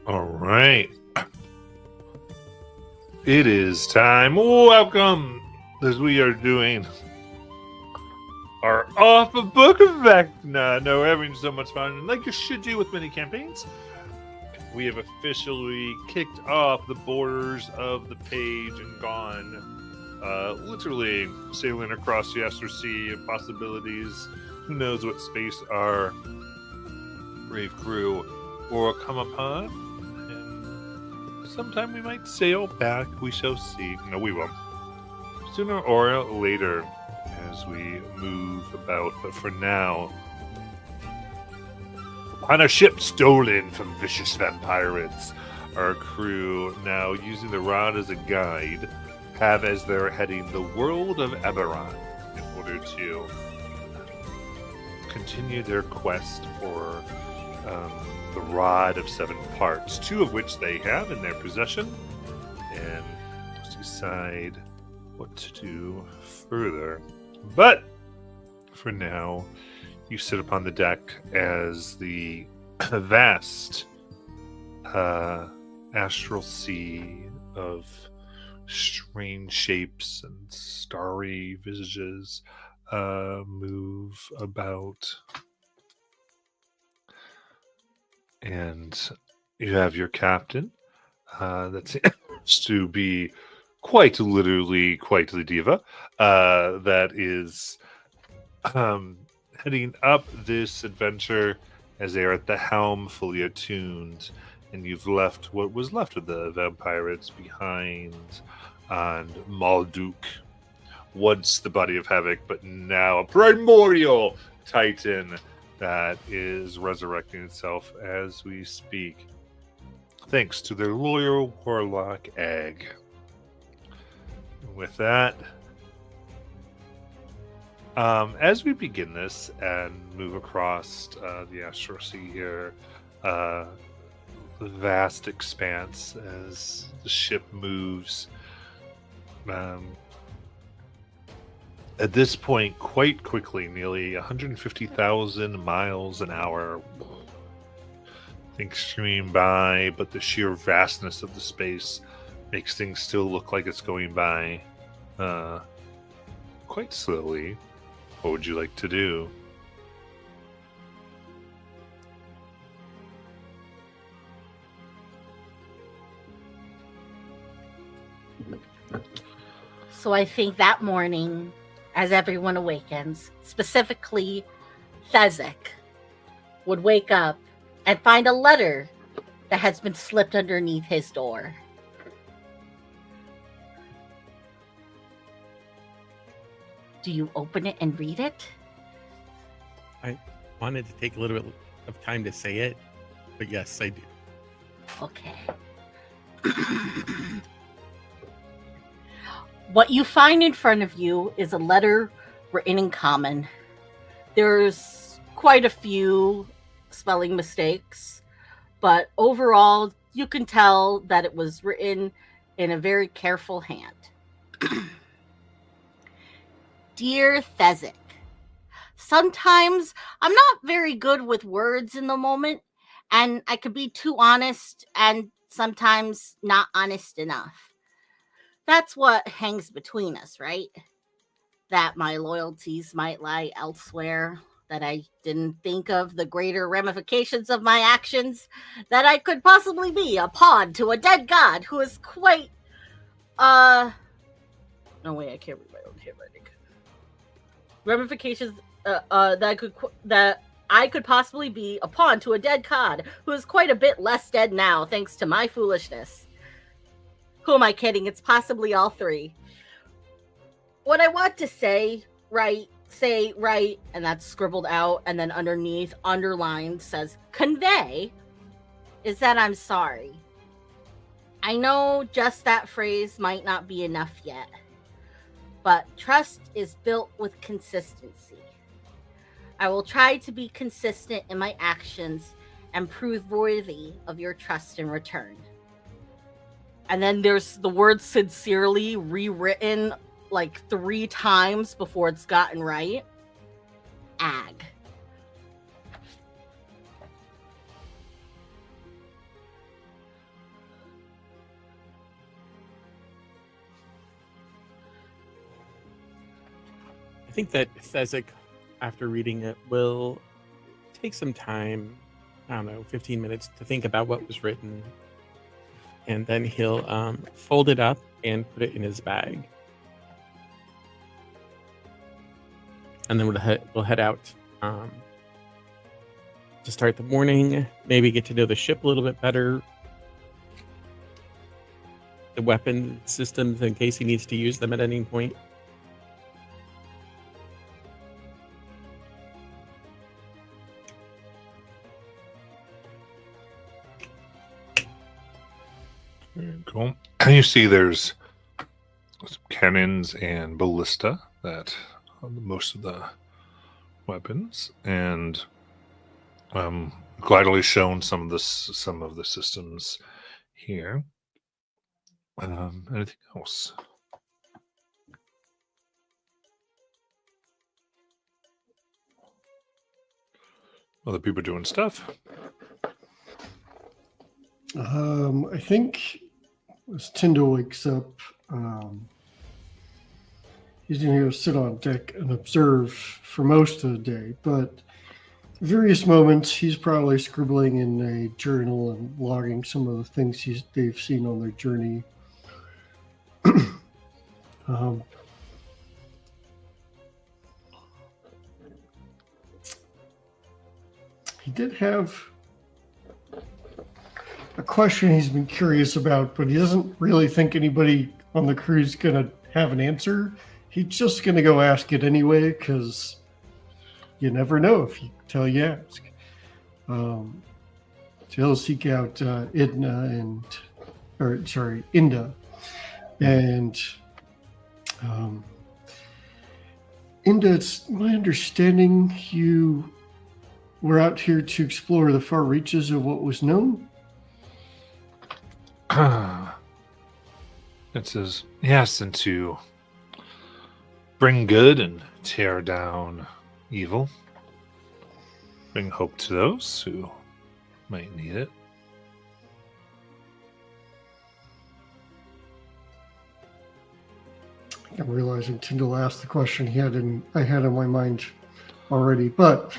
All right. It is time. Welcome, as we are doing our off a book effect. No, we're having so much fun, like you should do with many campaigns. We have officially kicked off the borders of the page and gone, literally sailing across the Astral Sea of possibilities. Who knows what space our brave crew will come upon? And sometime we might sail back. We shall see. No, we won't. Sooner or later, as we move about. But for now, on a ship stolen from vicious vampirates, our crew, now using the rod as a guide, have as they're heading the world of Eberron in order to continue their quest for the rod of 7 parts, 2 of which they have in their possession, and decide what to do further. But for now, you sit upon the deck as the vast astral sea of strange shapes and starry visages move about. And you have your captain that seems to be quite literally quite the diva that is heading up this adventure as they are at the helm, fully attuned, and you've left what was left of the vampirates behind on Malduk, once the body of Havoc, but now a primordial titan that is resurrecting itself as we speak, thanks to their loyal warlock egg. With that, as we begin this and move across the Astral Sea here, the vast expanse as the ship moves, at this point, quite quickly, nearly 150,000 miles an hour, things stream by, but the sheer vastness of the space makes things still look like it's going by quite slowly. What would you like to do? So I think that morning, as everyone awakens, specifically Fezzik would wake up and find a letter that has been slipped underneath his door. Do you open it and read it? I wanted to take a little bit of time to say it, but yes, I do. Okay. What you find in front of you is a letter written in common. There's quite a few spelling mistakes, but overall, you can tell that it was written in a very careful hand. Dear Fezzik, sometimes I'm not very good with words in the moment, and I could be too honest and sometimes not honest enough. That's what hangs between us, right? That my loyalties might lie elsewhere, that I didn't think of the greater ramifications of my actions, that I could possibly be a pawn to a dead god who is quite, no way, I can't read my own handwriting. Ramifications that I could possibly be a pawn to a dead god who is quite a bit less dead now thanks to my foolishness. Who am I kidding? It's possibly all 3. What I want to say right, and that's scribbled out, and then underneath, underlined, says convey, is that I'm sorry. I know just that phrase might not be enough yet, but trust is built with consistency. I will try to be consistent in my actions and prove worthy of your trust in return. And then there's the word sincerely rewritten like 3 times before it's gotten right. Ag. I think that Thesic, after reading it, will take some time, I don't know, 15 minutes to think about what was written. And then he'll fold it up and put it in his bag. And then we'll head out to start the morning, maybe get to know the ship a little bit better, the weapon systems in case he needs to use them at any point. Very cool. And you see there's some cannons and ballista that on most of the weapons, and gladly shown some of the systems here. Anything else? Other people doing stuff. I think as Tyndall wakes up, he's going to go sit on deck and observe for most of the day. But at various moments, he's probably scribbling in a journal and logging some of the things they've seen on their journey. He did have a question he's been curious about, but he doesn't really think anybody on the crew is going to have an answer. He's just going to go ask it anyway, because you never know if you tell you ask. So he'll seek out Inda. And Inda, it's my understanding you were out here to explore the far reaches of what was known? It says, yes, and to bring good and tear down evil. Bring hope to those who might need it. I'm realizing Tyndall asked the question I had in my mind already, but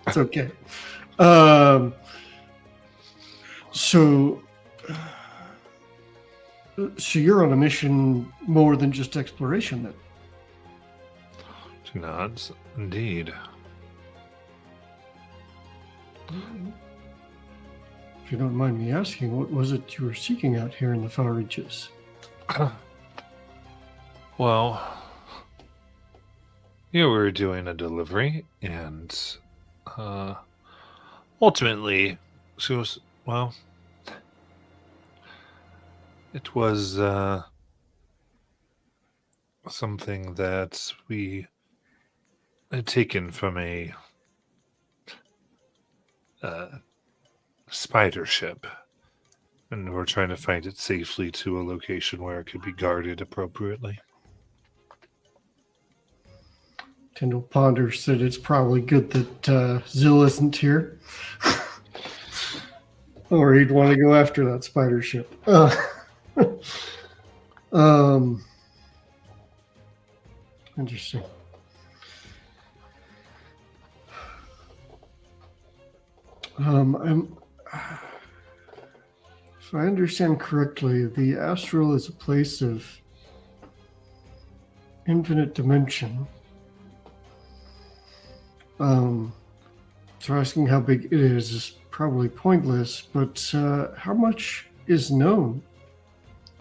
it's okay. So you're on a mission more than just exploration, then? She nods. Indeed. If you don't mind me asking, what was it you were seeking out here in the far reaches? Well, you were doing a delivery, and ultimately, she was, well, it was something that we had taken from a spider ship, and we're trying to find it safely to a location where it could be guarded appropriately. Tyndall ponders that it's probably good that Zill isn't here. Or he'd want to go after that spider ship. Interesting. If I understand correctly, the Astral is a place of infinite dimension. So asking how big it is probably pointless, but how much is known?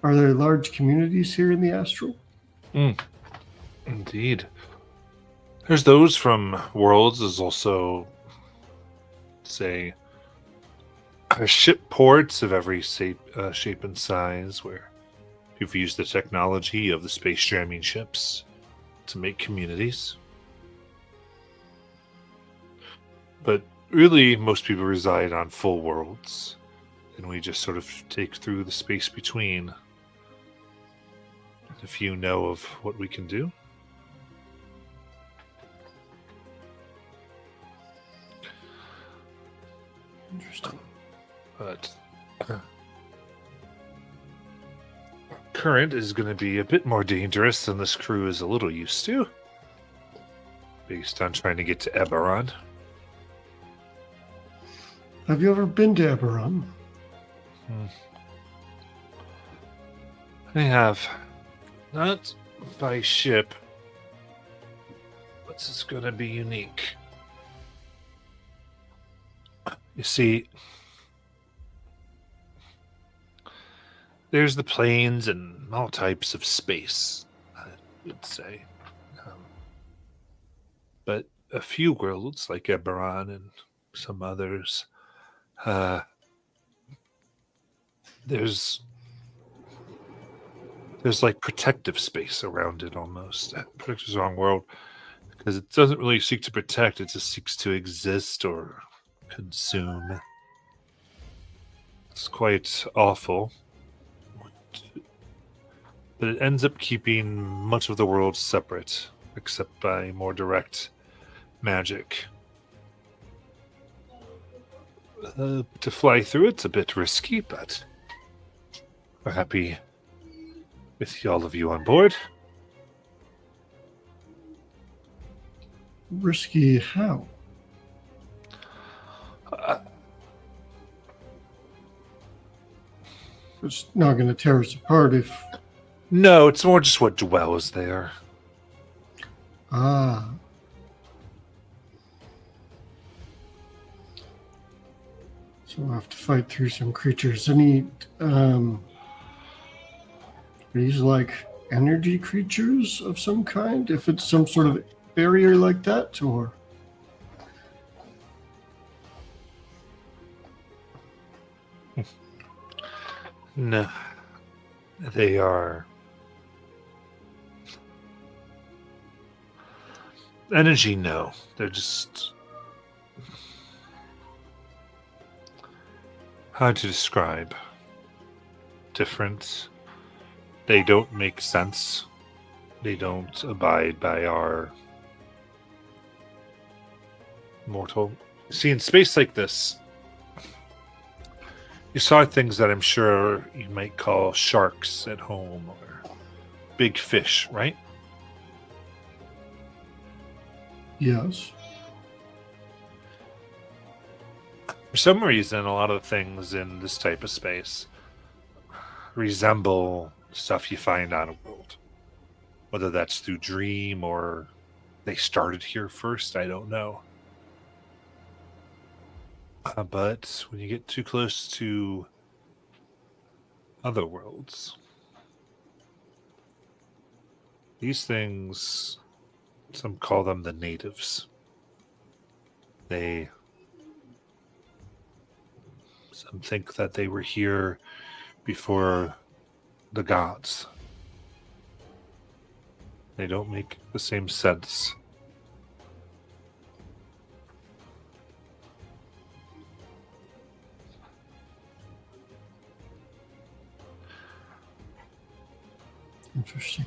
Are there large communities here in the Astral? Indeed. There's those from worlds. There's also, say, ship ports of every shape and size where you've used the technology of the space jamming ships to make communities. But really, most people reside on full worlds, and we just sort of take through the space between. And if you know of what we can do. Interesting. But current is going to be a bit more dangerous than this crew is a little used to. based on trying to get to Eberron. Have you ever been to Eberron? I have. Not by ship. But it's going to be unique. You see, there's the plains and all types of space, I would say. But a few worlds, like Eberron and some others, there's like protective space around it almost. Protection's the wrong word, because it doesn't really seek to protect, it just seeks to exist or consume. It's quite awful. But it ends up keeping much of the world separate, except by more direct magic. To fly through it's a bit risky, but we're happy with all of you on board. Risky how? It's not going to tear us apart if... No, it's more just what dwells there. Ah. So we'll have to fight through some creatures. Any, are these like energy creatures of some kind? If it's some sort of barrier like that, or? No. They are energy, no. They're just hard to describe. Different. They don't make sense. They don't abide by our mortal. See, in space like this, you saw things that I'm sure you might call sharks at home or big fish, right? Yes. For some reason, a lot of things in this type of space resemble stuff you find on a world. Whether that's through dream or they started here first, I don't know. But when you get too close to other worlds, these things, some call them the natives. Some think that they were here before the gods. They don't make the same sense. Interesting.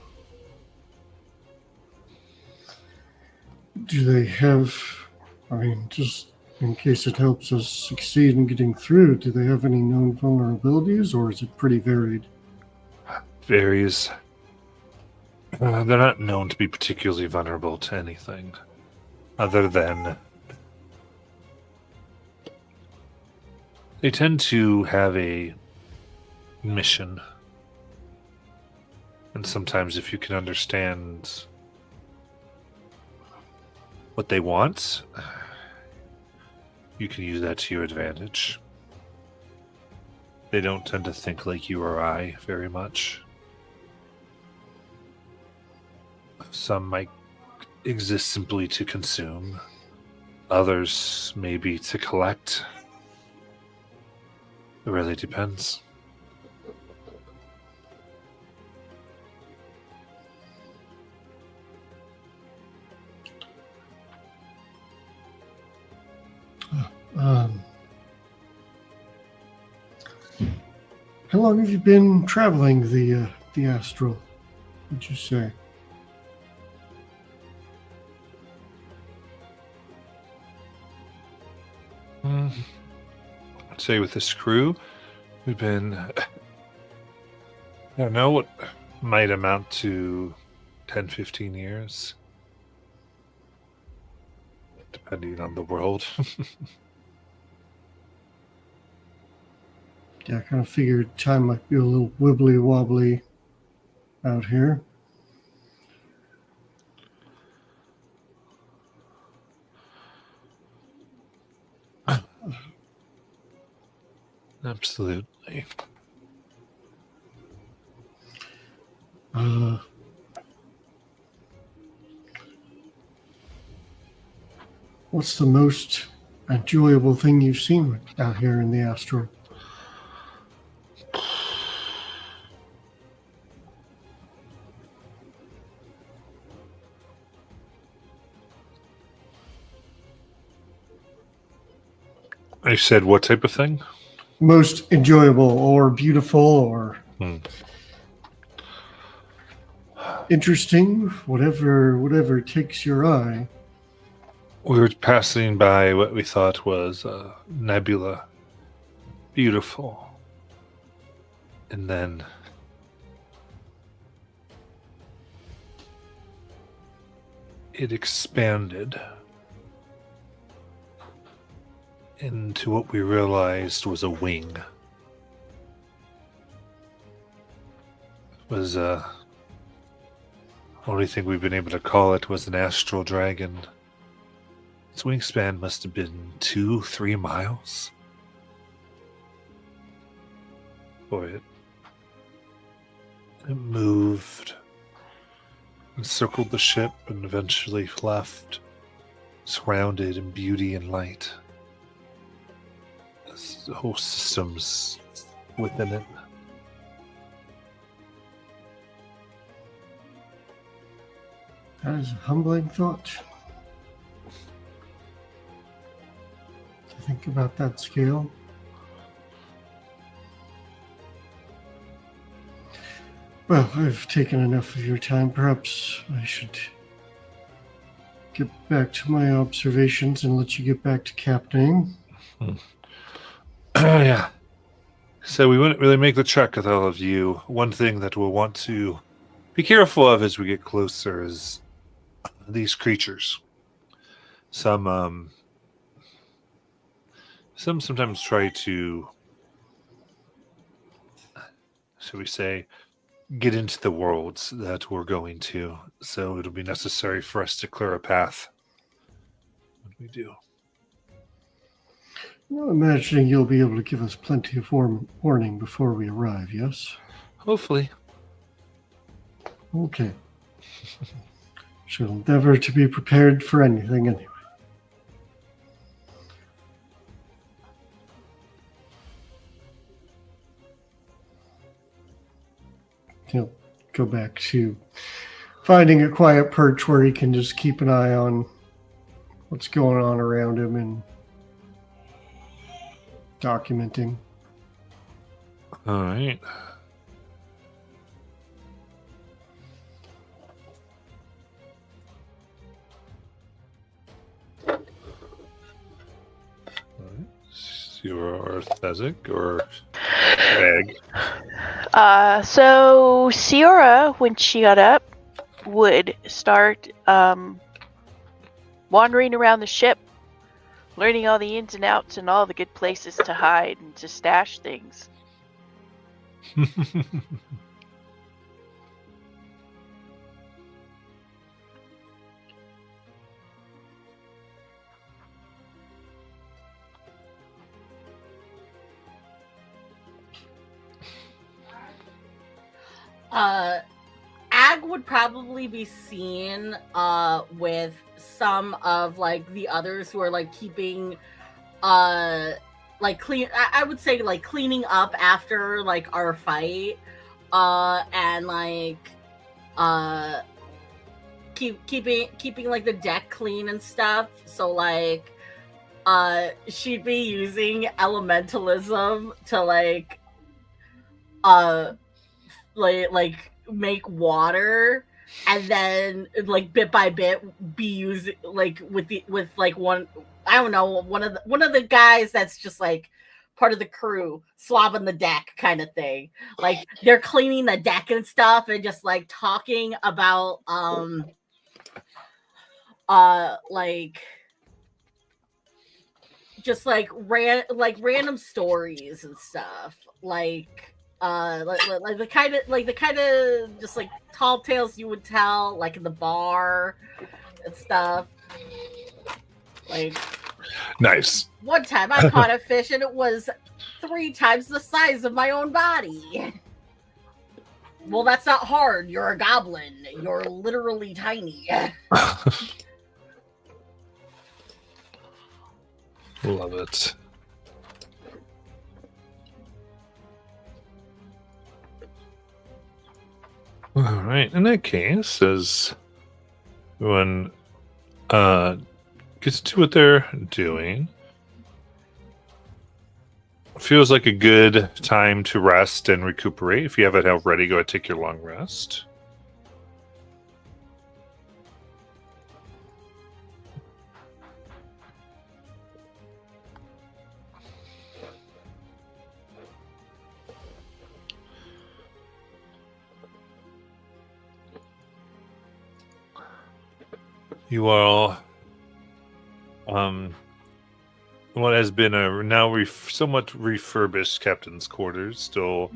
Do they have, I mean, just in case it helps us succeed in getting through, do they have any known vulnerabilities, or is it pretty varied? Varies. They're not known to be particularly vulnerable to anything other than they tend to have a mission. And sometimes if you can understand what they want, you can use that to your advantage. They don't tend to think like you or I very much. Some might exist simply to consume. Others maybe to collect. It really depends. How long have you been traveling the Astral, would you say? I'd say with this crew, we've been, I don't know, what might amount to 10, 15 years. depending on the world. Yeah, I kind of figured time might be a little wibbly wobbly out here. Absolutely. What's the most enjoyable thing you've seen out here in the Astral? I said what type of thing? Most enjoyable or beautiful or interesting, whatever takes your eye. We were passing by what we thought was a nebula. Beautiful. And then it expanded into what we realized was a wing. It was only thing we've been able to call it was an astral dragon. Its wingspan must have been 2-3 miles. Boy, it moved and circled the ship and eventually left, surrounded in beauty and light. The whole system's within it. That is a humbling thought. To think about that scale. Well, I've taken enough of your time. Perhaps I should get back to my observations and let you get back to captaining. Yeah. So we wouldn't really make the trek with all of you. One thing that we'll want to be careful of as we get closer is these creatures. Some sometimes try to, shall we say, get into the worlds that we're going to. So it'll be necessary for us to clear a path when we do. I'm imagining you'll be able to give us plenty of warning before we arrive, yes? Hopefully. Okay. Shall endeavor to be prepared for anything anyway. He'll go back to finding a quiet perch where he can just keep an eye on what's going on around him and documenting. All right. Your Thesic or Egg? So Ciora, when she got up, would start wandering around the ship, learning all the ins and outs and all the good places to hide and to stash things. Ag would probably be seen with some of like the others who are like keeping like clean I would say like cleaning up after like our fight and like keeping like the deck clean and stuff. So like she'd be using elementalism to like make water and then like bit by bit be using like with like one of the guys that's just like part of the crew swabbing the deck kind of thing. Like they're cleaning the deck and stuff and just like talking about like just like random stories and stuff, like the kind of just like tall tales you would tell like in the bar and stuff. Like Nice. one time I caught a fish and it was 3 times the size of my own body. Well, that's not hard. You're a goblin. You're literally tiny. Love it. All right. In that case, as everyone gets to what they're doing, feels like a good time to rest and recuperate. If you have it already, go ahead and take your long rest. You all, what has been a now somewhat refurbished captain's quarters, still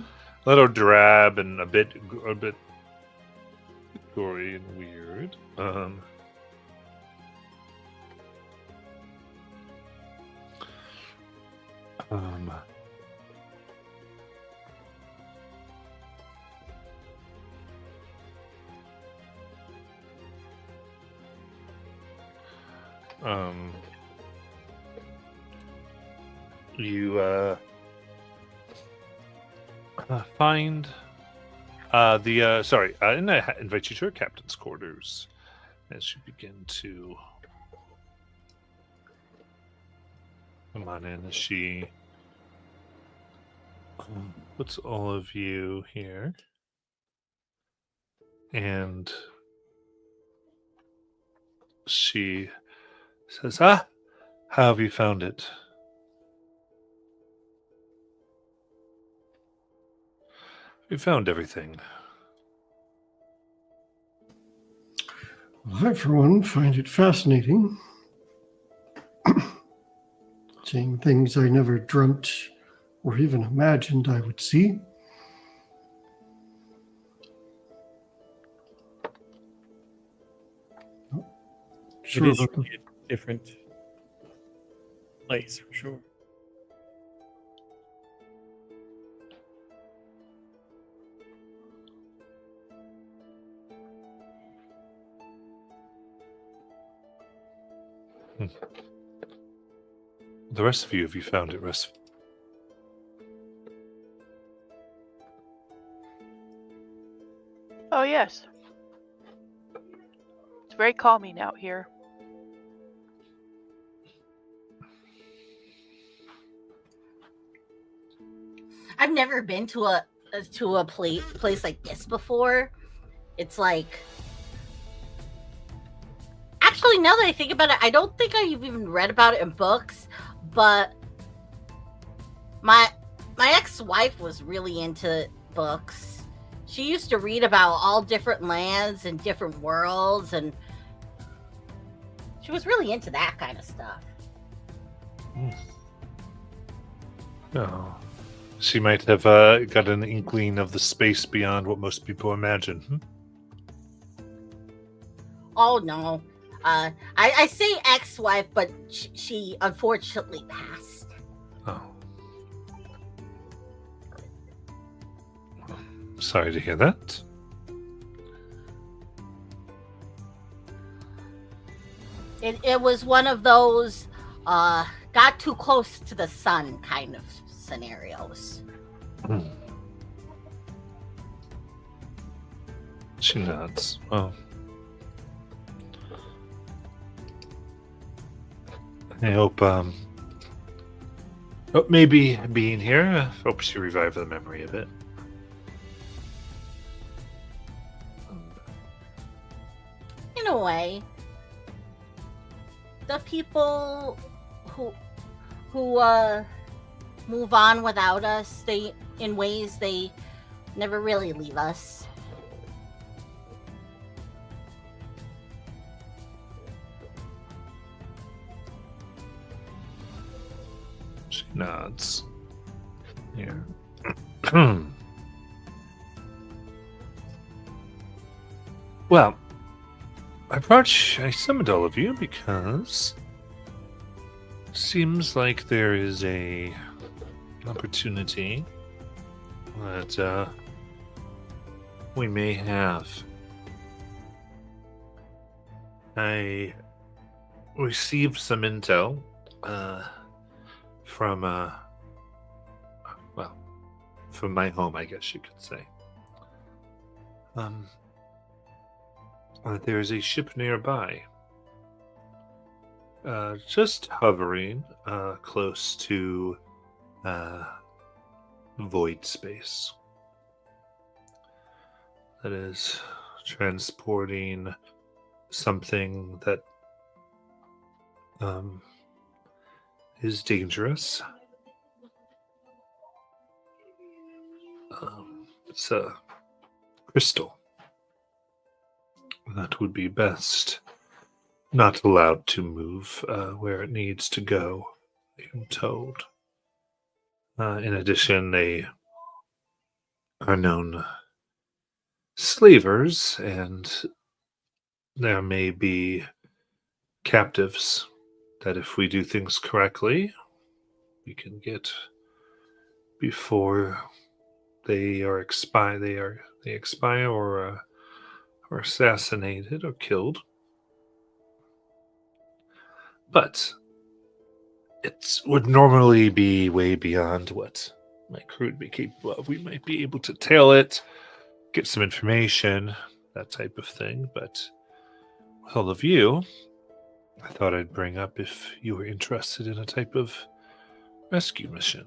a little drab and a bit gory and weird. You find and I invite you to our captain's quarters as you begin to come on in. As she puts all of you here, and she says, how have you found it? We found everything. Well, I, for one, find it fascinating. Seeing things I never dreamt or even imagined I would see. It is really a different place, for sure. The rest of you, have you found it rest? Oh, yes. It's very calming out here. I've never been to a place like this before. It's like, actually, now that I think about it, I don't think I've even read about it in books, but my ex-wife was really into books. She used to read about all different lands and different worlds, and she was really into that kind of stuff. Oh. She might have got an inkling of the space beyond what most people imagine. Oh, no. I say ex-wife, but she unfortunately passed. Oh. Sorry to hear that. It was one of those got too close to the sun kind of scenarios. She nods. Well, I hope maybe being here helps you revive the memory a bit. In a way, the people who move on without us, they never really leave us. nods. Here. Well, I summoned all of you because seems like there is a opportunity that we may have. I received some intel from from my home, I guess you could say. There is a ship nearby, just hovering close to void space. That is transporting something that is dangerous. It's a crystal that would be best not allowed to move where it needs to go, I'm told. In addition, they are known slavers, and there may be captives that if we do things correctly, we can get before they expire or assassinated or killed. But it would normally be way beyond what my crew would be capable of. We might be able to tail it, get some information, that type of thing. But with all of you, I thought I'd bring up if you were interested in a type of rescue mission.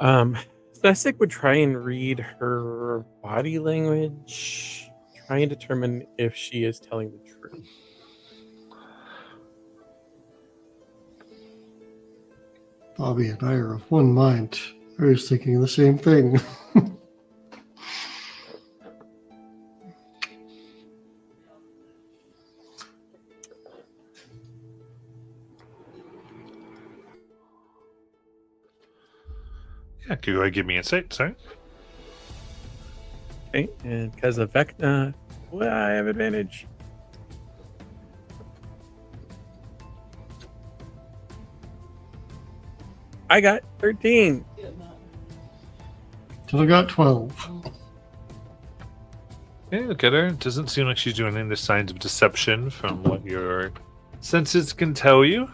Sessik would try and read her body language, try and determine if she is telling the truth. Bobby and I are of one mind. I was thinking the same thing. Yeah, can you go ahead and give me insight? Sorry. Okay, and because of Vecna, well, I have advantage. I got 13. Till I got 12. Yeah, look at her. It doesn't seem like she's doing any signs of deception from what your senses can tell you.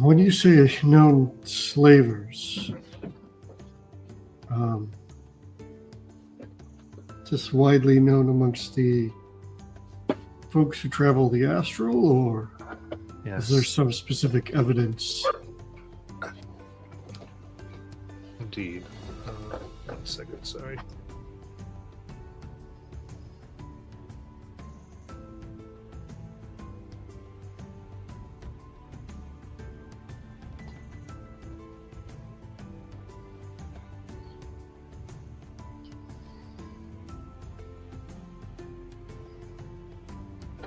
When you say known slavers, just widely known amongst the folks who travel the Astral, or Yes. is there some specific evidence? Indeed. 1 second, sorry.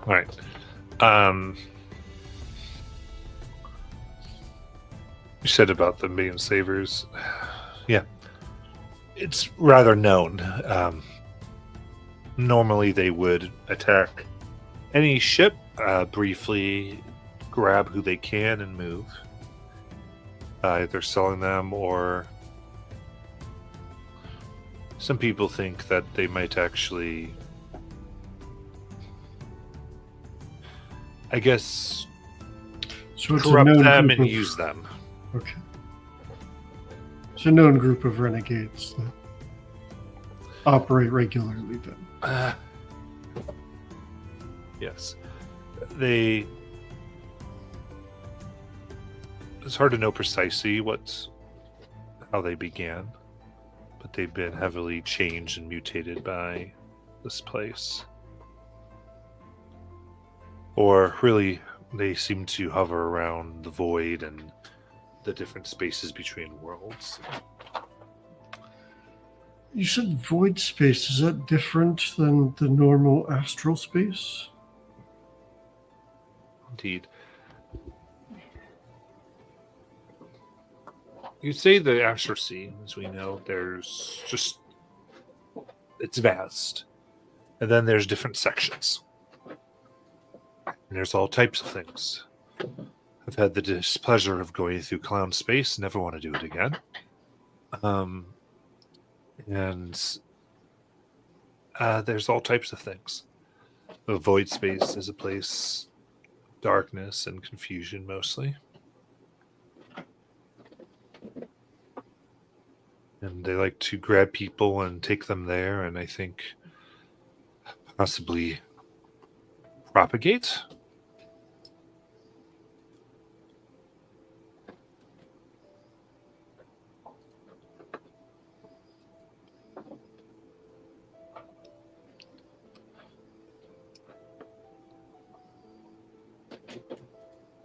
All right. You said about them being savers. Yeah. It's rather known. Normally they would attack any ship, briefly grab who they can and move. Either selling them or some people think that they might actually, I guess, So it's corrupt a known them group and of, use them. Okay. It's a known group of renegades that operate regularly then. Yes. It's hard to know precisely how they began, but they've been heavily changed and mutated by this place. Or really, they seem to hover around the void and the different spaces between worlds. You said void space. Is that different than the normal astral space? Indeed. You say the Astral Sea, as we know, it's vast. And then there's different sections. And there's all types of things. I've had the displeasure of going through clown space, never want to do it again. And there's all types of things. The void space is a place, darkness and confusion mostly. And they like to grab people and take them there, and I think possibly propagate.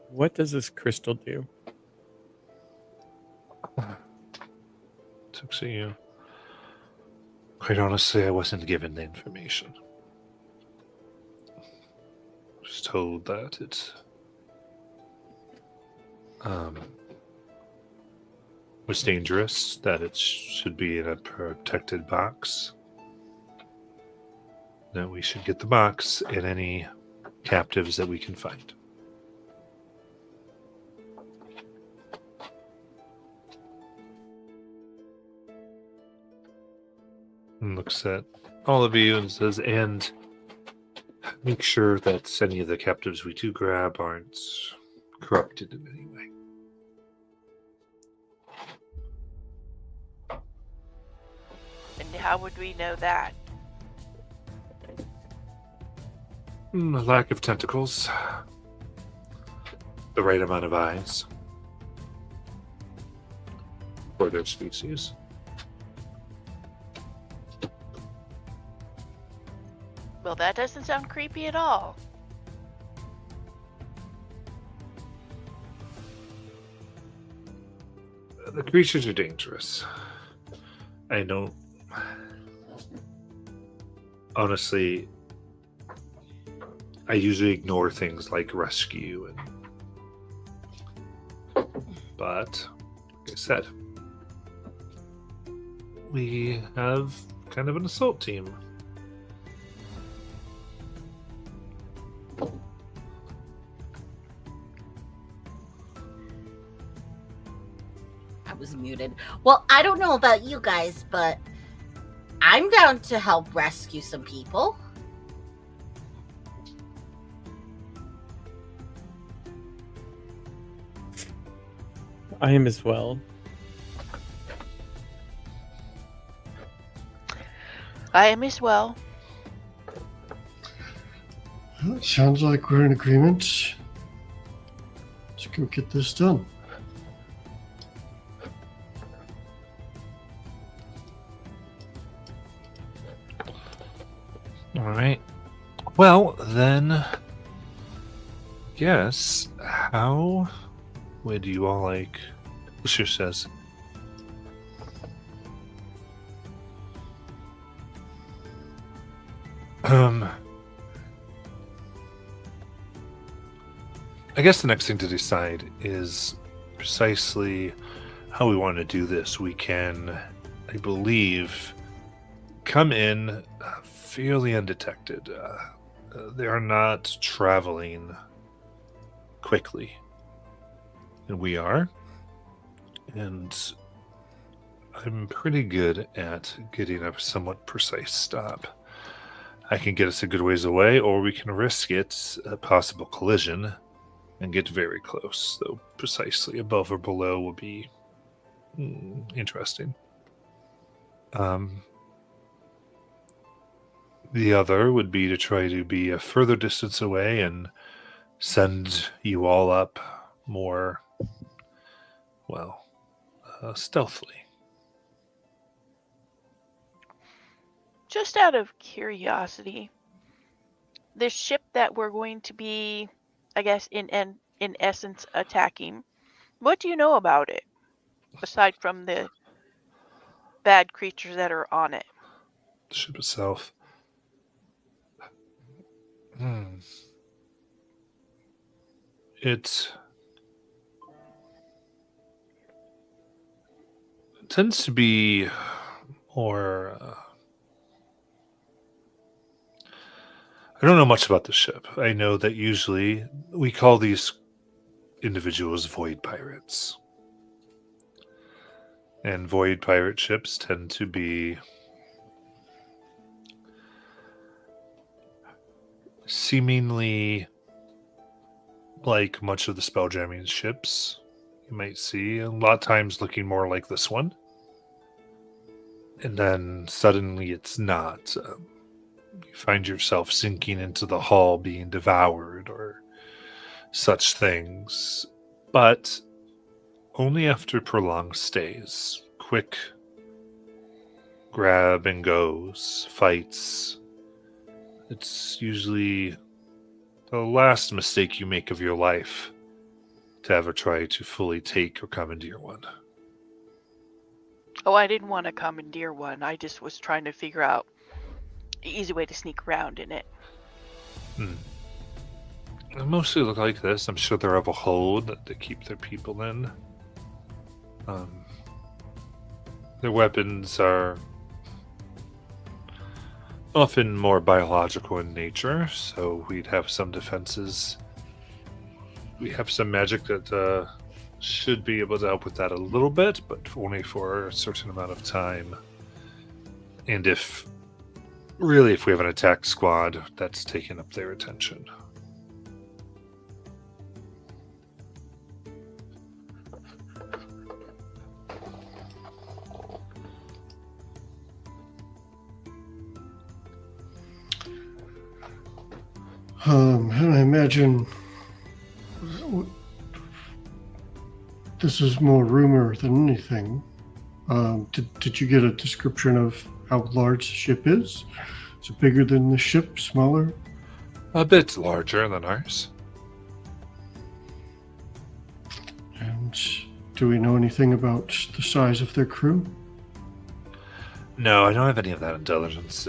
What does this crystal do? Looks at you. Quite honestly, I wasn't given the information. Just told that it was dangerous, that it should be in a protected box, that we should get the box and any captives that we can find. And looks at all of you and says, and make sure that any of the captives we do grab aren't corrupted in any way. And how would we know that? A lack of tentacles. The right amount of eyes. For their species. Well, that doesn't sound creepy at all. The creatures are dangerous. I don't. Honestly, I usually ignore things like rescue, but like I said, we have kind of an assault team. I was muted. Well, I don't know about you guys, but I'm down to help rescue some people. I am as well. I am as well. Well, it sounds like we're in agreement. Let's go get this done. All right. Well, then, guess how would you all like? Lucia says. I guess the next thing to decide is precisely how we want to do this. We can, I believe, come in fairly undetected. They are not traveling quickly, and we are. And I'm pretty good at getting a somewhat precise stop. I can get us a good ways away, or we can risk it, a possible collision, and get very close, though precisely above or below will be interesting. The other would be to try to be a further distance away and send you all up more, well, stealthily. Just out of curiosity, this ship that we're going to be, I guess, in essence, attacking, what do you know about it? Aside from the bad creatures that are on it? The ship itself. It tends to be more. I don't know much about the ship. I know that usually we call these individuals void pirates. And void pirate ships tend to be seemingly like much of the spelljamming ships you might see, a lot of times looking more like this one. And then suddenly it's not. You find yourself sinking into the hull, being devoured, or such things. But only after prolonged stays. Quick grab and goes, fights. It's usually the last mistake you make of your life to ever try to fully take or commandeer one. Oh, I didn't want to commandeer one. I just was trying to figure out an easy way to sneak around in it. They mostly look like this. I'm sure they're of a hold that they keep their people in. Their weapons are often more biological in nature, so we'd have some defenses. We have some magic that should be able to help with that a little bit, but only for a certain amount of time. And if we have an attack squad, that's taken up their attention. And I imagine this is more rumor than anything. Did you get a description of how large the ship is? Is it bigger than the ship? Smaller? A bit larger than ours. And do we know anything about the size of their crew? No, I don't have any of that intelligence.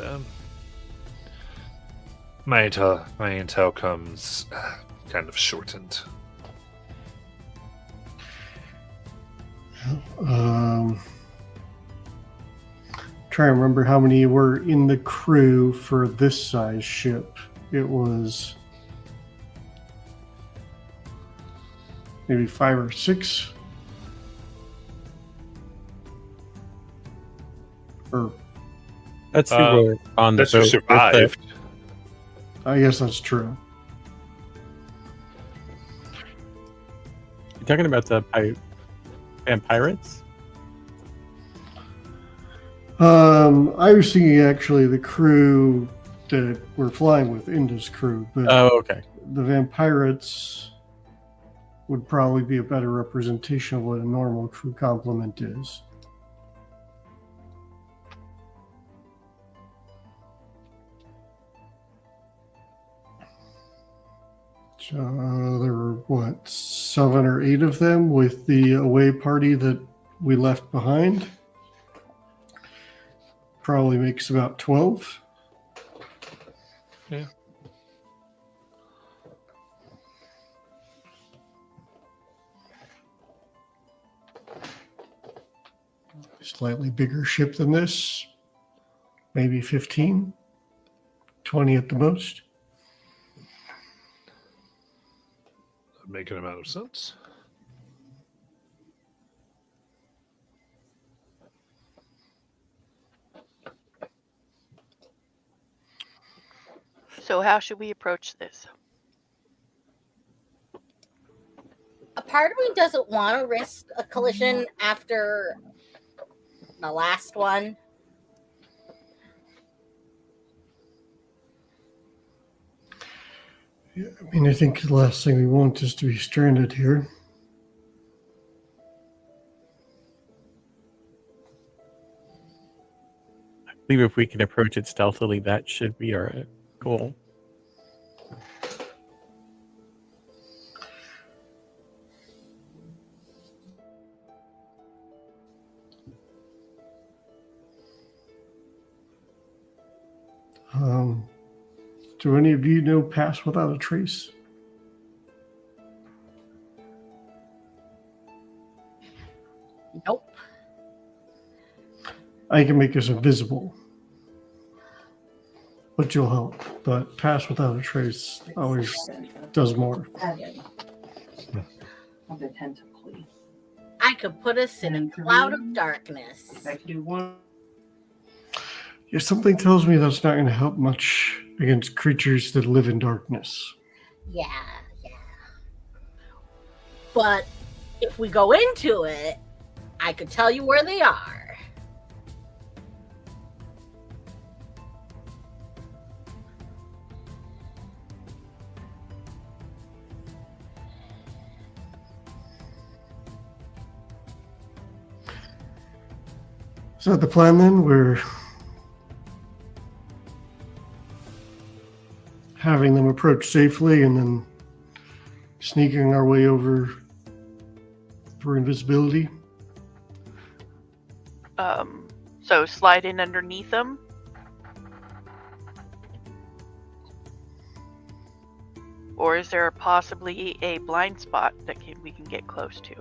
My intel comes kind of shortened. Try to remember how many were in the crew for this size ship. It was maybe 5 or 6. Or That's who were on the That's who boat. survived. I guess that's true. You're talking about the vampirates? I was thinking actually the crew that we're flying with, Inda's crew, but Oh, okay. the vampirates would probably be a better representation of what a normal crew complement is. So there were, what, 7 or 8 of them with the away party that we left behind? Probably makes about 12. Yeah. Slightly bigger ship than this. Maybe 15, 20 at the most. That'd make an amount of sense. So how should we approach this? A part of me doesn't want to risk a collision after the last one. Yeah, I mean, I think the last thing we want is to be stranded here. I believe if we can approach it stealthily, that should be our goal. Do any of you know Pass Without a Trace? Nope. I can make us invisible, but you'll help. But Pass Without a Trace always does more. Of the tentacly. I could put us in a cloud of darkness. I could do one. Yeah, something tells me that's not going to help much against creatures that live in darkness. Yeah. But if we go into it, I could tell you where they are. Is that the plan then? We're having them approach safely and then sneaking our way over through invisibility. So slide in underneath them. Or is there possibly a blind spot that we can get close to?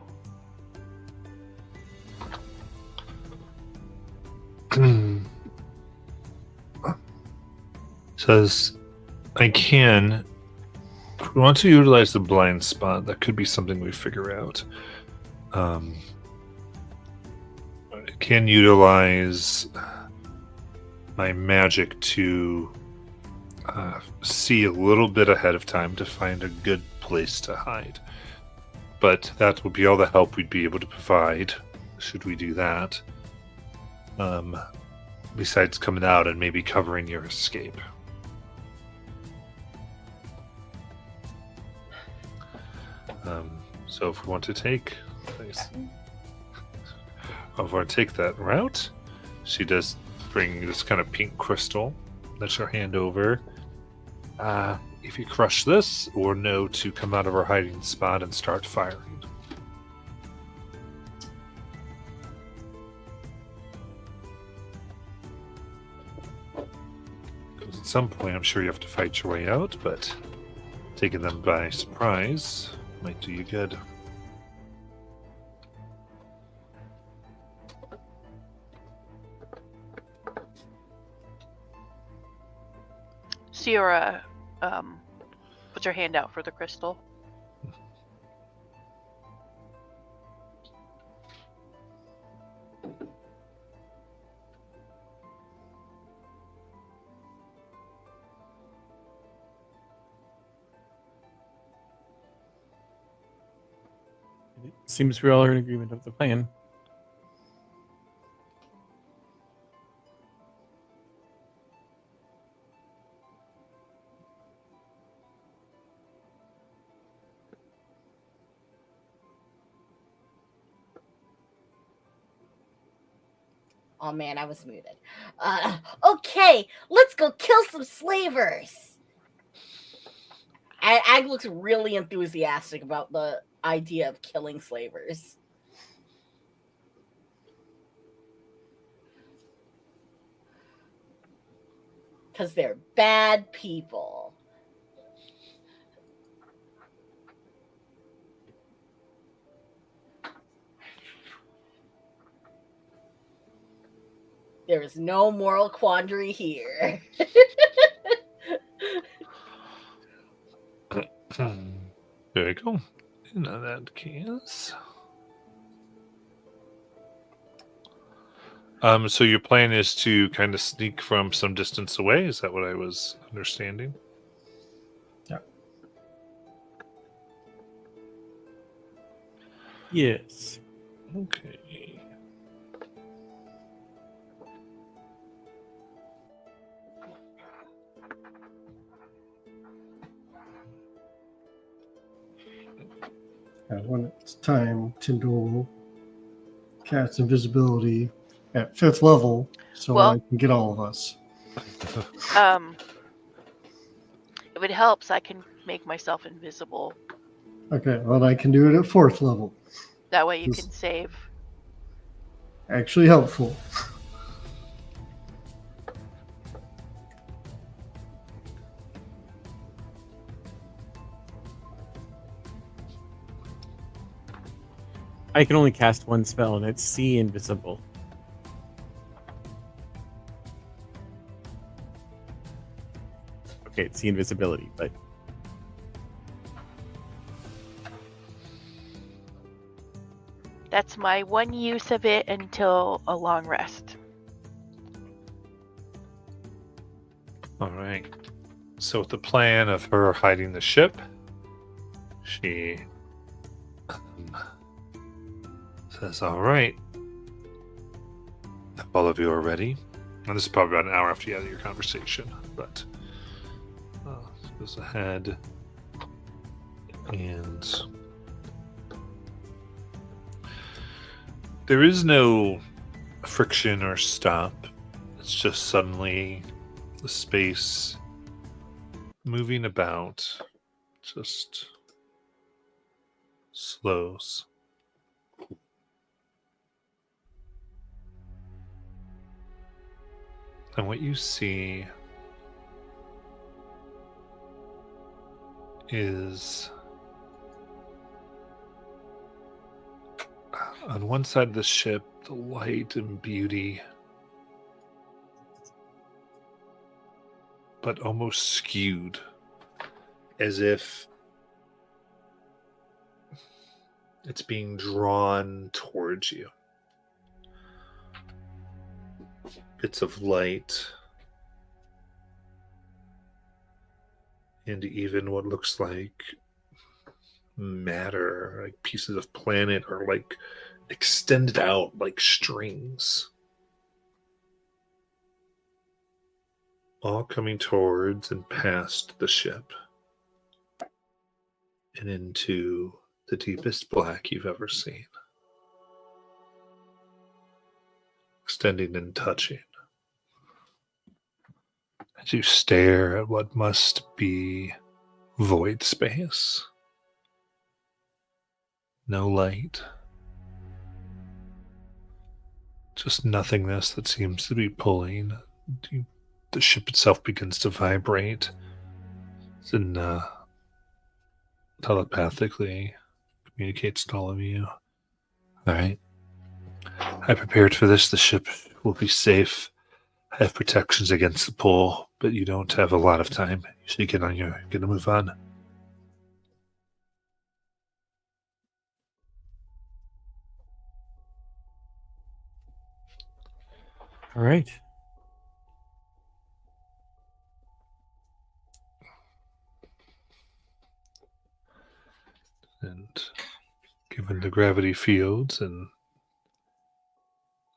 Says, I can. If we want to utilize the blind spot, that could be something we figure out. I can utilize my magic to see a little bit ahead of time to find a good place to hide. But that would be all the help we'd be able to provide, should we do that. Besides coming out and maybe covering your escape. So if we want to take that route, she does bring this kind of pink crystal. Let your hand over. If you crush this, or know to come out of our hiding spot and start firing. Because at some point, I'm sure you have to fight your way out, but taking them by surprise might do you good. Sierra puts her hand out for the crystal. It seems we all are in agreement of the plan. Oh man, I was muted. Okay, let's go kill some slavers. Ag looks really enthusiastic about the idea of killing slavers. Because they're bad people. There is no moral quandary here. There you go. In that case. So your plan is to kind of sneak from some distance away? Is that what I was understanding? Yeah. Yes. Okay. And when it's time, Tyndall cast invisibility at 5th level, so Well- I can get all of us. If it helps, I can make myself invisible. Okay, well, I can do it at 4th level. That way you Yes. can save. Actually helpful. I can only cast one spell, and it's See Invisible. Okay, it's See Invisibility, but That's my one use of it until a long rest. All right. So with the plan of her hiding the ship, she says, all right, if all of you are ready, and this is probably about an hour after you had your conversation, but goes ahead and there is no friction or stop. It's just suddenly the space moving about just slows. And what you see is on one side of the ship, the light and beauty, but almost skewed, as if it's being drawn towards you. Bits of light and even what looks like matter, like pieces of planet, are like extended out like strings, all coming towards and past the ship and into the deepest black you've ever seen, extending and touching as you stare at what must be void space. No light. Just nothingness that seems to be pulling. The ship itself begins to vibrate and telepathically communicates to all of you. All right. I prepared for this. The ship will be safe. I have protections against the pull, but you don't have a lot of time. You should get on your, gonna move on. all right. And given the gravity fields and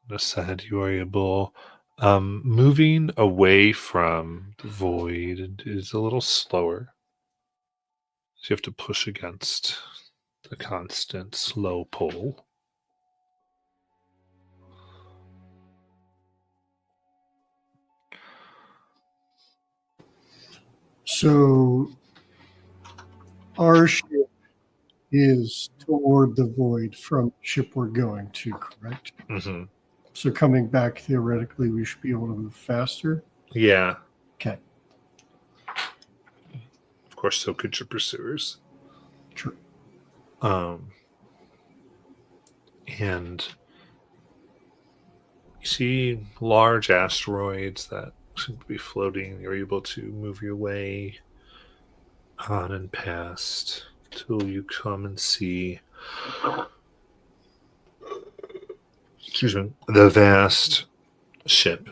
the side, you are able, moving away from the void is a little slower. So you have to push against the constant slow pull. So our ship is toward the void from the ship we're going to, correct? Mm-hmm. So coming back, theoretically, we should be able to move faster. Yeah. Okay. Of course, so could your pursuers. True. And you see large asteroids that seem to be floating. You're able to move your way on and past till you come and see, excuse me, the vast ship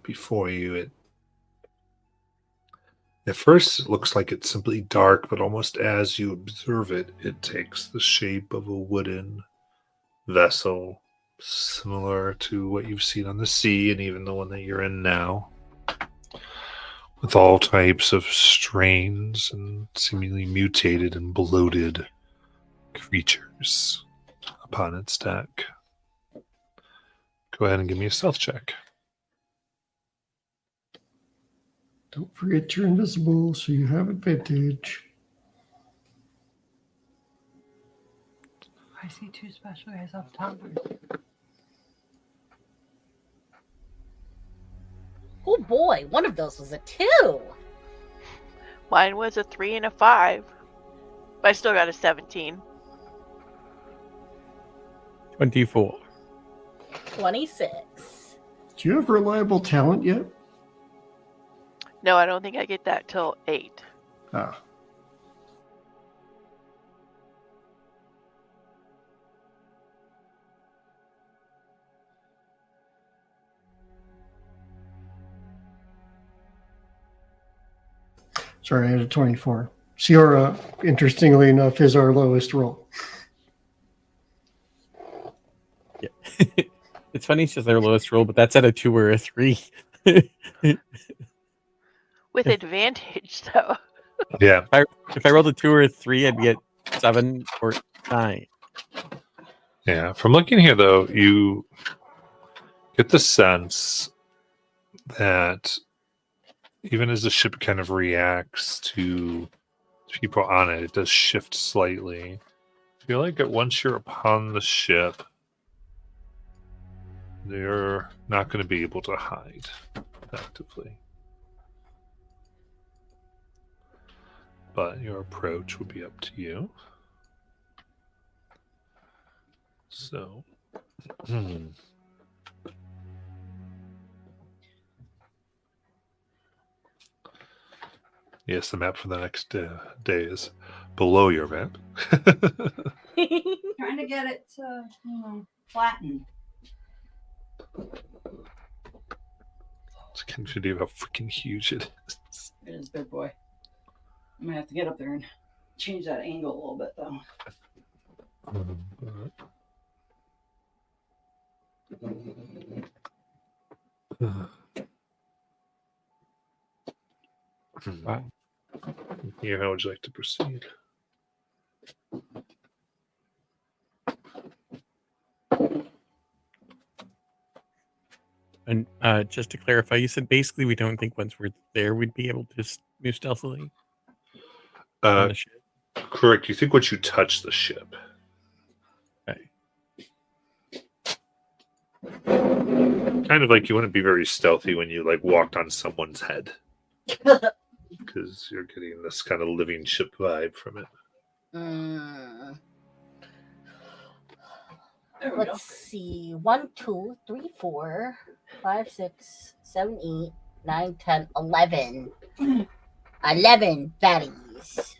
before you. At first, it looks like it's simply dark, but almost as you observe it, it takes the shape of a wooden vessel, similar to what you've seen on the sea and even the one that you're in now, with all types of strange and seemingly mutated and bloated creatures upon its deck. Go ahead and give me a stealth check. Don't forget you're invisible, so you have advantage. I see two special guys up top. Oh boy, one of those was a 2. Mine was a 3 and a 5. But I still got a 17. 24. 26. Do you have reliable talent yet? No, I don't think I get that till 8. Ah. Sorry, I had a 24. Ciora, interestingly enough, is our lowest roll. Yeah. It's funny it's just their lowest roll, but that's at a 2 or a 3. With advantage, though. Yeah. If I rolled a 2 or a 3, I'd be at 7 or 9. Yeah. From looking here, though, you get the sense that even as the ship kind of reacts to people on it, it does shift slightly. I feel like that once you're upon the ship, they're not going to be able to hide effectively. But your approach will be up to you. So, yes, the map for the next day is below your map. Trying to get it to, flatten. It's kind of idea of how freaking huge it is. It is big boy. I'm gonna have to get up there and change that angle a little bit though. Wow. Yeah, how would you like to proceed? And just to clarify, you said basically we don't think once we're there we'd be able to move stealthily on the ship. Correct. You think once you touch the ship. Okay. Kind of like you wouldn't be very stealthy when you like walked on someone's head. Because you're getting this kind of living ship vibe from it. Let's see. 1, 2, 3, 4, 5, 6, 7, 8, 9, 10, 11. 11 baddies.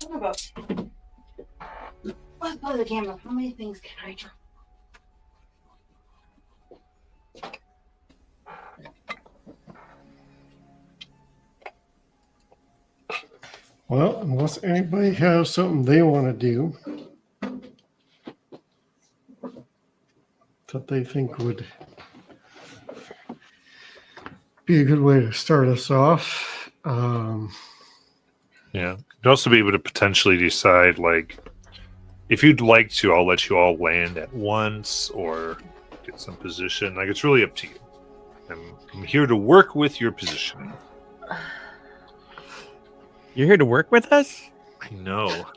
What about? Let's play the camera. How many things can I draw? Well, unless anybody has something they want to do that they think would be a good way to start us off. Yeah. You'd also be able to potentially decide, like, if you'd like to, I'll let you all land at once or get some position. Like, it's really up to you. I'm here to work with your positioning. You're here to work with us? I know.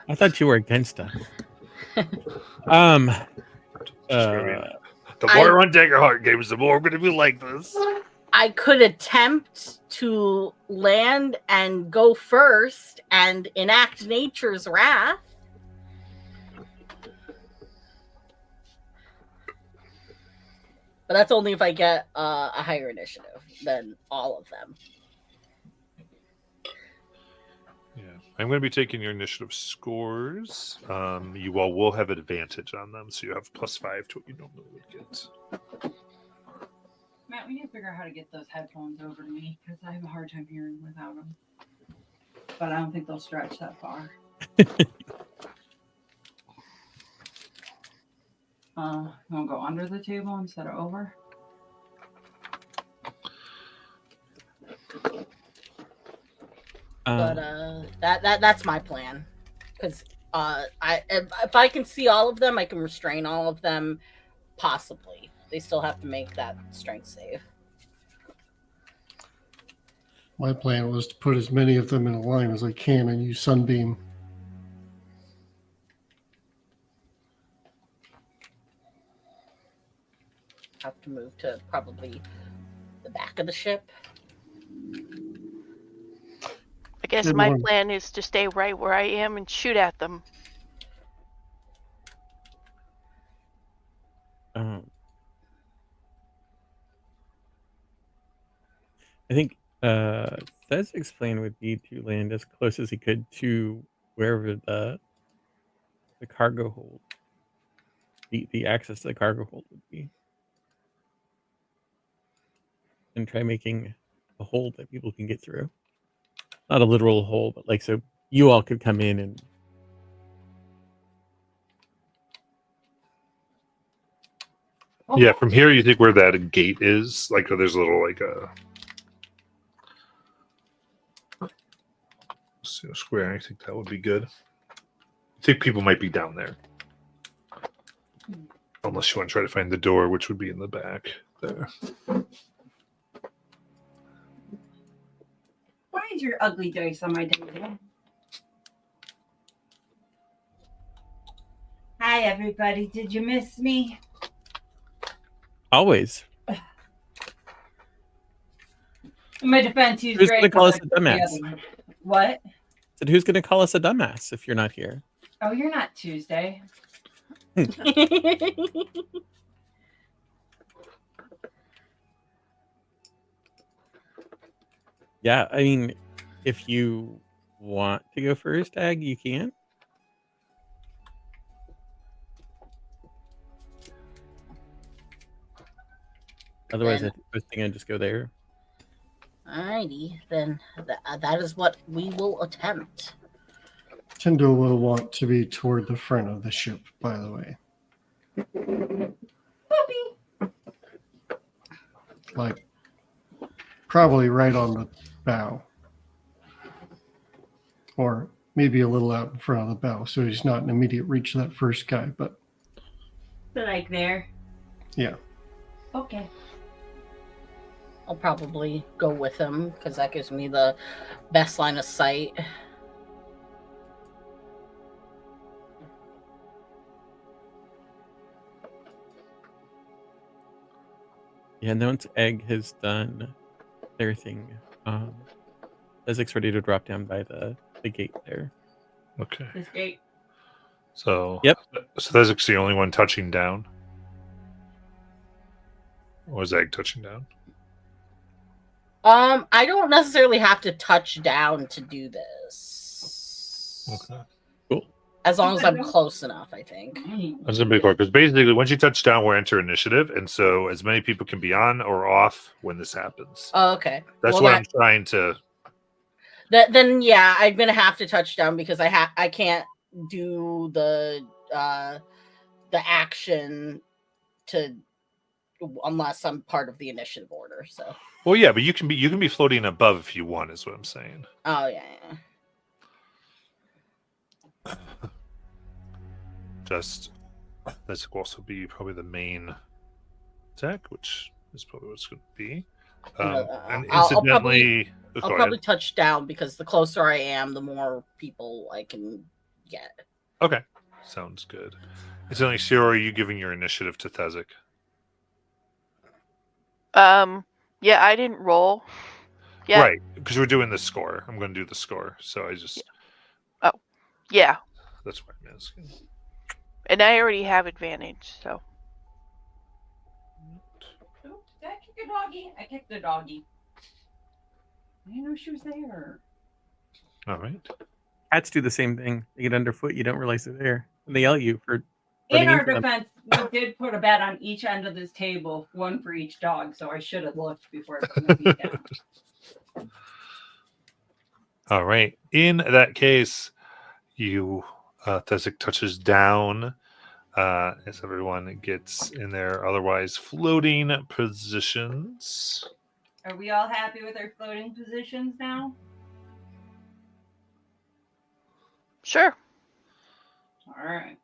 I thought you were against us. The more I run Daggerheart games, the more I'm going to be like this. I could attempt to land and go first and enact nature's wrath. But that's only if I get a higher initiative than all of them. Yeah, I'm going to be taking your initiative scores. You all will have advantage on them, so you have +5 to what you normally would get. Matt, we need to figure out how to get those headphones over to me because I have a hard time hearing without them. But I don't think they'll stretch that far. You want to go under the table instead of over? But that's my plan. Because if I can see all of them, I can restrain all of them. Possibly, they still have to make that strength save. My plan was to put as many of them in a line as I can and use Sunbeam. Have to move to probably the back of the ship. I guess Good my one. plan is to stay right where I am and shoot at them. I think Thezzic's plan would be to land as close as he could to wherever the cargo hold, the access to the cargo hold would be, and try making a hole that people can get through. Not a literal hole, but like so you all could come in and. Yeah, from here, you think where that gate is? Like, there's a little, like, square. I think that would be good. I think people might be down there. Unless you want to try to find the door, which would be in the back there. Why is your ugly dice on my table? Hi, everybody. Did you miss me? Always. In my defense, he's Who's great. gonna call us but a the dumbass? other one. What? Said, who's going to call us a dumbass if you're not here? Oh, you're not Tuesday. Yeah, I mean, if you want to go first, Ag, you can. Otherwise, Then- I was thinking I'd just go there. Alrighty, then that is what we will attempt. Tindo will want to be toward the front of the ship, by the way. Puppy. Like, probably right on the bow. Or maybe a little out in front of the bow, so he's not in immediate reach of that first guy, but Like there. yeah. Okay. I'll probably go with him because that gives me the best line of sight. Yeah, and then once Egg has done their thing, Ezek's ready to drop down by the gate there. Okay. This gate. So, Yep. So that's the only one touching down. Or was Egg touching down? I don't necessarily have to touch down to do this. Okay. Cool. As long as I'm close enough, I think. That's a big one because basically, once you touch down, we're enter initiative, and so as many people can be on or off when this happens. Oh, okay. That's Well, what I'm trying to. Then yeah, I'm gonna have to touch down because I can't do the action to unless I'm part of the initiative order. So. Well, yeah, but you can be floating above if you want, is what I'm saying. Oh yeah. Just this will also be probably the main attack, which is probably what it's going to be. And I'll incidentally, I'll probably touch down because the closer I am, the more people I can get. Okay, sounds good. Incidentally, Ciro, are you giving your initiative to Thezik? Yeah, I didn't roll. Yeah. Right, because we're doing the score. I'm going to do the score, so I just Yeah. that's why I'm asking. And I already have advantage, so. Oops, did I kick a doggy? I kicked the doggy. I didn't know she was there. All right. Cats do the same thing. They get underfoot. You don't realize they're there. And they yell at you for. In running our into them. defense, we did put a bed on each end of this table, one for each dog, so I should have looked before I put my feet down. All right. In that case, you Thezik touches down as everyone gets in their otherwise floating positions. Are we all happy with our floating positions now? Sure. All right.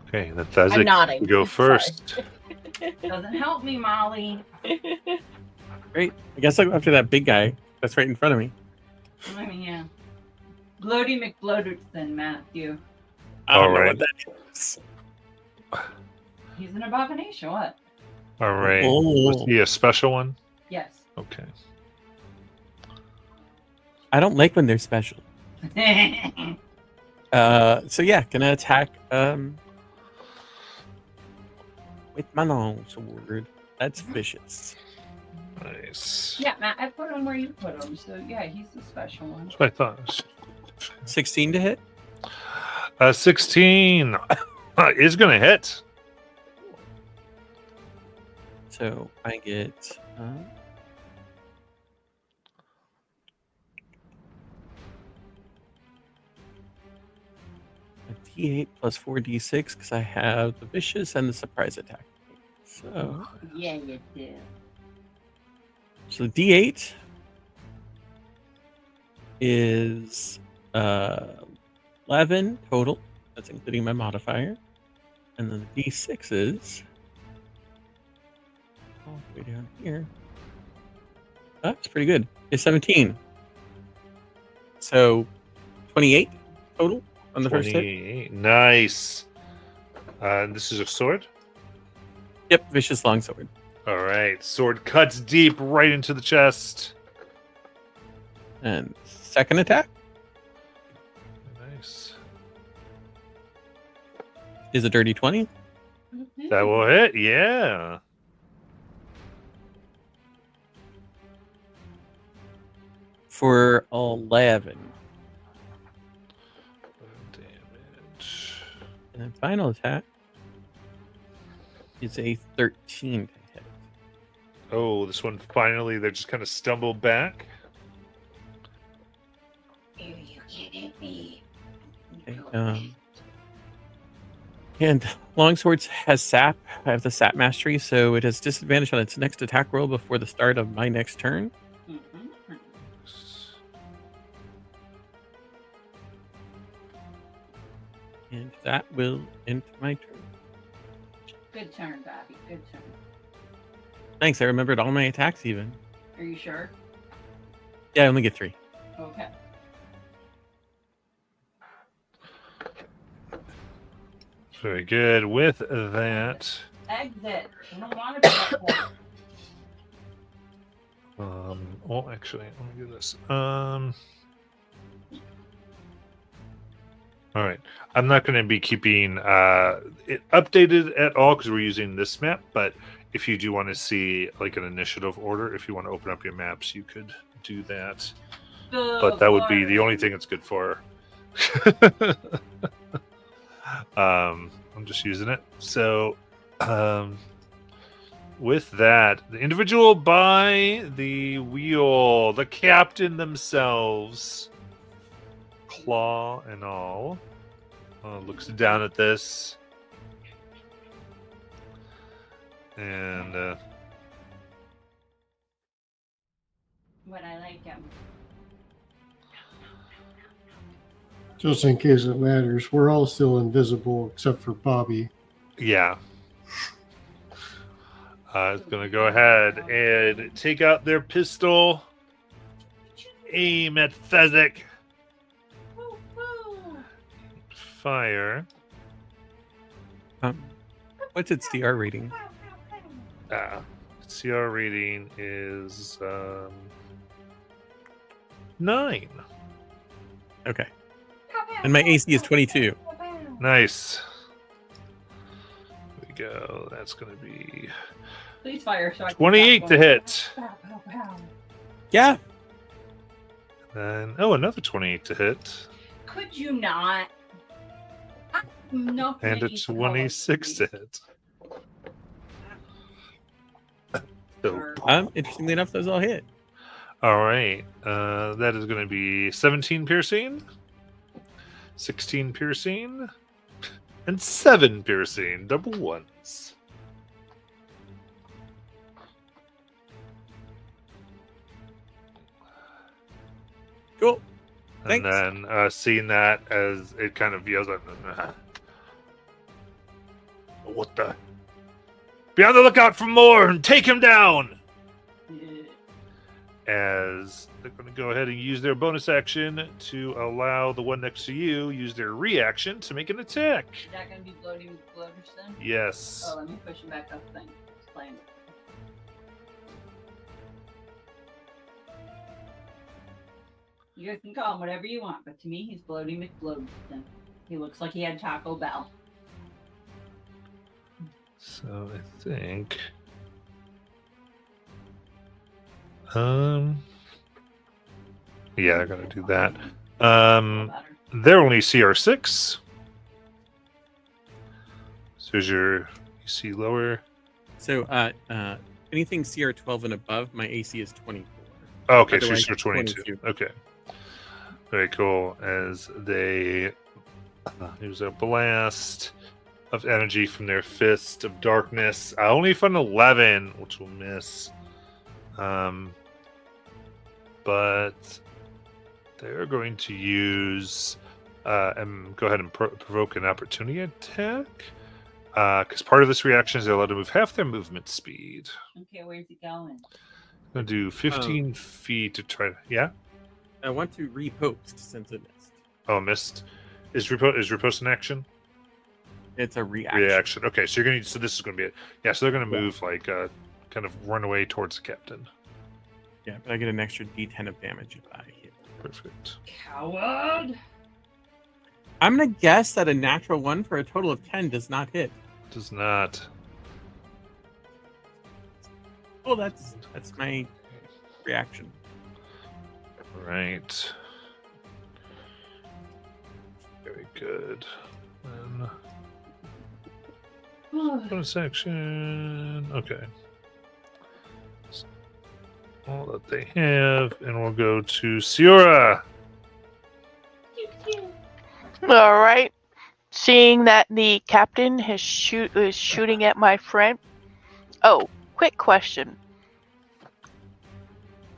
Okay, then I'm Thezik, nodding. you go Sorry. first. Doesn't help me, Molly. Great. I guess I'll go after that big guy that's right in front of me. I mean, yeah. Bloody McBloaterton, Matthew. I don't All know right. what that is. He's an abomination. What? All right. Oh. Was he a special one? Yes. Okay. I don't like when they're special. So yeah, gonna attack with my long sword. That's vicious. Nice. Yeah, Matt, I put him where you put him. So yeah, he's the special one. That's what I thought. 16 to hit. 16 is going to hit. So I get a D8 plus 4D6 because I have the vicious and the surprise attack. So Yeah, you do. So D8 is 11 total. That's including my modifier. And then the D6 is all the way down here. That's pretty good. It's 17. So 28 total on the first hit. 28. Nice. This is a sword. Yep, vicious longsword. All right. Sword cuts deep right into the chest. And second attack Nice. is a dirty 20. That will hit. Yeah. For 11. Damage. And then final attack is a 13 to hit. Oh, this one finally, they just kind of stumble back. Are you kidding me? Okay, and Longswords has sap. I have the sap mastery, so it has disadvantage on its next attack roll before the start of my next turn. And that will end my turn. Good turn, Bobby. Good turn. Thanks, I remembered all my attacks even. Are you sure? Yeah, I only get 3. Okay. Very good. With that, Exit. You don't want to be exit. oh, actually, let me do this. All right. I'm not going to be keeping it updated at all because we're using this map. But if you do want to see like an initiative order, if you want to open up your maps, you could do that. But that would be the only thing it's good for. I'm just using it. So, with that, the individual by the wheel, the captain themselves, claw and all, looks down at this and When I like him. Just in case it matters, we're all still invisible except for Bobby. yeah. It's going to go ahead and take out their pistol, aim at Fezzik, fire. What's its DR rating? CR rating is 9. Okay. And my AC is 22. Nice. There we go. That's going to be Please fire so I can 28 stop to going. hit. Pow, pow, pow. Yeah. And another 28 to hit. Could you not? No. And a 26 to hit. So, Interestingly enough, those all hit. all right. That is going to be 17 piercing, 16 piercing, and 7 piercing. Double ones. Cool. And Thanks. then seeing that as it kind of yells at what the? Be on the lookout for more and take him down. as they're going to go ahead and use their bonus action to allow the one next to you use their reaction to make an attack. Is that gonna be bloating with bloaters then? Yes. Oh, let me push him back up then. Playing. You guys can call him whatever you want, but to me, he's Bloaty McBloatston. He looks like he had Taco Bell. So I think. Yeah, I'm gonna do that. They're only CR6. So is your AC lower? So, anything CR12 and above, my AC is 24. Oh, okay, so Otherwise, you're 22. Okay. Very cool. As they use a blast of energy from their fist of darkness. Only from 11, which will miss. But they're going to use and go ahead and provoke an opportunity attack. Because part of this reaction is they're allowed to move half their movement speed. Okay, where's he going? I'm going to do 15 feet to try to. Yeah? I want to repost since it missed. Oh, missed. Is riposte an action? It's a reaction. Reaction. Okay, so you're going to. So this is going to be it. Yeah, so they're going to move, like, kind of run away towards the captain. Yeah, but I get an extra D10 of damage if I hit. Perfect. Coward! I'm gonna guess that a natural 1 for a total of 10 does not hit. Does not. Oh, that's my reaction. Right. Very good. Then bonus action. Okay. All that they have, and we'll go to Siora. All right. Seeing that the captain is shooting at my friend. Oh, quick question.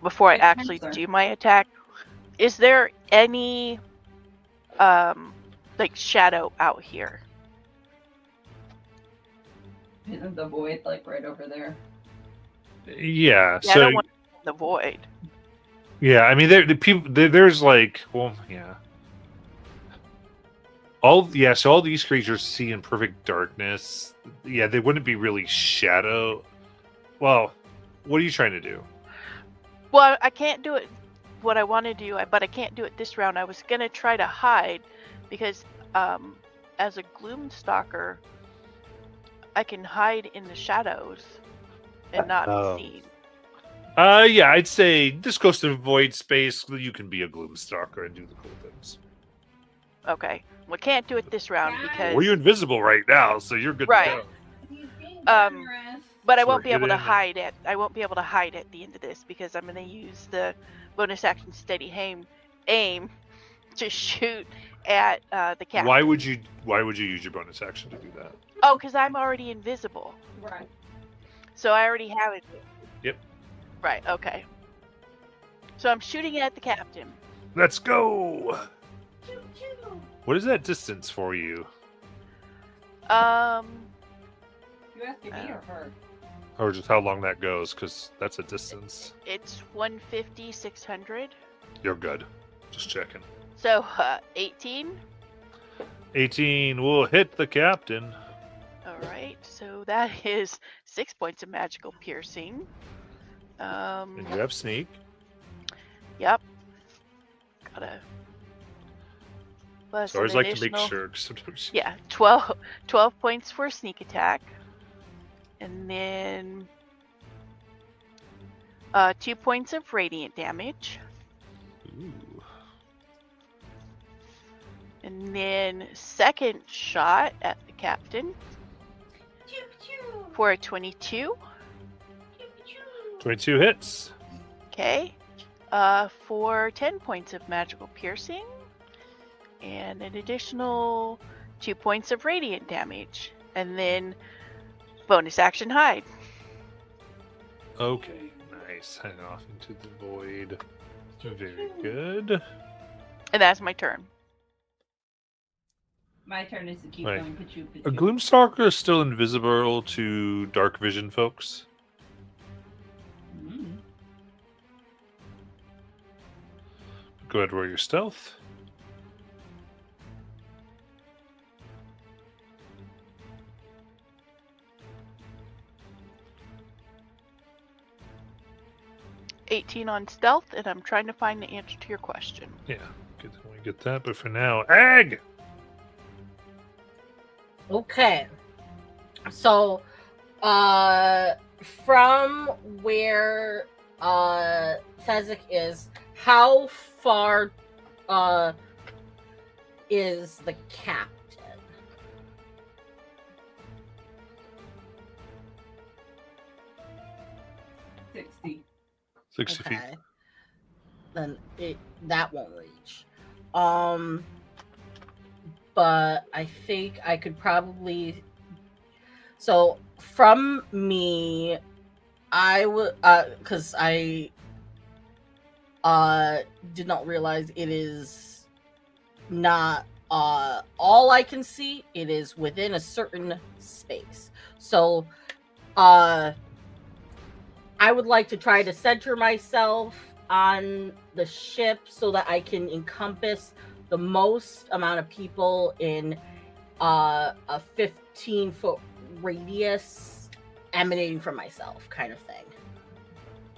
Before I Yes, actually sir. do my attack, is there any like shadow out here? Isn't the void like right over there? Yeah. Yeah, I So don't want the void. yeah, I mean, there's like, well, yeah. So all these creatures see in perfect darkness. Yeah, they wouldn't be really shadow. Well, what are you trying to do? Well, I can't do it. What I want to do, but I can't do it this round. I was gonna try to hide because, as a gloom stalker, I can hide in the shadows and not Oh. be seen. Yeah, I'd say this goes to void space. You can be a gloom stalker and do the cool things. Okay. Well, can't do it this round because. Well, you're invisible right now, so you're good Right. to go. He's being Um, generous. But I So won't be get able to in. hide it. I won't be able to hide at the end of this because I'm going to use the bonus action steady aim to shoot at the cat. Why would you use your bonus action to do that? Oh, because I'm already invisible. Right. So I already have it. Yep. Right. Okay. So I'm shooting at the captain. Let's go. Choo choo. What is that distance for you? You asking me or her? Or just how long that goes, because that's a distance. It's 150, 600. You're good. Just checking. So 18. 18 will hit the captain. All right. So that is 6 points of magical piercing. And you have sneak. Yep. Gotta. Plus So I always an like to make additional- sure. 'Cause sometimes Yeah, 12 points for sneak attack. And then 2 points of radiant damage. Ooh. And then second shot at the captain Choo choo. for a 22. Choo choo. 22 hits. Okay. For 10 points of magical piercing. And an additional 2 points of radiant damage. And then bonus action hide. Okay, nice. Heading off into the void. Very good. And that's my turn. My turn is to keep Right. going. Pachoo, A pachoo. Gloomstalker is still invisible to dark vision folks. Mm. Go ahead, roll your stealth. $18 on stealth, and I'm trying to find the answer to your question. Yeah, good when we get that. But for now, Ag! Okay. So, from where Fezzik is, how far is the captain? 60. 60 feet. Then that won't reach. But I think I could probably. So from me, I would, because I did not realize it is not all I can see. It is within a certain space. So I would like to try to center myself on the ship so that I can encompass the most amount of people in a 15-foot radius emanating from myself, kind of thing.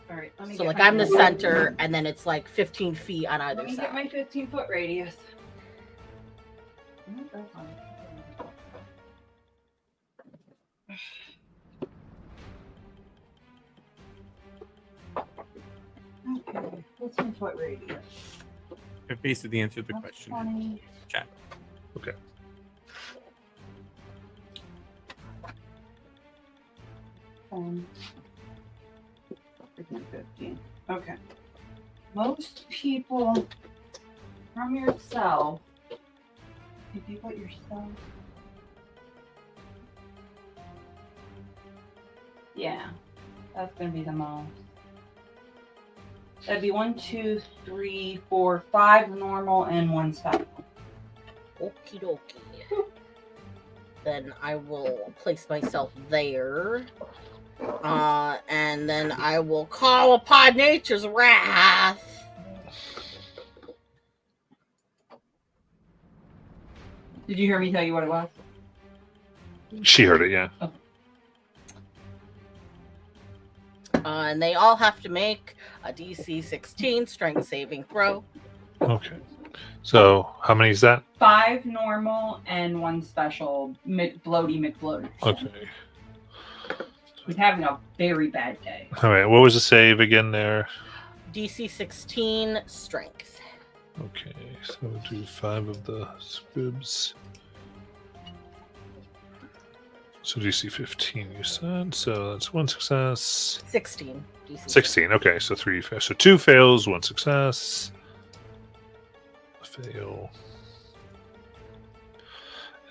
All right, let me So get like my I'm the center, and then it's like 15 feet on either Let me side. get my 15-foot radius. That's fine. Okay, 15-foot radius. I've basically answered the That's question. 20. Chat. Okay. Um, 15. Okay. Most people from yourself. If you put yourself. Yeah, that's gonna be the most. That'd be 1, 2, 3, 4, 5 normal and 1 special. Okie dokie. Then I will place myself there. And then I will call upon nature's wrath. Did you hear me tell you what it was? She heard it, yeah. And they all have to make a DC 16 strength saving throw. Okay. So, how many is that? 5 normal and 1 special. Bloaty McBloater. Okay. He's having a very bad day. All right. What was the save again there? DC 16 strength. Okay. So, we'll do 5 of the squibs. So, DC 15, you said. So, that's 1 success. 16. DC 16. Okay. So, 3 fails. So, 2 fails, 1 success. A fail.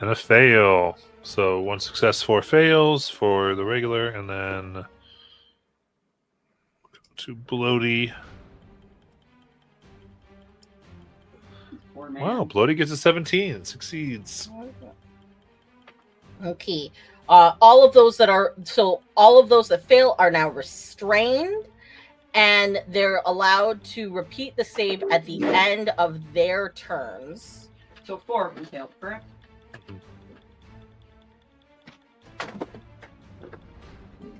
And a fail. So 1 success, 4 fails for the regular, and then to Bloaty. Poor man. Wow, Bloaty gets a 17. Succeeds. Okay. All of those that fail are now restrained, and they're allowed to repeat the save at the end of their turns. So 4 of them failed, correct?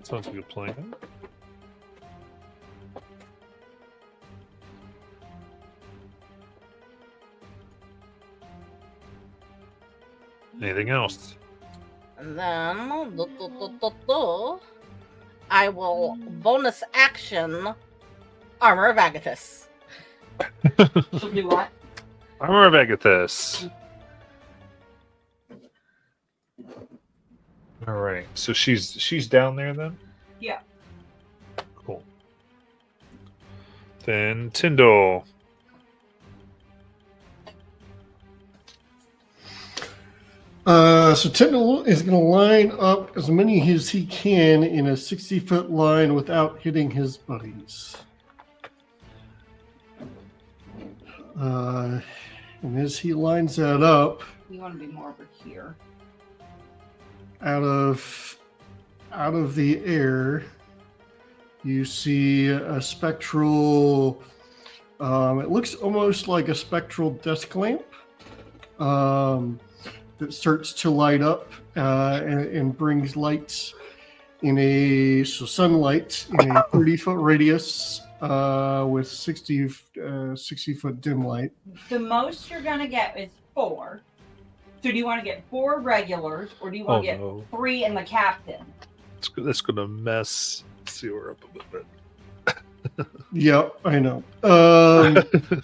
Sounds like a good plan. Anything else? And then I will bonus action Armor of Agathis. She'll do what? Armor of Agathis. All right. So she's down there then? Yeah. Cool. Then Tyndall. So Tyndall is going to line up as many as he can in a 60-foot line without hitting his buddies. And as he lines that up, You want to be more over here. out of the air, you see a spectral It looks almost like a spectral desk lamp that starts to light up and brings lights sunlight in a 30-foot radius with 60-foot dim light. The most you're gonna get is 4. So do you want to get 4 regulars, or do you want to get no. 3 and the captain? That's going to mess Sewer up a little bit. Yeah, I know.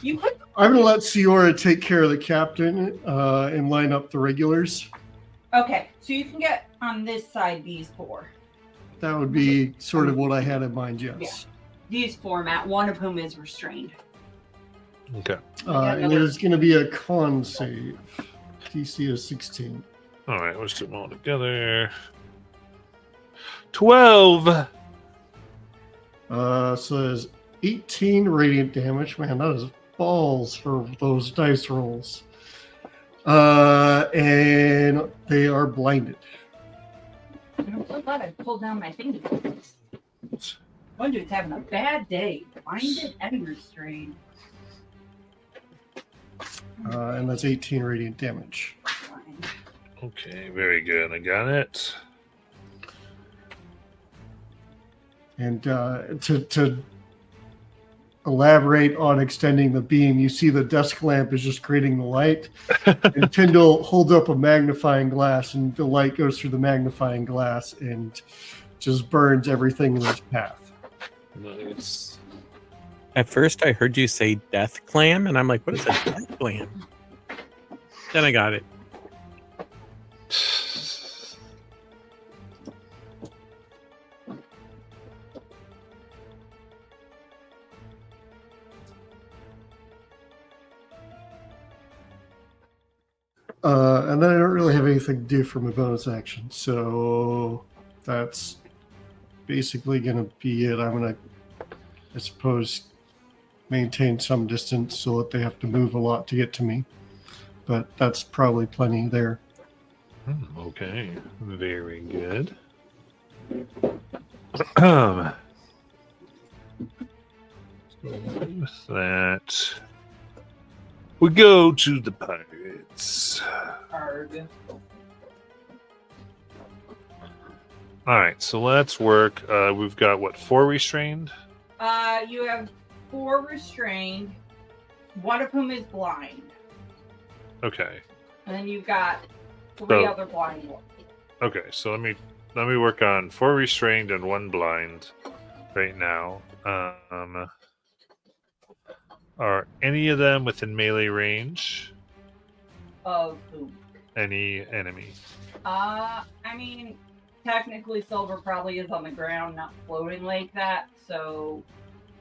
You could. I'm gonna let Siora take care of the captain and line up the regulars. Okay, so you can get on this side these 4. That would be sort of what I had in mind. Yes. Yeah. These 4, Matt. One of whom is restrained. Okay. And there's going to be a con save. DC is 16. All right, let's do them all together. 12. So there's 18 radiant damage. Man, that is balls for those dice rolls. And they are blinded. I'm so glad I pulled down my fingers. One dude's having a bad day. Blinded and restrained. And that's 18 radiant damage. Okay, very good. I got it. And to elaborate on extending the beam, you see the desk lamp is just creating the light. And Tyndall holds up a magnifying glass, and the light goes through the magnifying glass and just burns everything in its path. Nice. At first, I heard you say death clam, and I'm like, what is a death clam? Then I got it. And then I don't really have anything to do for my bonus action, so that's basically going to be it. I'm going to, I suppose, maintain some distance so that they have to move a lot to get to me, but that's probably plenty there. Okay, very good. With that, we go to the pirates. Arg. All right, so let's work. We've got what, 4 restrained? You have 4 restrained, one of whom is blind. Okay. And then you've got 3 So- other blind ones. Okay, so let me work on 4 restrained and 1 blind right now. Are any of them within melee range? Of whom? Any enemy? I mean, technically Silver probably is on the ground, not floating like that. So,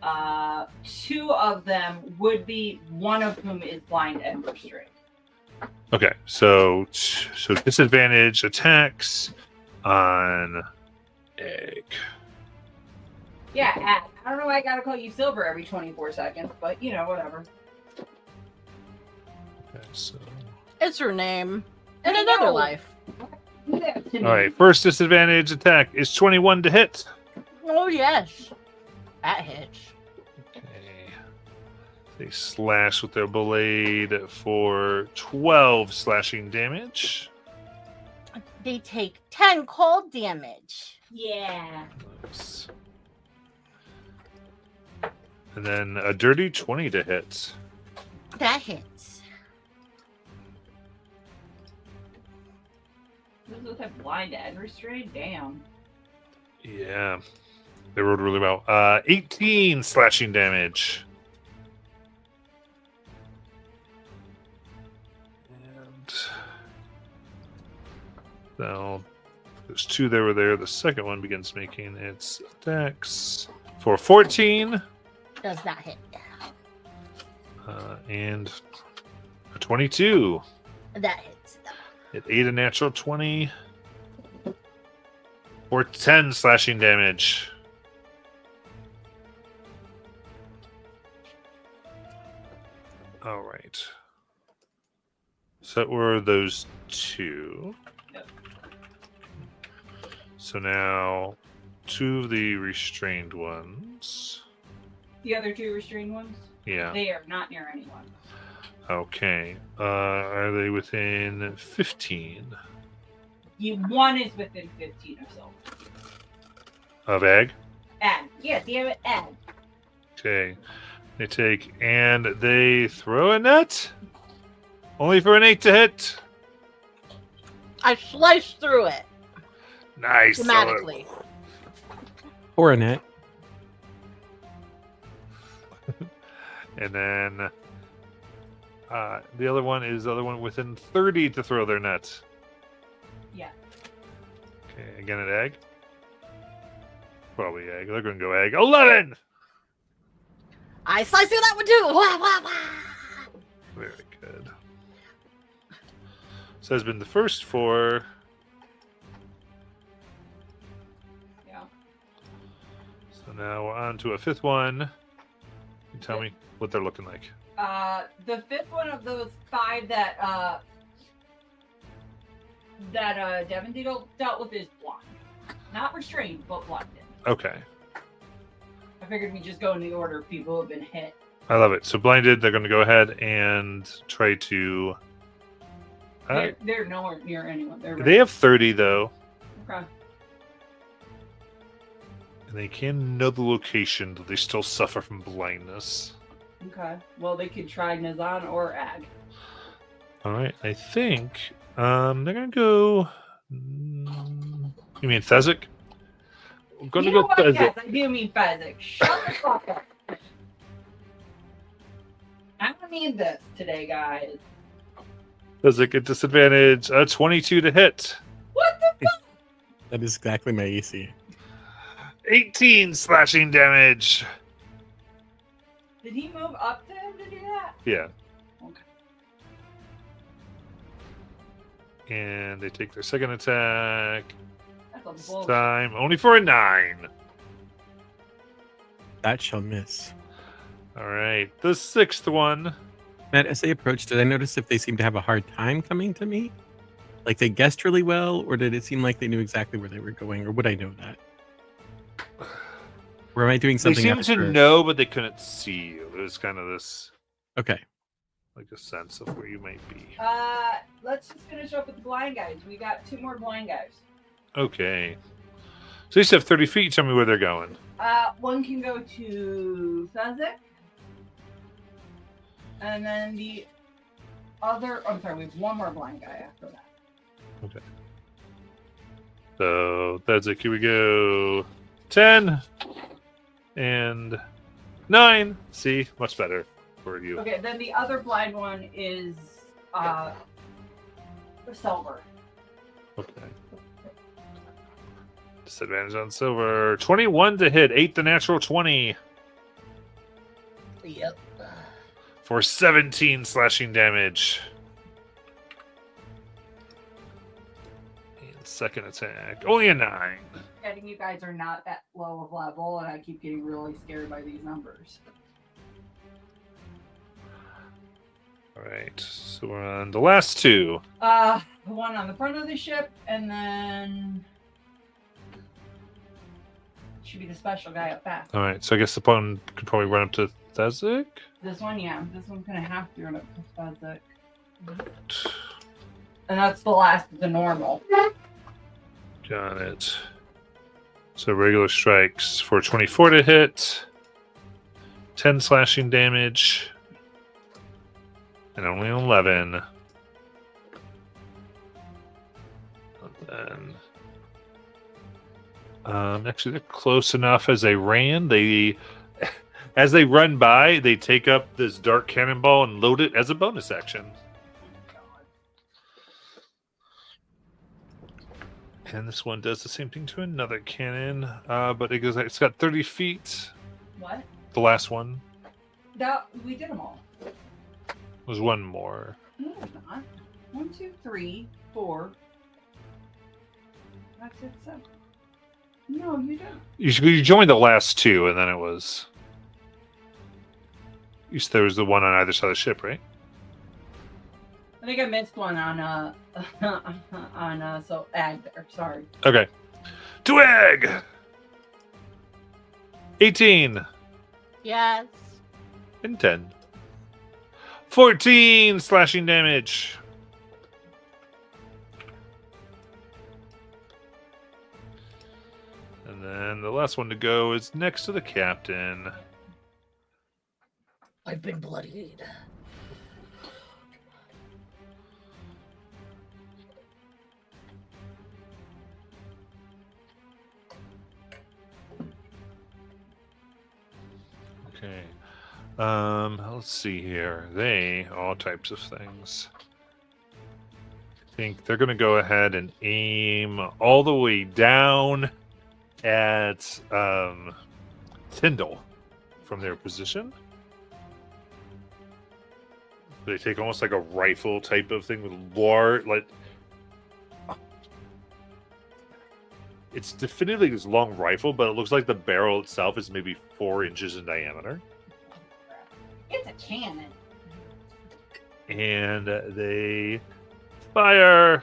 2 of them would be, one of whom is blind and restrained. Okay, so disadvantage attacks on egg. Yeah, I don't know why I gotta call you Silver every 24 seconds, but you know, whatever. Okay, so It's her name. In I another know. life. Do that to me. all right, first disadvantage attack is 21 to hit. Oh, yes. That hits. Okay. They slash with their blade for 12 slashing damage. They take 10 cold damage. Yeah. Nice. And then a dirty 20 to hit. That hits. Those have blind and restrained? Damn. Yeah. They rolled really well. 18 slashing damage. And so there's 2 that were there. The second one begins making its attacks for 14 Does not hit. and a 22. That hits. It ate a natural 20 for 10 slashing damage. All right. So that were those 2. Yep. So now 2 of the restrained ones. The other 2 restrained ones? Yeah. They are not near anyone. Okay. Are they within 15 One is within 15 or so. of egg? Ed. Yeah, damn it, Ed. Okay. They take and they throw a net. Only for an 8 to hit. I sliced through it Nice. dramatically. Or a net. And then the other one is within 30 to throw their net. Yeah. Okay, again an egg. Probably egg. They're going to go egg. 11! I sliced through that one too. Wah, wah, wah. Very good. So has been the first 4. Yeah. So now we're on to a 5th one. You tell me what they're looking like. The 5th one of those 5 that Devin dealt with is blind. Not restrained, but blinded. Okay. I figured we'd just go in the order of people who have been hit. I love it. So blinded, they're going to go ahead and try to... They're nowhere near anyone. they have 30, though. Okay. And they can know the location, but they still suffer from blindness. Okay. Well, they could try Nazan or Ag. All right. I think they're going to go... You mean Thezek? I'm going to You know go what? Thezek. Yes, I do mean Fezzik. Shut the fuck up. I don't need this today, guys. Thezek at disadvantage. 22 to hit. What the fuck? That is exactly my AC. 18 slashing damage. Did he move up to him to do that? Yeah. Okay. And they take their second attack. That's a This bullshit. time only for a 9. That shall miss. All right. The 6th one. Matt, as they approached, did I notice if they seemed to have a hard time coming to me? Like they guessed really well, or did it seem like they knew exactly where they were going, or would I know that? Or am I doing They something seem extra? to know, but they couldn't see you. It was kind of this, Okay. like a sense of where you might be. Let's just finish up with the blind guys. We got 2 more blind guys. Okay. So you still have 30 feet. Tell me where they're going. One can go to Fezzik. And then the other, I'm sorry, we have 1 more blind guy after that. Okay. So that's it. Here we go. 10 and 9. See, much better for you. Okay, then the other blind one is Silver. Okay. Disadvantage on silver. 21 to hit. 8 the natural 20 Yep. for 17 slashing damage. And second attack. Only a 9. Getting you guys are not that low of level, and I keep getting really scared by these numbers. All right. So we're on the last 2. The one on the front of the ship, and then should be the special guy up back. All right. So I guess the pawn could probably run up to Thezek. This one, yeah. This one's gonna have to run up to Fezzik. And that's the last of the normal. Got it. So regular strikes for 24 to hit, 10 slashing damage, and only 11. And then, actually, they're close enough as they ran. As they run by, they take up this dark cannonball and load it as a bonus action. And this one does the same thing to another cannon, but it's got 30 feet. What? The last one. That we did them all. There's one more. No, there's not. 1, 2, 3, 4, 5, 6, 7. No, you didn't. You joined the last 2, and then it was. There was the one on either side of the ship, right? I think I missed one on so Ag there. Sorry. Okay. To egg! 18. Yes. and 10. 14 slashing damage. And then the last one to go is next to the captain. I've been bloodied. Okay. Let's see here. All types of things. I think they're going to go ahead and aim all the way down at Tyndall from their position. They take almost like a rifle type of thing with large, like it's definitively this long rifle, but it looks like the barrel itself is maybe 4 inches in diameter. It's a cannon. And they fire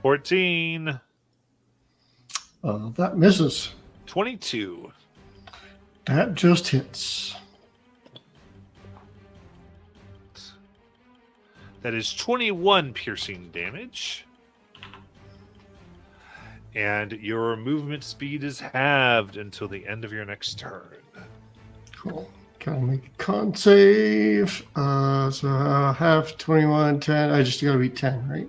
14, That misses. 22. That just hits. That is 21 piercing damage. And your movement speed is halved until the end of your next turn. Cool. Gotta make a con save. So half 21, 10. I just gotta beat 10, right?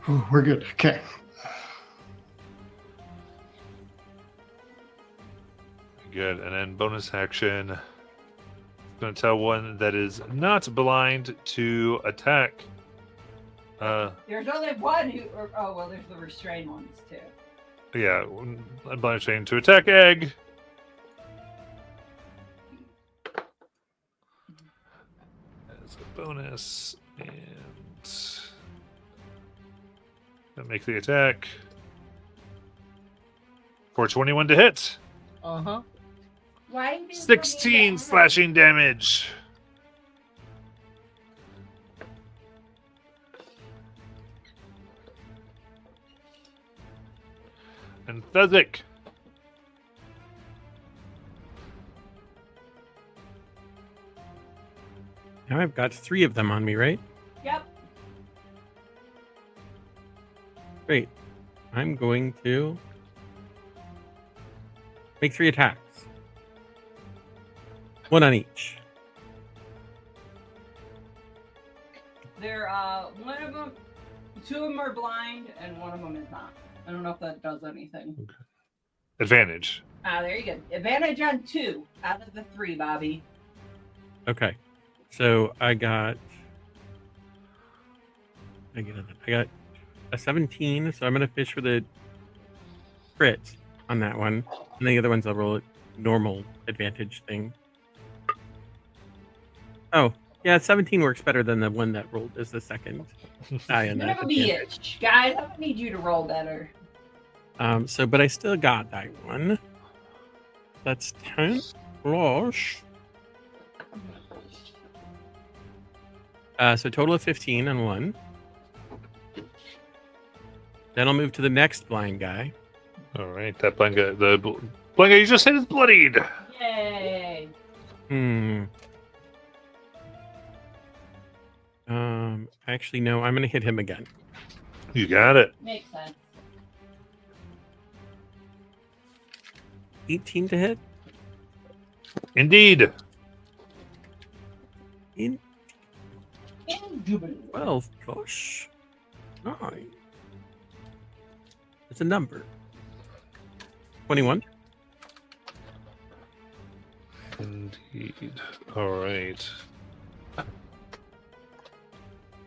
Oh, we're good. Okay. Good. And then bonus action. Going to tell one that is not blind to attack. There's only one who. There's the restrained ones too. Yeah, blind chain to attack egg. As a bonus, and make the attack for 21 to hit. Uh-huh. Why? you 16 slashing damage. And Thezik. Now I've got 3 of them on me, right? Yep. Great. I'm going to make 3 attacks. 1 on each. They're one of them, 2 of them are blind, and one of them is not. I don't know if that does anything. Advantage. There you go. Advantage on 2 out of the 3, Bobby. Okay. So I got a 17, so I'm gonna fish for the crit on that one. And the other ones I'll roll it normal advantage thing. Oh, yeah, 17 works better than the one that rolled as the second die on Son that of a advantage. bitch. Guys, I need you to roll better. But I still got that one. That's 10 plus. So total of 15 on one. Then I'll move to the next blind guy. All right, that blind guy, blind guy you just hit is bloodied. Yay. Actually, no, I'm going to hit him again. You got it. Makes sense. 18 to hit. Indeed. In Indubitably. 12 plus 9. It's a number. 21. Indeed. All right.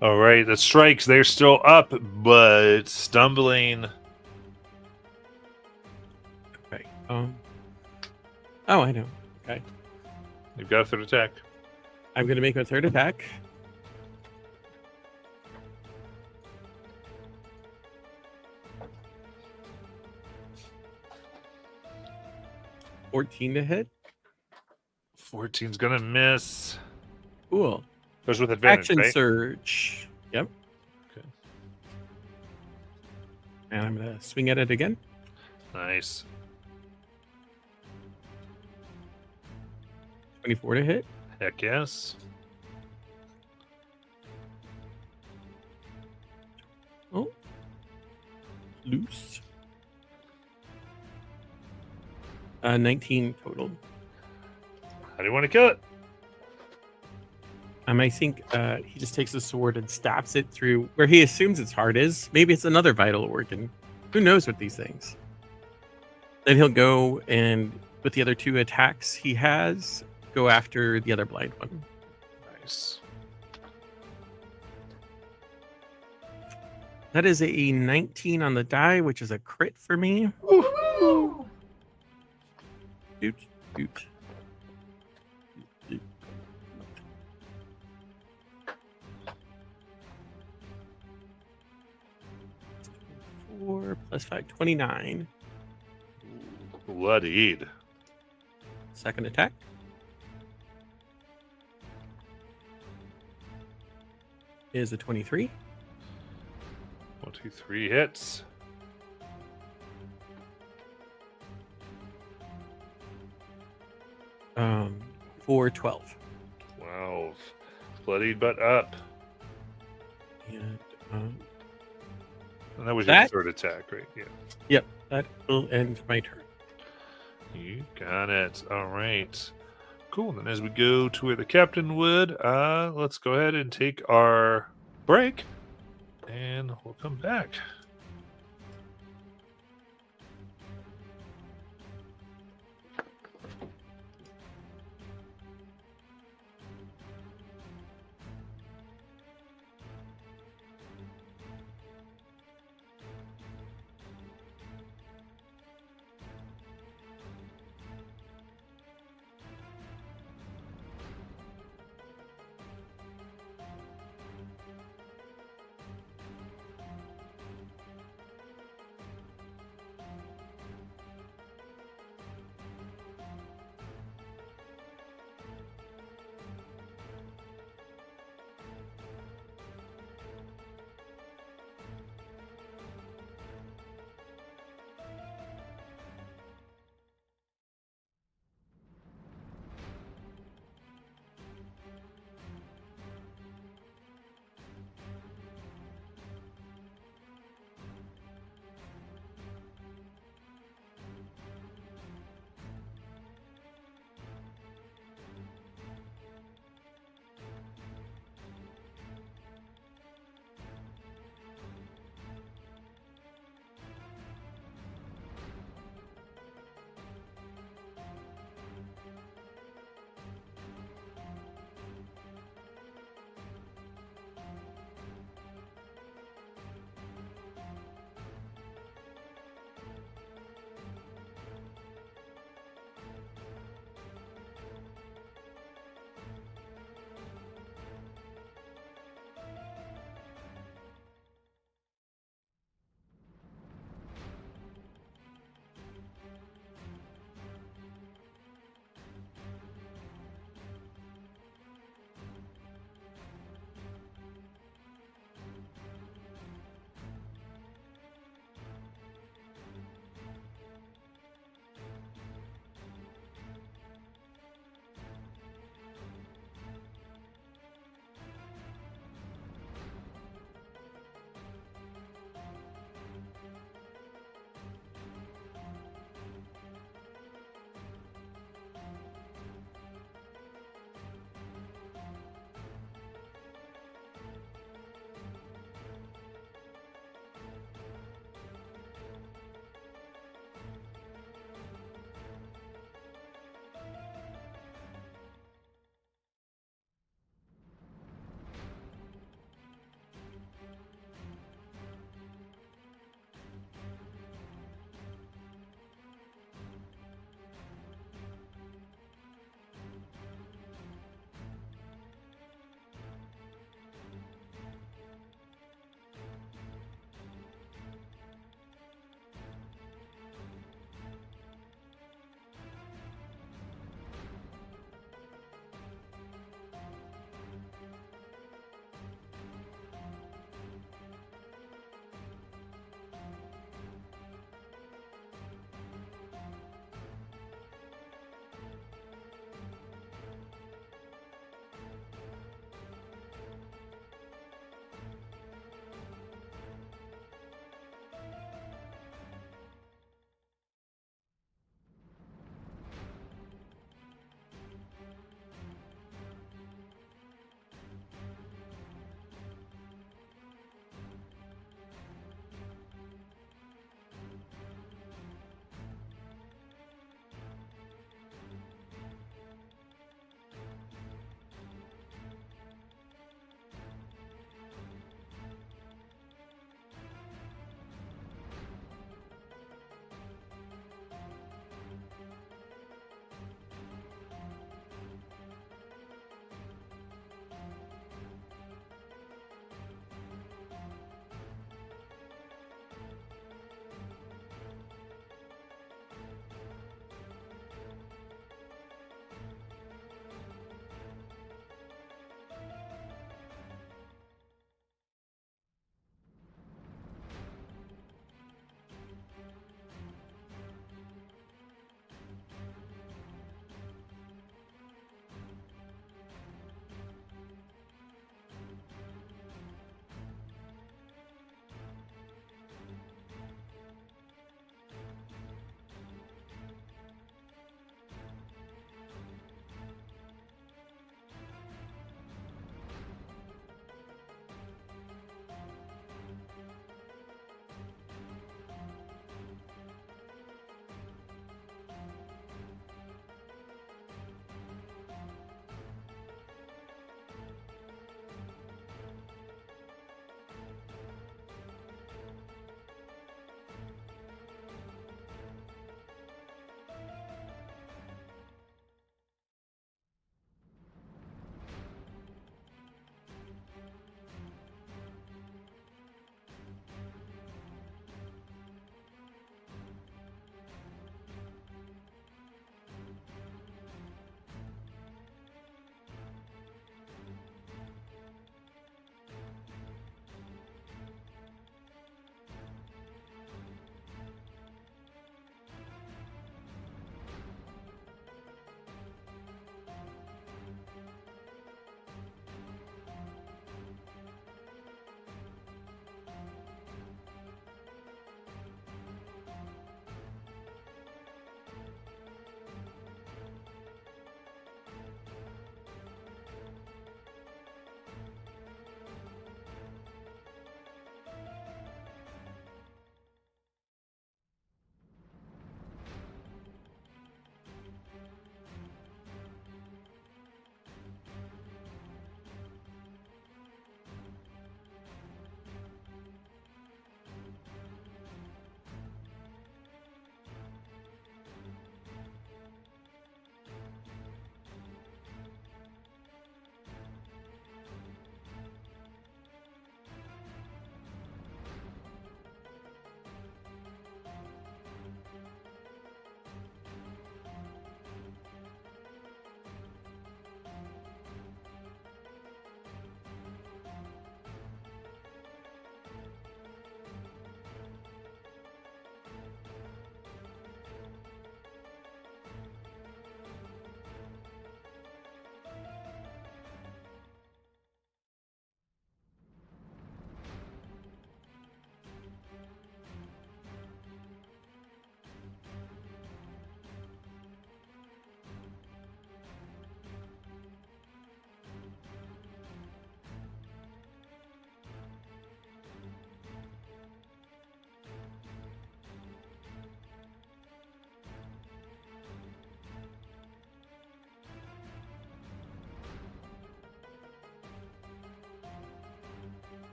All right, the strikes, they're still up, but stumbling. Okay. Oh, I know. Okay. You've got a third attack. I'm going to make a third attack. $14 to hit. 14's gonna miss. Cool. Goes with advantage, Action right? surge. Yep. Okay. And I'm going to swing at it again. Nice. 24 to hit. Heck yes. Oh. Loose. 19 total. How do you want to kill it? I think he just takes the sword and stabs it through where he assumes its heart is. Maybe it's another vital organ. Who knows with these things? Then he'll go and, with the other 2 attacks he has, go after the other blind one. Nice. That is a 19 on the die, which is a crit for me. Woo! Doot, doot. Doot. 4 plus 5, 29. Bloodied. Second attack. Is a 23. 1, 2, 3 hits. For 12. 12. Bloodied but up. And And that was That- your third attack, right? Yeah. yep, that will end my turn. You got it. All right. Cool. Then as we go to where the captain would, let's go ahead and take our break. And we'll come back.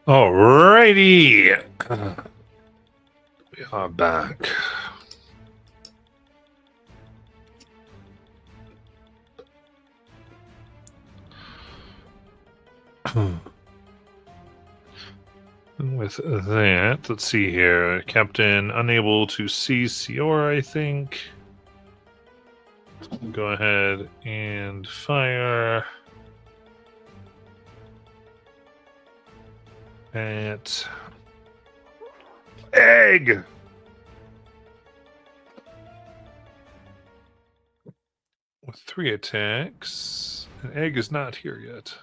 Alrighty. We are back. And with that, let's see here. Captain unable to see Siora, I think. Go ahead and fire at Egg. With 3 attacks. And Egg is not here yet.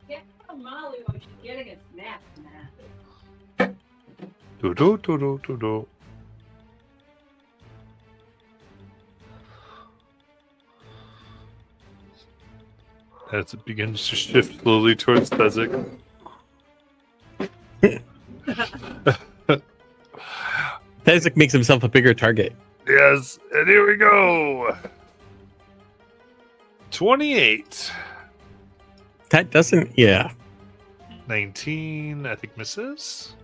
Get from Molly when she's getting a snack. Do do do do do do. As it begins to shift slowly towards Thezek. Isaac makes himself a bigger target. Yes, and here we go. 28. That doesn't, yeah. 19, I think, misses.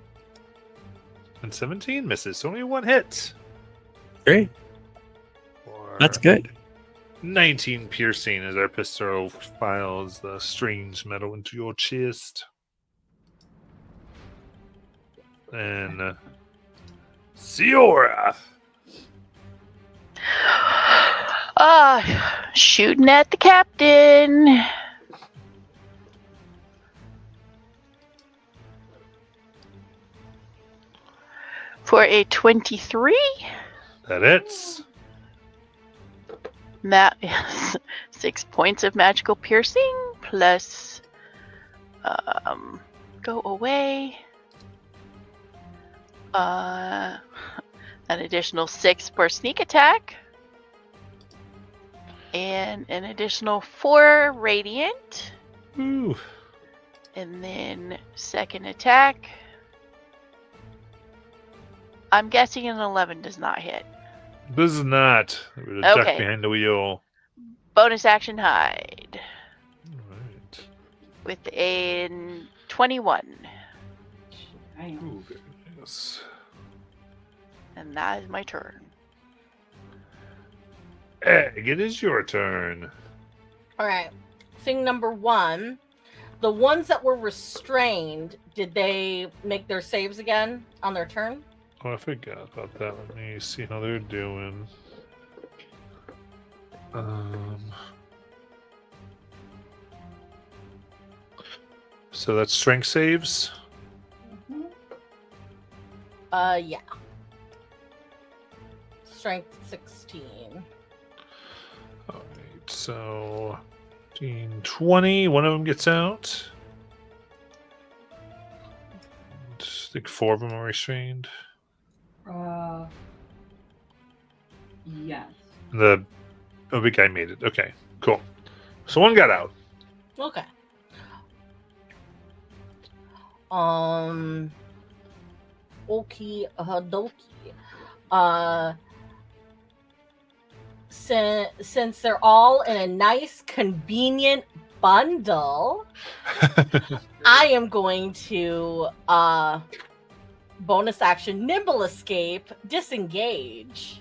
And 17 misses. So only 1 hit. Great. For That's good. 19 piercing as our pistol files the strange metal into your chest. And Siora. Shooting at the captain. For a 23. That hits. That is 6 points of magical piercing plus go away. An additional 6 for sneak attack. And an additional 4 radiant. Ooh. And then second attack. I'm guessing an 11 does not hit. This is not. We're duck Okay. behind the wheel. Bonus action hide. Alright. With a 21. Ooh, very nice. And that is my turn. Egg, it is your turn. All right. Thing number 1. The ones that were restrained, did they make their saves again on their turn? Oh, I forgot about that. Let me see how they're doing. So that's strength saves. Yeah. Strength 16. All right, so 15, 20. One of them gets out. I think 4 of them are restrained. Yes. The big guy made it. Okay, cool. So one got out. Okay. Okie dokie. Since they're all in a nice, convenient bundle, I am going to bonus action nimble escape, disengage,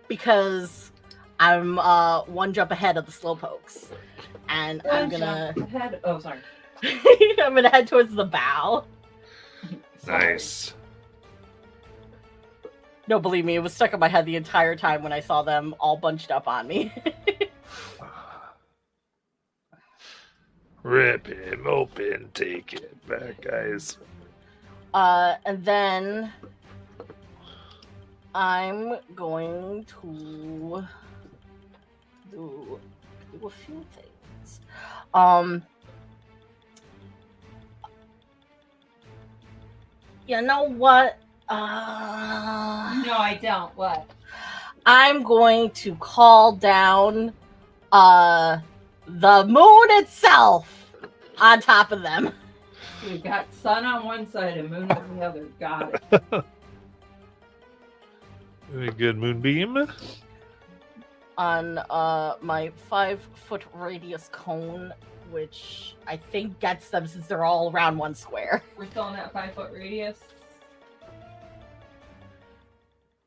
because I'm 1 jump ahead of the slowpokes, and I'm gonna Head. Oh, sorry. I'm gonna head towards the bow. Nice. No, believe me, it was stuck in my head the entire time when I saw them all bunched up on me. Rip him open. Take it back, guys. And then I'm going to do a few things. You know what? No, I don't. What? I'm going to call down the moon itself on top of them. We've got sun on one side and moon on the other. Got it. Very good, Moonbeam. on my 5-foot radius cone, which I think gets them since they're all around one square. We're still in that 5-foot radius.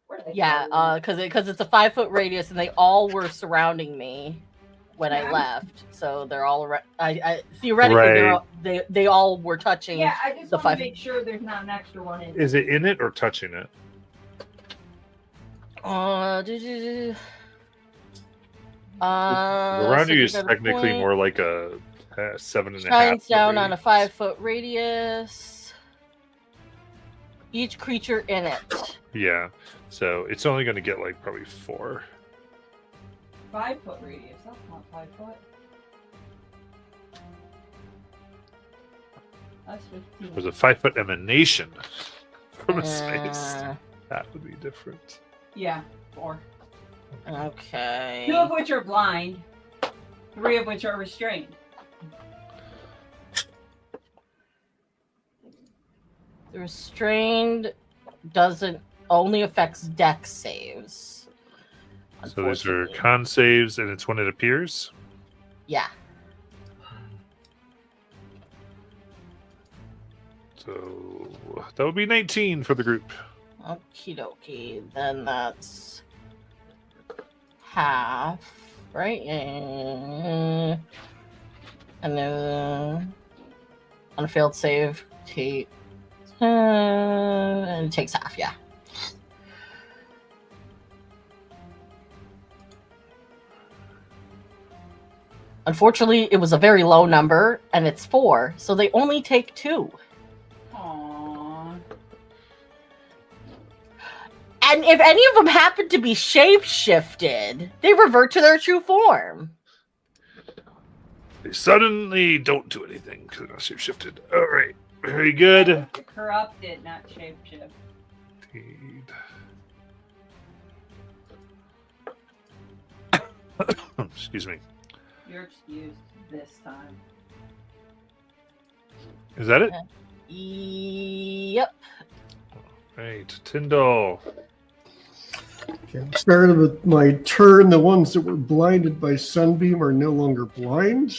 Where did they Yeah, go? because it's a 5-foot radius, and they all were surrounding me when I Yeah. left. So they're all I theoretically they're all, they all were touching. Yeah, I just the want to 5 make sure there's not an extra one in. Is it in it or touching it? Around so you you is got a technically point. more like a 7.5. Shines down on a radius. 5-foot radius. Each creature in it. Yeah, so it's only going to get like probably 4. 5-foot radius. That's not 5 foot. That's 15. There's a 5-foot emanation from a space. Uh, That would be different. Yeah, 4. Okay. 2 of which are blind. 3 of which are restrained. The restrained only affects dex saves. So these are unfortunately. con saves, and it's when it appears. Yeah. So that would be 19 for the group. Okie dokie. Then that's half, right? And then on a failed save, and it takes half, yeah. Unfortunately, it was a very low number, and it's 4, so they only take 2. Aww. And if any of them happen to be shape-shifted, they revert to their true form. They suddenly don't do anything because they're not shapeshifted. All right, very good. Corrupted, not shapeshift. Indeed. Excuse me. You're excused this time. Is that it? Yep. Right, Tyndall. Okay, started with my turn. The ones that were blinded by sunbeam are no longer blind.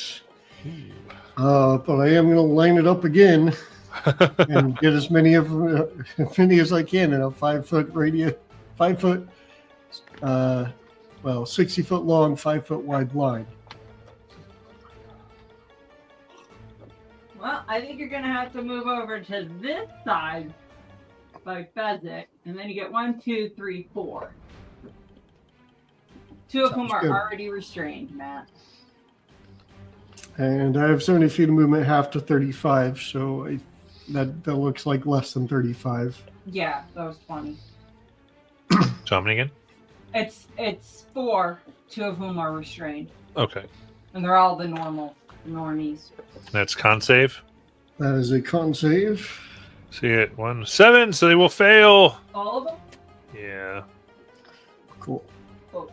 But I am going to line it up again and get as many as I can in a 5-foot radius, 5 foot, 60 foot long, 5 foot wide line. Well, I think you're gonna have to move over to this side by Fezzik, and then you get 1, 2, 3, 4. 2 of whom Sounds are good. already restrained, Matt. And I have 70 feet of movement, half to 35, so that looks like less than 35. Yeah, that was 20. So how many again? It's 4, 2 of whom are restrained, Okay, and they're all the normies. that's con save. That is a con save. See it 1, 7. So they will fail. All of them? Yeah. Cool. Oh.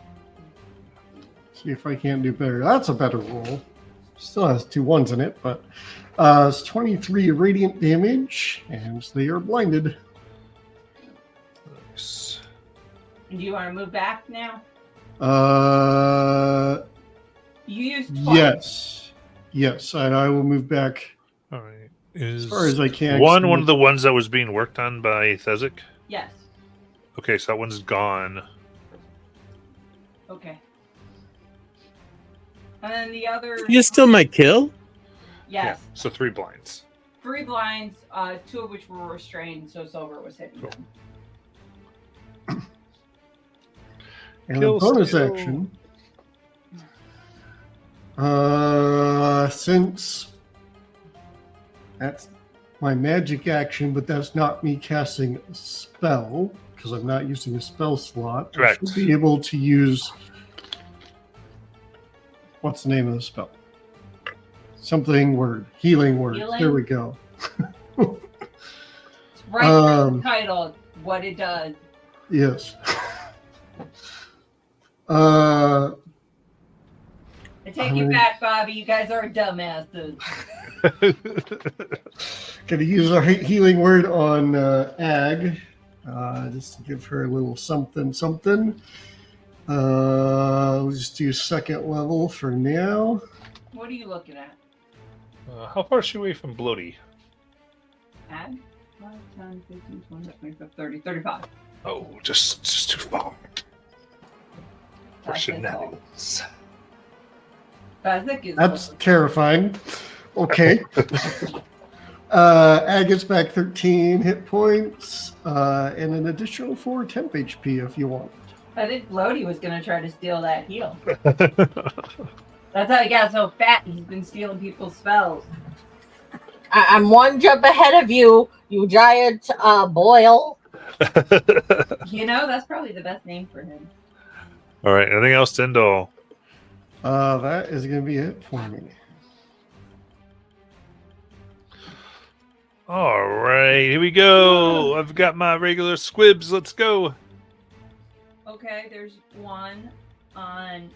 See if I can't do better. That's a better roll. Still has 2 1s in it, but it's 23 radiant damage, and they are blinded. Nice. And do you want to move back now? You used 20. Yes, and I will move back All right. Is as far as I can. one of the ones that was being worked on by Thezek? Yes. Okay, so that one's gone. Okay. And then the other. You still might kill. Yes. Yeah, so 3 blinds. 3 blinds, 2 of which were restrained, so Silver was hitting Cool. them. And a Kill bonus steal. action. Since that's my magic action, but that's not me casting a spell because I'm not using a spell slot. Correct. I should be able to use. What's the name of the spell? Something word. Healing word. Healing? There we go. It's right there in the title, what it does. Yes. I take you back, Bobby. You guys are dumbasses. Gonna use our healing word on Ag, just to give her a little something. We'll just do second level for now. What are you looking at? How far is she away from Bloaty? Add 5, 10, 15, 20, 25, 30, 35. Oh, just too far. For That's his fault. shenanigans. Fezzik is That's closer. terrifying. Okay. Ag gets back 13 hit points and an additional 4 temp HP if you want. I think Lodi was gonna try to steal that heal. That's how he got so fat. He's been stealing people's spells. I'm one jump ahead of you, you giant boil. You know, that's probably the best name for him. All right. Anything else, Tyndall? That is going to be it for me. All right. Here we go. I've got my regular squibs. Let's go. Okay, there's one on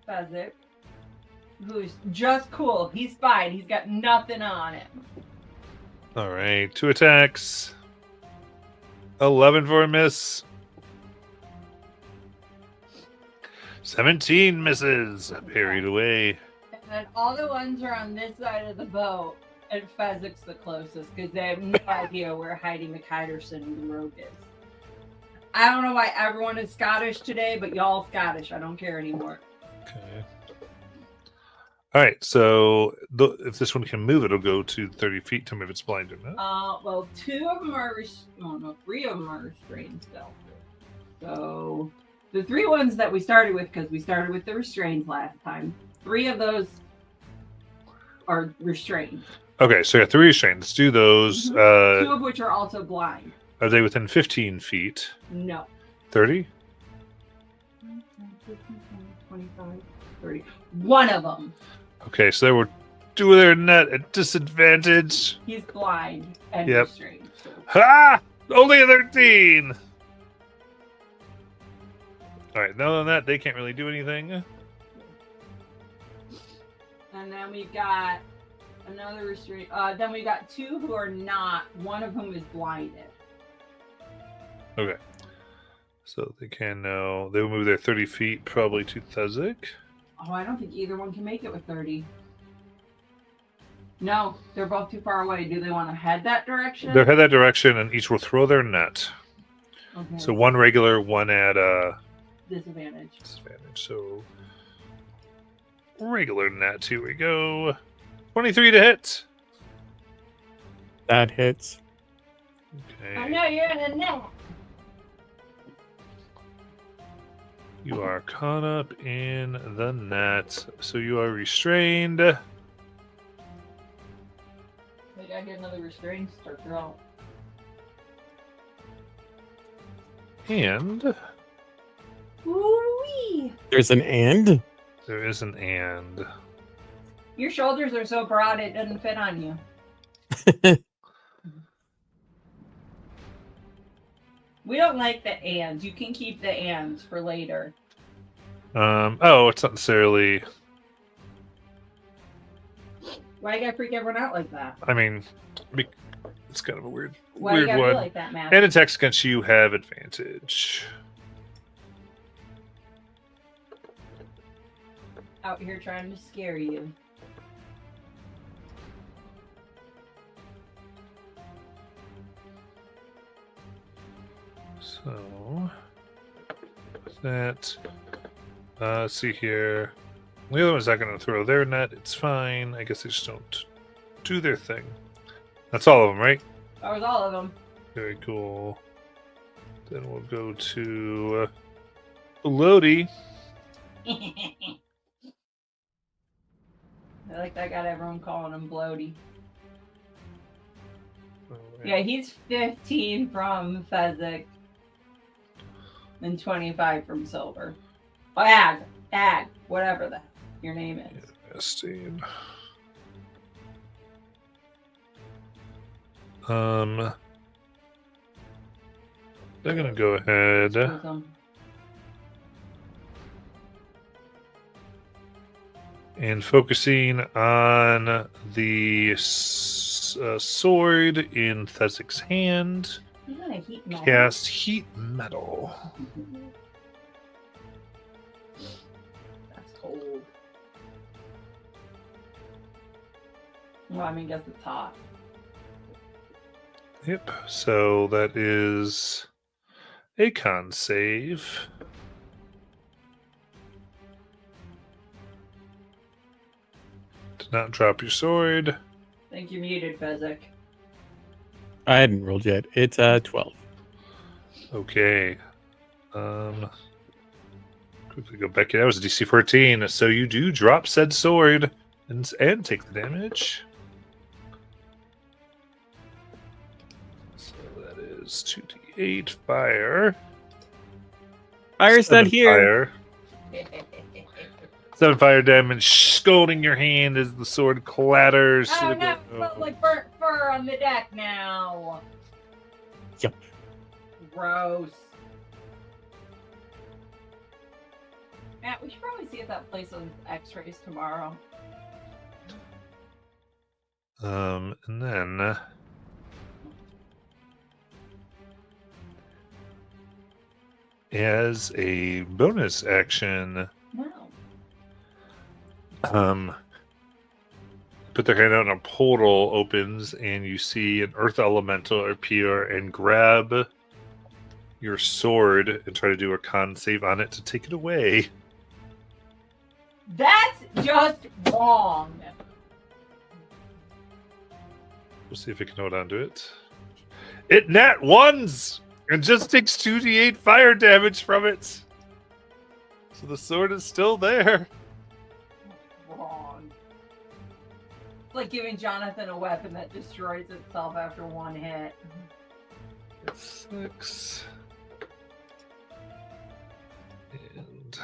Fezzik who's just cool. He's fine. He's got nothing on him. All right. 2 attacks. 11 for a miss. 17 misses. Parried away. And then all the ones are on this side of the boat, and Fezzik's the closest because they have no idea where Heidi McHiderson and the rogue is. I don't know why everyone is Scottish today, but y'all Scottish. I don't care anymore. Okay. All right. So if this one can move, it'll go to 30 feet. Tell me if it's blind or not. Well, 2 of them are, 3 of them are restrained still. So the 3 ones that we started with, because we started with the restrained last time, 3 of those are restrained. Okay. So you got 3 restrained. Let's do those. 2 of which are also blind. Are they within 15 feet? No. 30? 25, 30. One of them. Okay, so they were doing their net at disadvantage. He's blind and Yep. restrained. So. Ha! Only a 13! Alright, other than that, they can't really do anything. And then we got another restraint. Then we got 2 who are not. One of whom is blinded. Okay. So they can now... They will move their 30 feet probably to Thezek. Oh, I don't think either one can make it with 30. No, they're both too far away. Do they want to head that direction? They'll head that direction, and each will throw their net. Okay. So one regular, one at Disadvantage. disadvantage. So regular net. Here we go. 23 to hit. That hits. I Okay. know you're in a net. You are caught up in the net, so you are restrained. I gotta get another restraint to throw. And Ooh-wee. There's an and. there is an and. Your shoulders are so broad it doesn't fit on you. We don't like the ands. You can keep the ands for later. Oh, it's not necessarily. Why you gotta freak everyone out like that? I mean, it's kind of a weird Why you gotta one. be like that, Matt? And attacks against you have advantage. Out here trying to scare you. So that. Let's see here. The other one's not going to throw their net. It's fine. I guess they just don't do their thing. That's all of them, right? That was all of them. Very cool. Then we'll go to Lodi. I like that. Got everyone calling him Bloaty. Yeah, he's 15 from Fezzik and 25 from Silver. Oh, Ag, whatever that your name is. Interesting. They're gonna go ahead and focusing on the sword in Thezik's hand. You got a heat metal. Cast heat metal. Well, I mean, guess it's hot. Yep. So that is a con save. Do not drop your sword. I think you're muted, Fezzik. I hadn't rolled yet. It's 12. Okay. Quickly go back. That was a DC 14. So you do drop said sword and take the damage. So that is 2d8 fire. Fire's not 7 here. Fire. 7 fire damage, scalding your hand as the sword clatters. to Oh the no, ground. like burnt fur on the deck now. Yep. Gross. Matt, we should probably see if that place on X-rays tomorrow. And then as a bonus action, No. put their hand out and a portal opens and you see an earth elemental appear and grab your sword and try to do a con save on it to take it away. That's just wrong. We'll see if it can hold on to it. It nat ones and just takes 2d8 fire damage from it. So the sword is still there. Wrong. It's like giving Jonathan a weapon that destroys itself after one hit. 6. And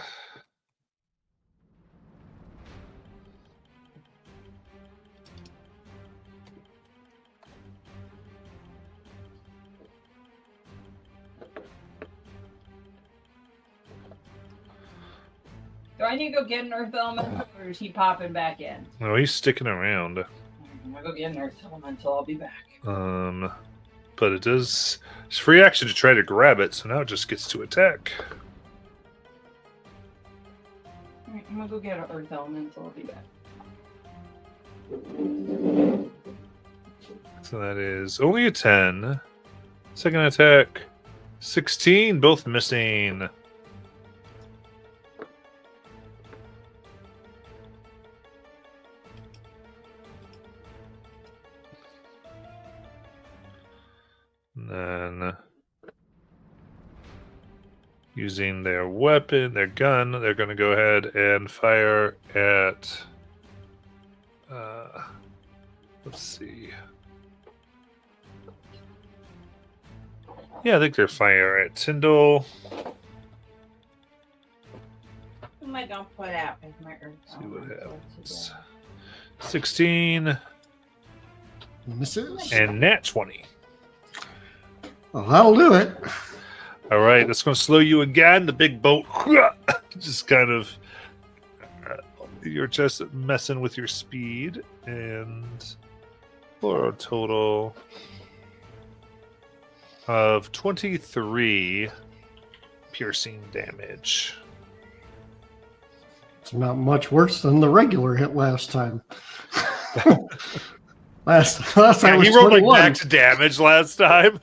Do I need to go get an Earth Elemental, or is he popping back in? no, he's sticking around. I'm gonna go get an Earth Elemental. I'll be back. But it does. It's free action to try to grab it, so now it just gets to attack. Alright, I'm gonna go get an Earth Elemental. I'll be back. So that is only a 10. Second attack, 16, both missing. And then using their weapon, their gun, they're going to go ahead and fire at. Let's see. Yeah, I think they're fire at Tyndall. Who am I gonna put out as my Earth See what Elemental happens. today? 16 Misses. and nat 20. Well, that'll do it. All right, that's going to slow you again. The big boat just kind of you're just messing with your speed, and for a total of 23 piercing damage. It's not much worse than the regular hit last time. last time Yeah, was he rolled like 21. max damage last time.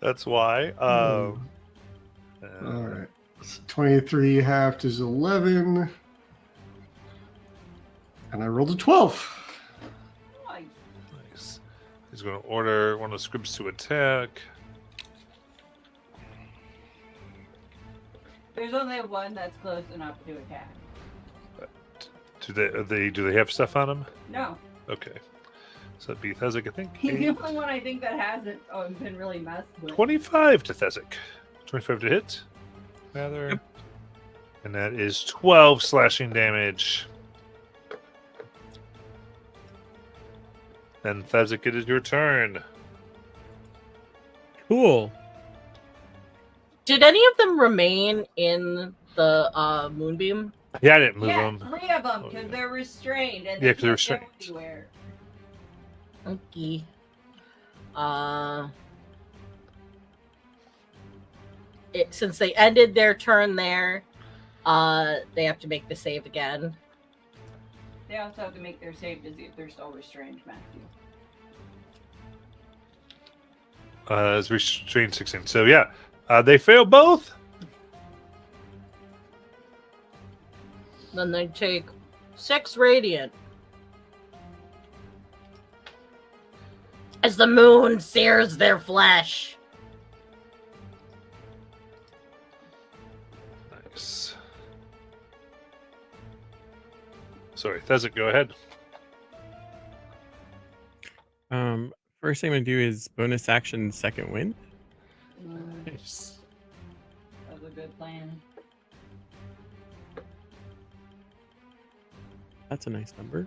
That's why. All right. So 23 halved is 11. And I rolled a 12. Nice. Nice. He's going to order one of the scribs to attack. There's only one that's close enough to attack. Do they have stuff on him? No. Okay. So that'd be Thesic, I think. He's the 8. only one I think that hasn't been really messed with. 25 to Thesic. 25 to hit, rather. Yep. And that is 12 slashing damage. Then Thesic, it is your turn. Cool. Did any of them remain in the moonbeam? Yeah, I didn't move Yeah, them. 3 of them, Oh, because yeah. they're restrained. And Yeah, they 'cause they're can't go restrained. anywhere. Okay. Since they ended their turn there, they have to make the save again. They also have to make their save to see if they're still restrained, Matthew. It's restrained 16. So yeah, they fail both. Then they take 6 radiant. As the moon sears their flesh. Nice. Sorry, Thezek, go ahead. First thing I'm gonna do is bonus action second wind. Nice. That's a good plan. That's a nice number.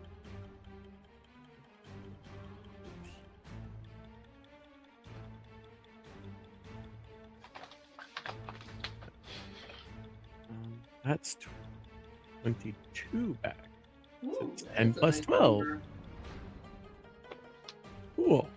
That's 22 back. Ooh, it's 10 that's a plus nice 12. number. Cool.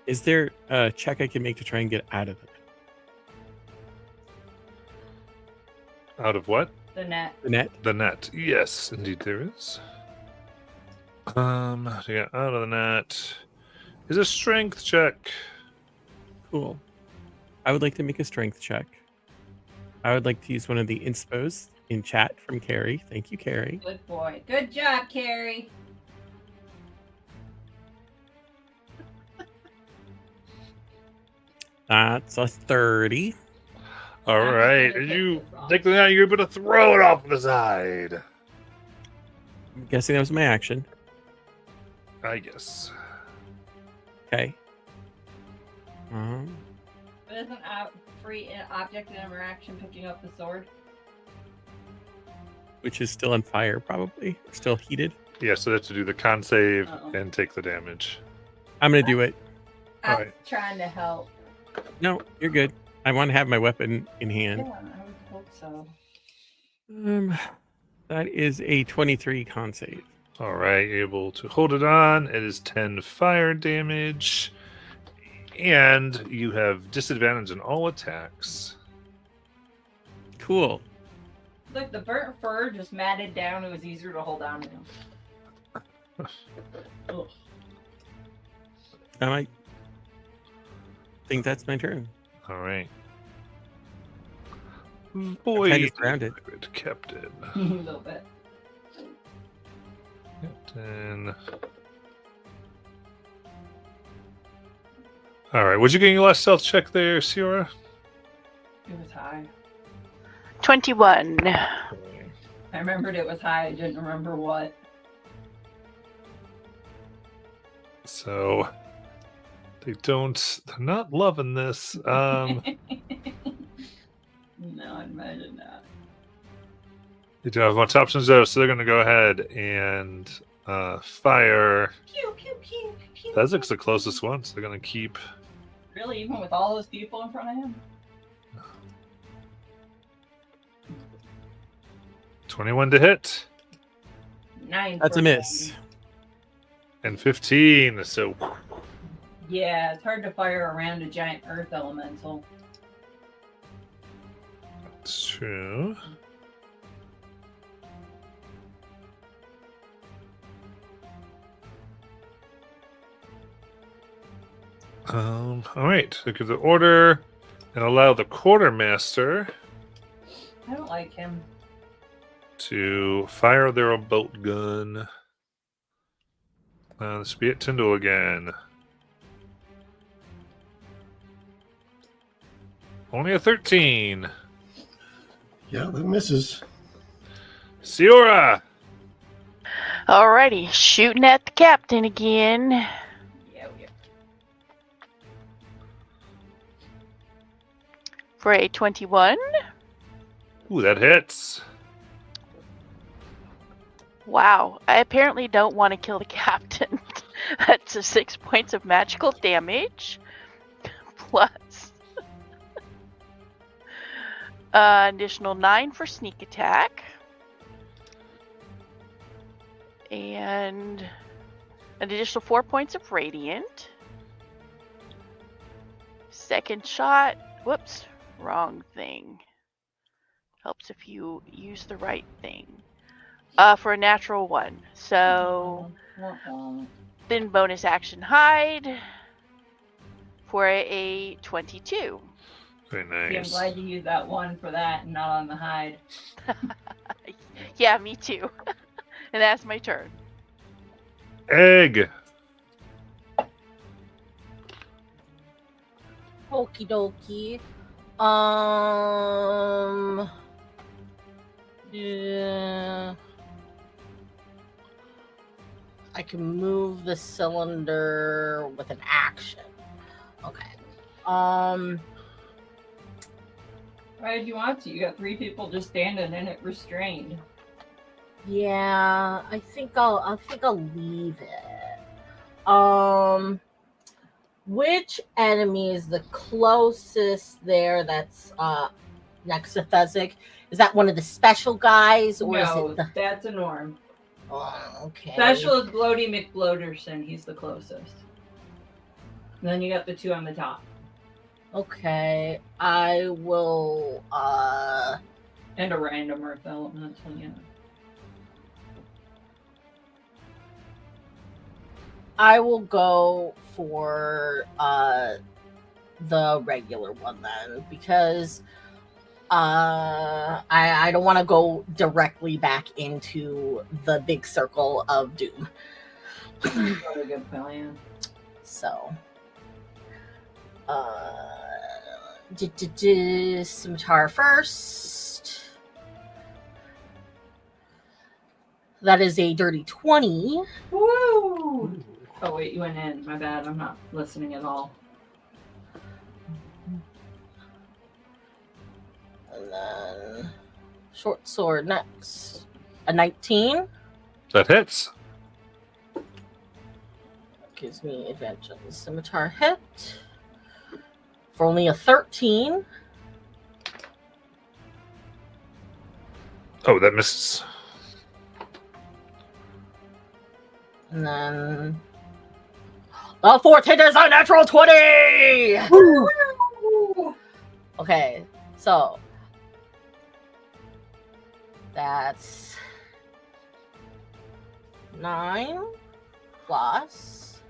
Is there a check I can make to try and get out of it? Out of what? The net. The net? The net. Yes, indeed there is. To get out of the net is a strength check. Cool. I would like to make a strength check. I would like to use one of the inspos in chat from Carrie. Thank you, Carrie. Good boy. Good job, Carrie. That's a 30. All I'm right, gonna and take you this off. take the net, you're able to throw it off the side. I'm guessing that was my action. I guess. Okay. But isn't free object interaction picking up the sword? Which is still on fire, probably. Or still heated. Yeah, so they have to do the con save Uh-oh. and take the damage. I'm going to do it. I'm Alright. trying to help. No, you're good. I want to have my weapon in hand. Yeah, I would hope so. That is a 23 con save. All right, able to hold it on. It is 10 fire damage. And you have disadvantage in all attacks. Cool. Look, the burnt fur just matted down. It was easier to hold on to. Ugh. I might think that's my turn. All right. Kind Boy, of grounded. Captain. A little bit. Captain. All right, would you get your last stealth check there, Sierra? It was high. 21. I remembered it was high. I didn't remember what. So they're not loving this. No, I'd imagine not. They don't have much options though, so they're gonna go ahead and fire. Pew, pew, pew, pew. Thezek's the closest one, so they're gonna keep. Really, even with all those people in front of him? 21 to hit 9. That's a miss. and 15. So Yeah, it's hard to fire around a giant earth elemental. that's true. All right. So give the order and allow the quartermaster I don't like him. to fire their bolt gun. This will be at Tyndall again. Only a 13. Yeah, that misses. Siora! Alrighty, shooting at the captain again. Yeah, yeah. For a 21. Ooh, that hits. Wow, I apparently don't want to kill the captain. That's a 6 points of magical damage. Plus additional 9 for sneak attack. And an additional 4 points of radiant. Second shot. Whoops. Wrong thing. Helps if you use the right thing. For a natural 1. So then bonus action hide for a 22. Very See, I'm nice. glad you used that one for that and not on the hide. Yeah, me too. And that's my turn. Egg. Okie dokie. Yeah. I can move the cylinder with an action. Okay. Why did you want to? You got 3 people just standing in it restrained. Yeah, I think I'll leave it. Which enemy is the closest there that's next to Fezzik? Is that one of the special guys or No, is it the that's a norm. Oh, okay. Special is Bloaty McBloaterson. He's the closest. And then you got the 2 on the top. Okay. I will And a random earth elemental, yeah. I will go for the regular one then because I don't want to go directly back into the big circle of doom. What a good plan. So scimitar first. That is a dirty 20. Woo! Oh wait, you went in. My bad. I'm not listening at all. And then short sword next. A 19. That hits. Gives me advantage on the scimitar hit. For only a 13. Oh, that misses. And then the fourth hit is a natural 20! Okay, so that's 9 plus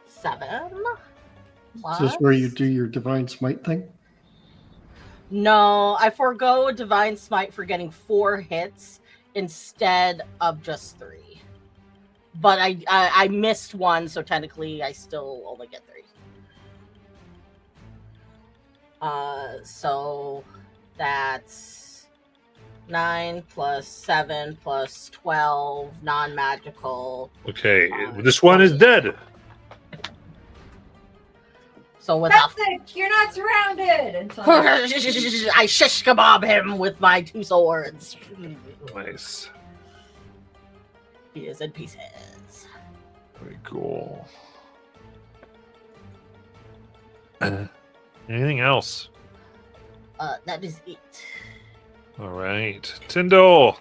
7 plus... Is this where you do your divine smite thing? No, I forego divine smite for getting 4 hits instead of just 3. But I missed one, so technically I still only get 3. So that's 9 plus 7 plus 12 non-magical. Okay, this one is dead. So with That's it! You're not surrounded! Until I shish kebab him with my 2 swords. Nice. He is in pieces. Very cool. Anything else? That is it. All right. Tyndall.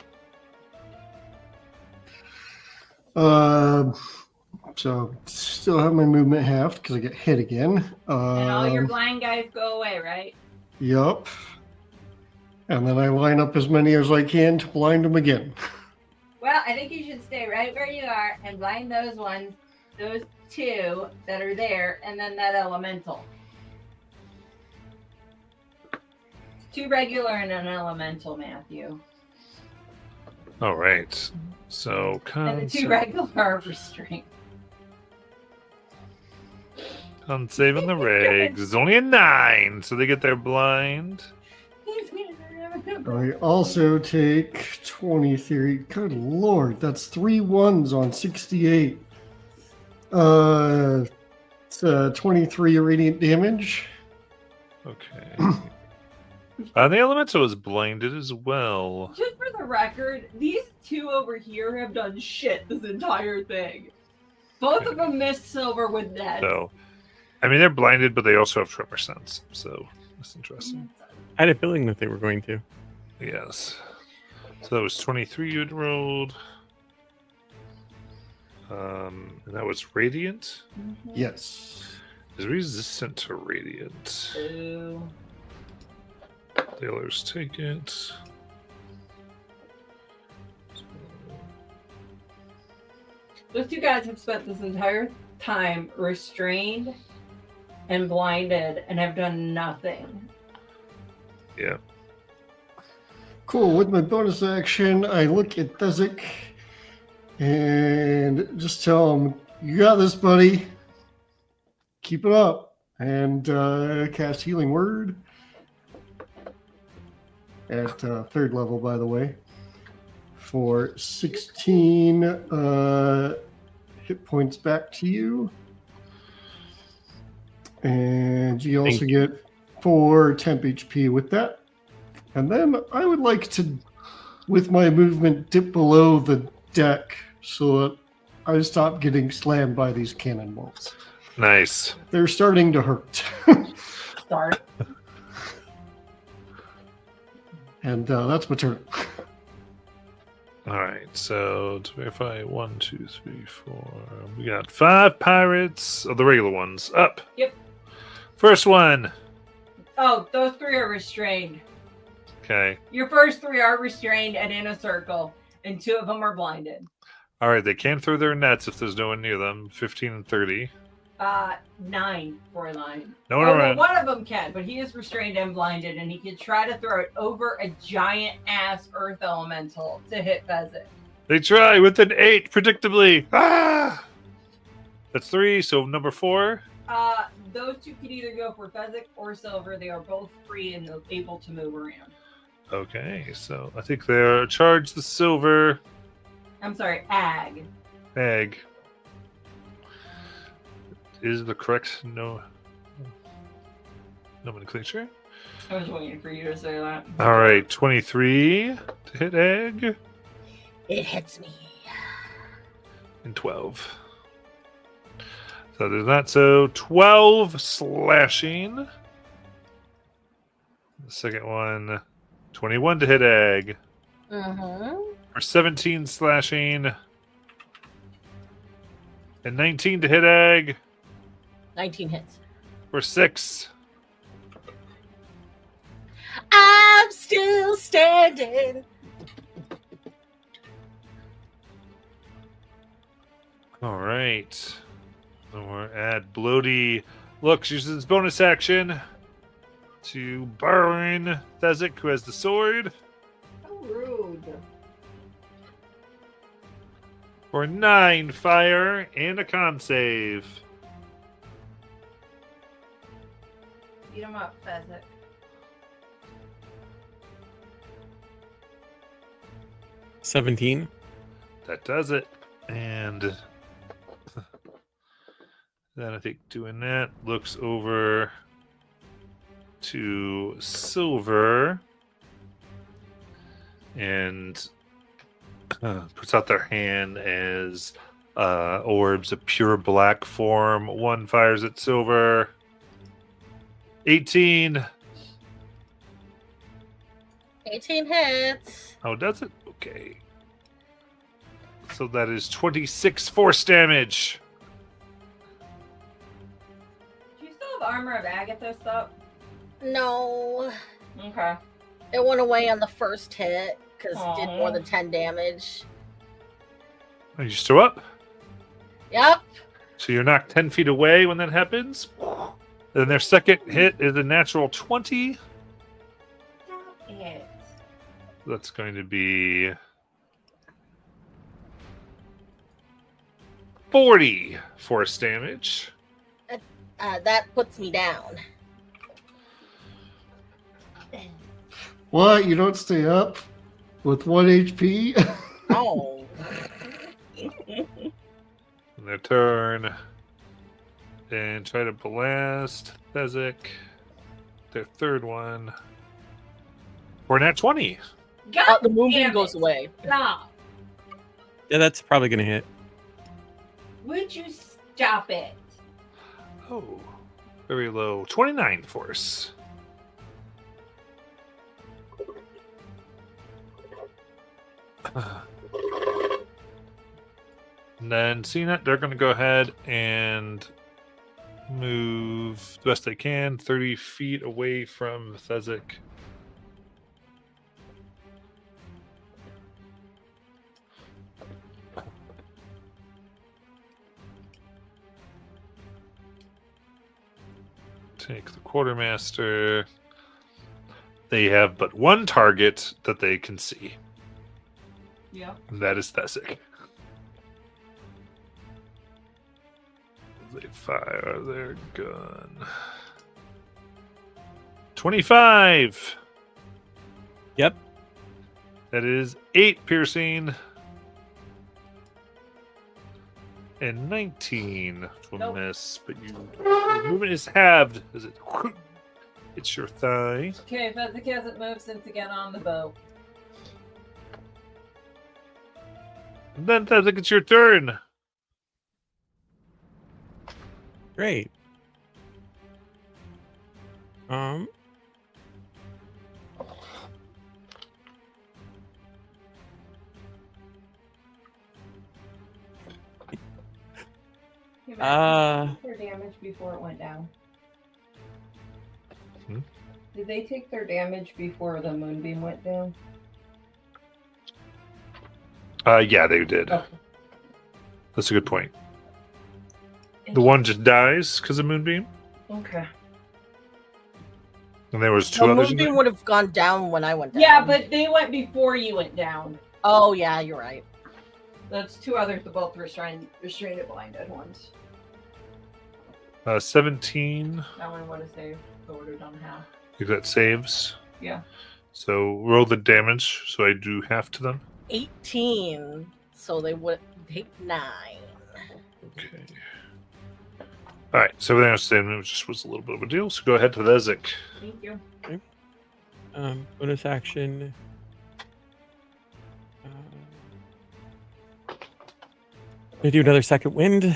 So still have my movement halved because I get hit again. and all your blind guys go away, right? Yup. And then I line up as many as I can to blind them again. Well, I think you should stay right where you are and blind those ones, those 2 that are there, and then that elemental. 2 regular and an elemental, Matthew. All right. So, And the 2 regular are restrained. con saving the regs. It's only a 9, so they get their blind. I also take 23. Good lord, that's 3 1s on 68. It's 23 radiant damage. Okay. The elemental is blinded as well. Just for the record, these 2 over here have done shit this entire thing. Both of them missed silver with that. So, I mean, they're blinded, but they also have tremor sense. So that's interesting. I had a feeling that they were going to. Yes. So that was 23 you'd rolled. And that was radiant. Yes. is resistant to radiant. Ooh. The others take it. Those two guys have spent this entire time restrained and blinded and have done nothing. Yeah. Cool. With my bonus action, I look at Thezik and just tell him, "You got this, buddy. Keep it up." And cast Healing Word at third level, by the way, for 16 hit points back to you. And you also get 4 temp HP with that. And then I would like to, with my movement, dip below the deck so that I stop getting slammed by these cannonballs. Nice. They're starting to hurt. Sorry. And that's my turn. All right. So to verify, 1, 2, 3, 4. We got 5 pirates. Oh, the regular ones up. Yep. First one. Oh, those 3 are restrained. Okay. Your first 3 are restrained and in a circle, and 2 of them are blinded. All right. They can throw their nets if there's no one near them. 15 and 30. 9 for a line. No one around. One of them can, but he is restrained and blinded, and he can try to throw it over a giant ass earth elemental to hit Pheasant. They try with an 8, predictably. Ah! That's 3. So number 4. Those 2 can either go for Pheasant or Silver. They are both free and able to move around. Okay. So I think they're charge the silver I'm sorry, Ag. egg. Is the correct nomenclature. I was waiting for you to say that. All right, 23 to hit egg It hits me. and 12. So there's that. So 12 slashing. The second one, 21 to hit egg Mm-hmm. for 17 slashing and 19 to hit egg 19 hits. for 6. I'm still standing. All right. Then we'll add Bloaty. Looks uses his bonus action to burn Thezik, who has the sword, How rude. for 9 fire and a con save. Beat him up, Pheasant. 17. That does it. And then I think doing that looks over to Silver and puts out their hand as orbs of pure black form. One fires at Silver. 18. 18 hits. Oh, does it? Okay. So that is 26 force damage. Do you still have Armor of Agathos up? No. Okay. It went away on the first hit because it did Aw. more than 10 damage. Are you still up? Yep. So you're knocked 10 feet away when that happens. Then their second hit is a natural 20. Stop it. That's going to be 40 force damage. That puts me down. What? You don't stay up with 1 HP? Oh. On their turn. And try to blast Thezik. Their third one. For nat 20. God The movement damn goes it. away. Stop. Yeah, that's probably going to hit. Would you stop it? Oh, very low. 29 force. And then seeing that, they're going to go ahead and move the best I can, 30 feet away from Thezik. Take the quartermaster. They have but one target that they can see. Yep. And that is Thezik. They fire their gun. 25. Yep. That is 8 piercing. And 19 to Nope. miss, but your movement is halved as it hits your thigh. Okay, Fezzik hasn't moved since to get on the boat. And then Thezik, it's your turn. Great. Hey, Uh, Matt, did they take their damage before it went down? Hmm? Did they take their damage before the moonbeam went down? Yeah, they did. Oh. That's a good point. The one just dies because of Moonbeam, Okay. and there was two The others. In moonbeam there? would have gone down when I went down. Yeah, but they went before you went down. Oh yeah, you're right. That's two others, the both restrained blinded ones. 17. That one would have saved. So would have done half. You got saves. Yeah. So roll the damage. So I do half to them. 18. So they would take 9. Okay. All right. So everything else then just was a little bit of a deal. So go ahead to Thezik. Thank you. bonus action. Gonna do another second wind.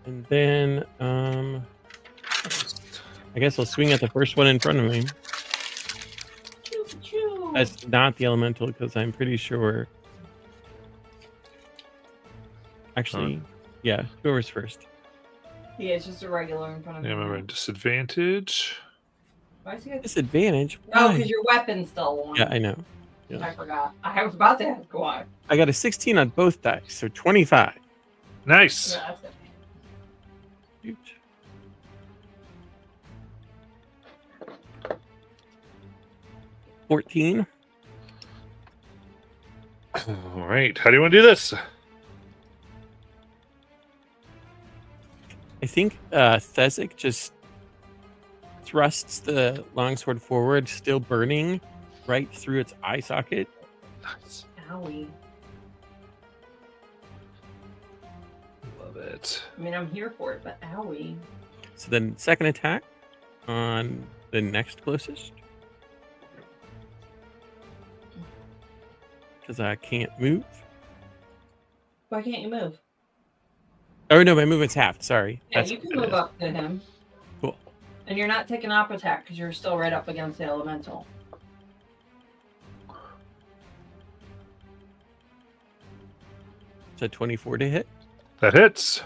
And then, I guess I'll swing at the first one in front of me. Choo-choo. That's not the elemental because I'm pretty sure. Actually, yeah, whoever's first. Yeah, it's just a regular in front of Yeah, me. remember disadvantage. Why is he got... Disadvantage? No, Why? because your weapon's still on. Yeah, I know. I forgot. I was about to ask why. I got a 16 on both dice, so 25. Nice. Yeah, that's it. Shoot. $14. All right. How do you want to do this? I think Thezik just thrusts the longsword forward, still burning, right through its eye socket. Nice. Owie. Love it. I mean, I'm here for it, but owie. So then, second attack on the next closest. Because I can't move. Why can't you move? Oh, no, my movement's halved. Sorry. Yeah, That's you can what it move is. up to him. Cool. And you're not taking op attack because you're still right up against the elemental. So 24 to hit. That hits.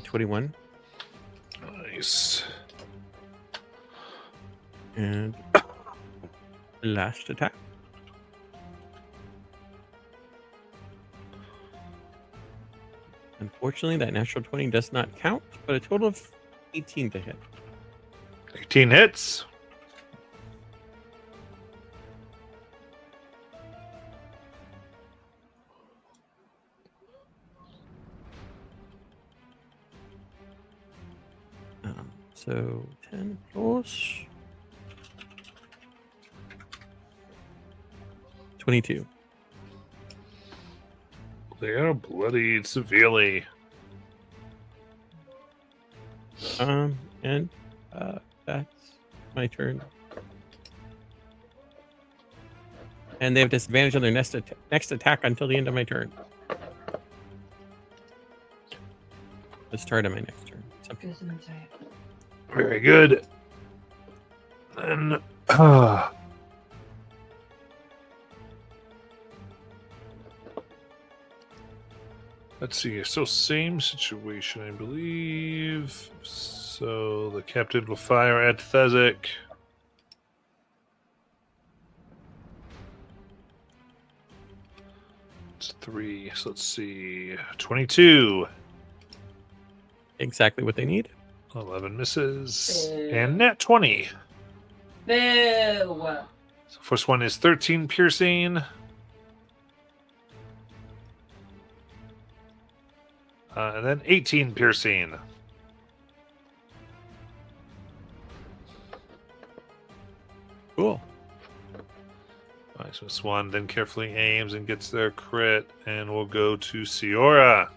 21. Nice. And last attack. Unfortunately, that natural 20 does not count, but a total of 18 to hit. 18 hits. So 10 plus 22. They are bloodied severely. And that's my turn. And they have disadvantage on their next attack until the end of my turn. The start of my next turn. So, Very good. And let's see. So same situation, I believe. So the captain will fire at Thezek. It's 3. So let's see. 22. exactly what they need. 11 misses. Boo. And nat 20. Boo! So first one is 13 piercing. And then 18 piercing. Cool. Nice. So Swan then carefully aims and gets their crit, and we'll go to Siora.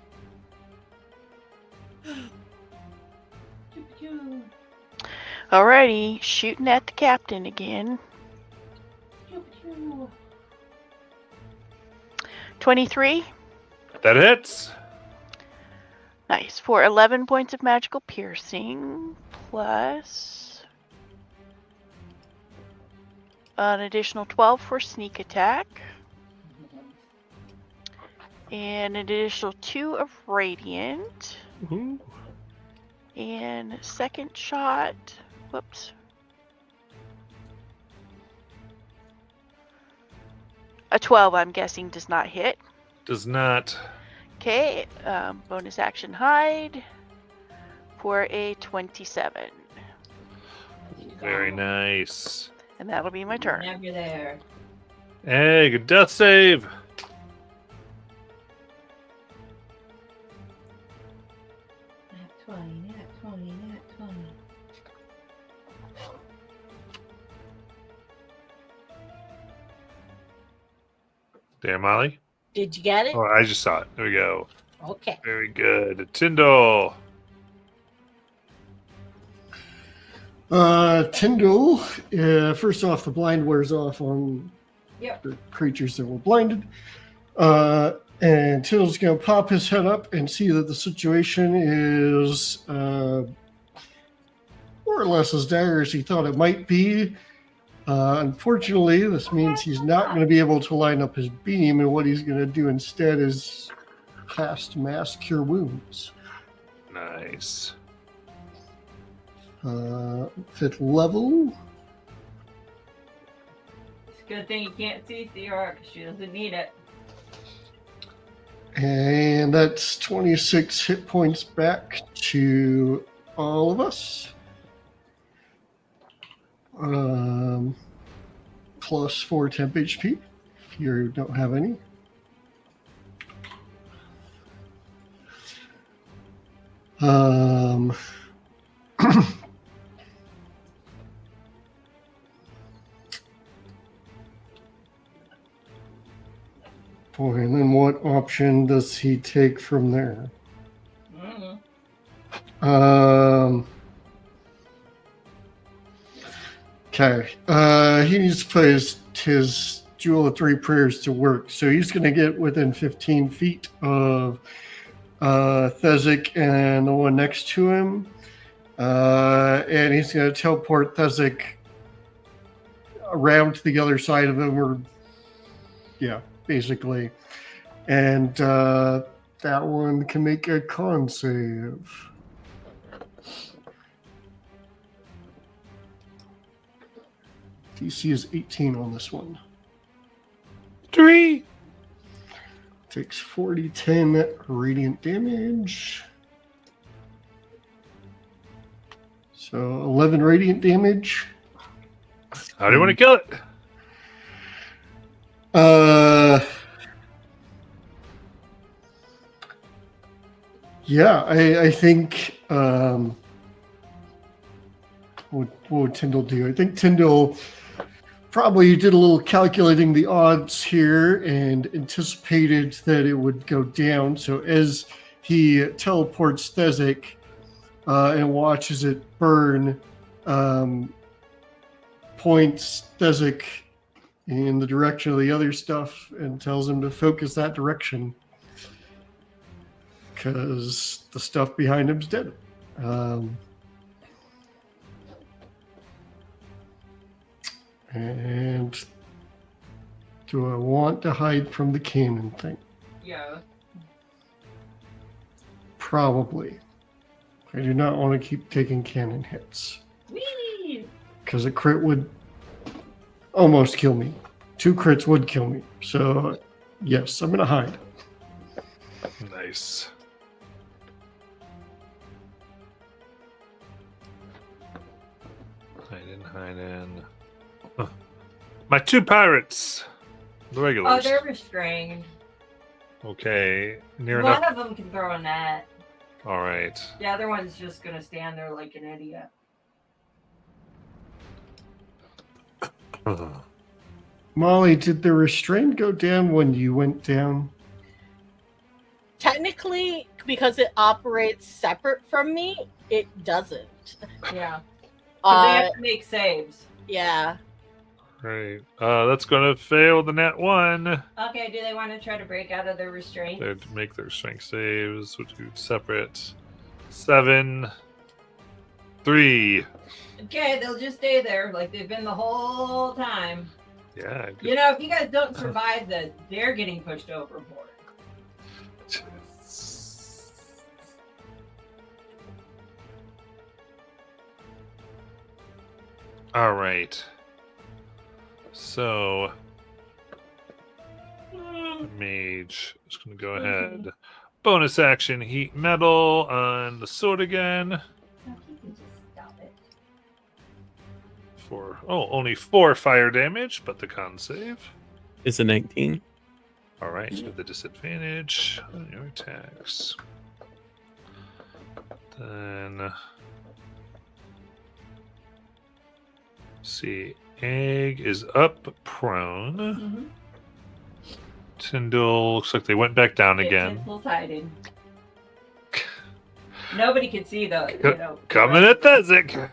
Alrighty, shooting at the captain again. 23. That hits. Nice. For 11 points of magical piercing, plus an additional 12 for sneak attack, and an additional 2 of radiant, Ooh. and second shot. Whoops. A 12, I'm guessing, does not hit. Does not. Okay, bonus action hide for a 27. Very nice. And that'll be my turn. Never there. Hey, good death save. Nat 20, nat 20, nat 20. There, Molly. Did you get it? Oh, I just saw it. There we go. Okay. Very good. Tyndall. Tyndall, first off, the blind wears off on Yep. the creatures that were blinded. And Tyndall's going to pop his head up and see that the situation is more or less as dire as he thought it might be. Unfortunately, this means he's not going to be able to line up his beam, and what he's going to do instead is cast Mass Cure Wounds. Nice. 5th level. It's a good thing you can't see Theora because she doesn't need it. And that's 26 hit points back to all of us. Plus 4 temp HP if you don't have any. Boy, and then what option does he take from there? Okay. He needs to put his Jewel of Three Prayers to work. So he's going to get within 15 feet of Thezek and the one next to him. And he's going to teleport Thezek around to the other side of him, or yeah, basically. And that one can make a con save. DC is 18 on this one. 3. Takes 10 radiant damage. So 11 radiant damage. How do you want to kill it? Yeah, I think what would Tyndall do? I think Tyndall probably did a little calculating the odds here and anticipated that it would go down. So as he teleports Thezek and watches it burn, points Thezek in the direction of the other stuff and tells him to focus that direction because the stuff behind him's dead. And do I want to hide from the cannon thing? Yeah. Probably. I do not want to keep taking cannon hits Whee! because a crit would almost kill me. 2 crits would kill me. So, yes, I'm going to hide. Nice. Hide in. Huh. My 2 pirates. The Oh, regulars. they're restrained. Okay. Near One enough. of them can throw a net. All right. The other one's just gonna stand there like an idiot. Molly, did the restraint go down when you went down? Technically, because it operates separate from me, it doesn't. Yeah. But they Uh, have to make saves. yeah. Right. That's going to fail the net 1. Okay, do they want to try to break out of their restraint? They'd make their strength saves, which do separate. 7. 3. Okay, they'll just stay there like they've been the whole time. Yeah. You know, if you guys don't survive this, they're getting pushed overboard. All right. So, mage is going to go ahead. Bonus action, heat metal on the sword again. You can just stop it. Only 4 fire damage, but the con save. Is a 19. All right, with the disadvantage on your attacks. Then, see, Egg is up prone. Mm-hmm. Tyndall looks like they went back down again. Full hiding. Nobody can see the, you know. Coming at Thezik.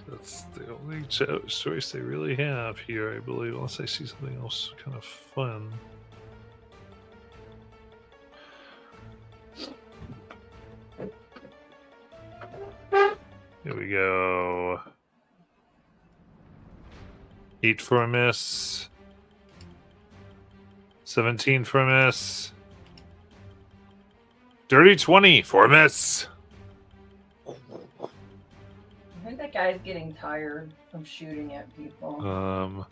That's the only choice they really have here, I believe, unless I see something else kind of fun. Here we go. 8 for a miss. 17 for a miss. Dirty 20 for a miss. I think that guy's getting tired of shooting at people.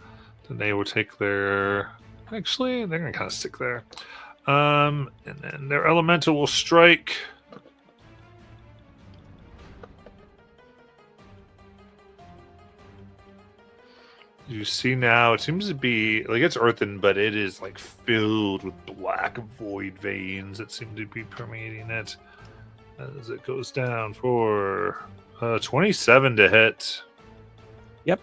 Then they will take their. Actually, they're gonna kind of stick there. And then their elemental will strike. You see now, it seems to be like it's earthen, but it is like filled with black void veins that seem to be permeating it as it goes down for 27 to hit. Yep.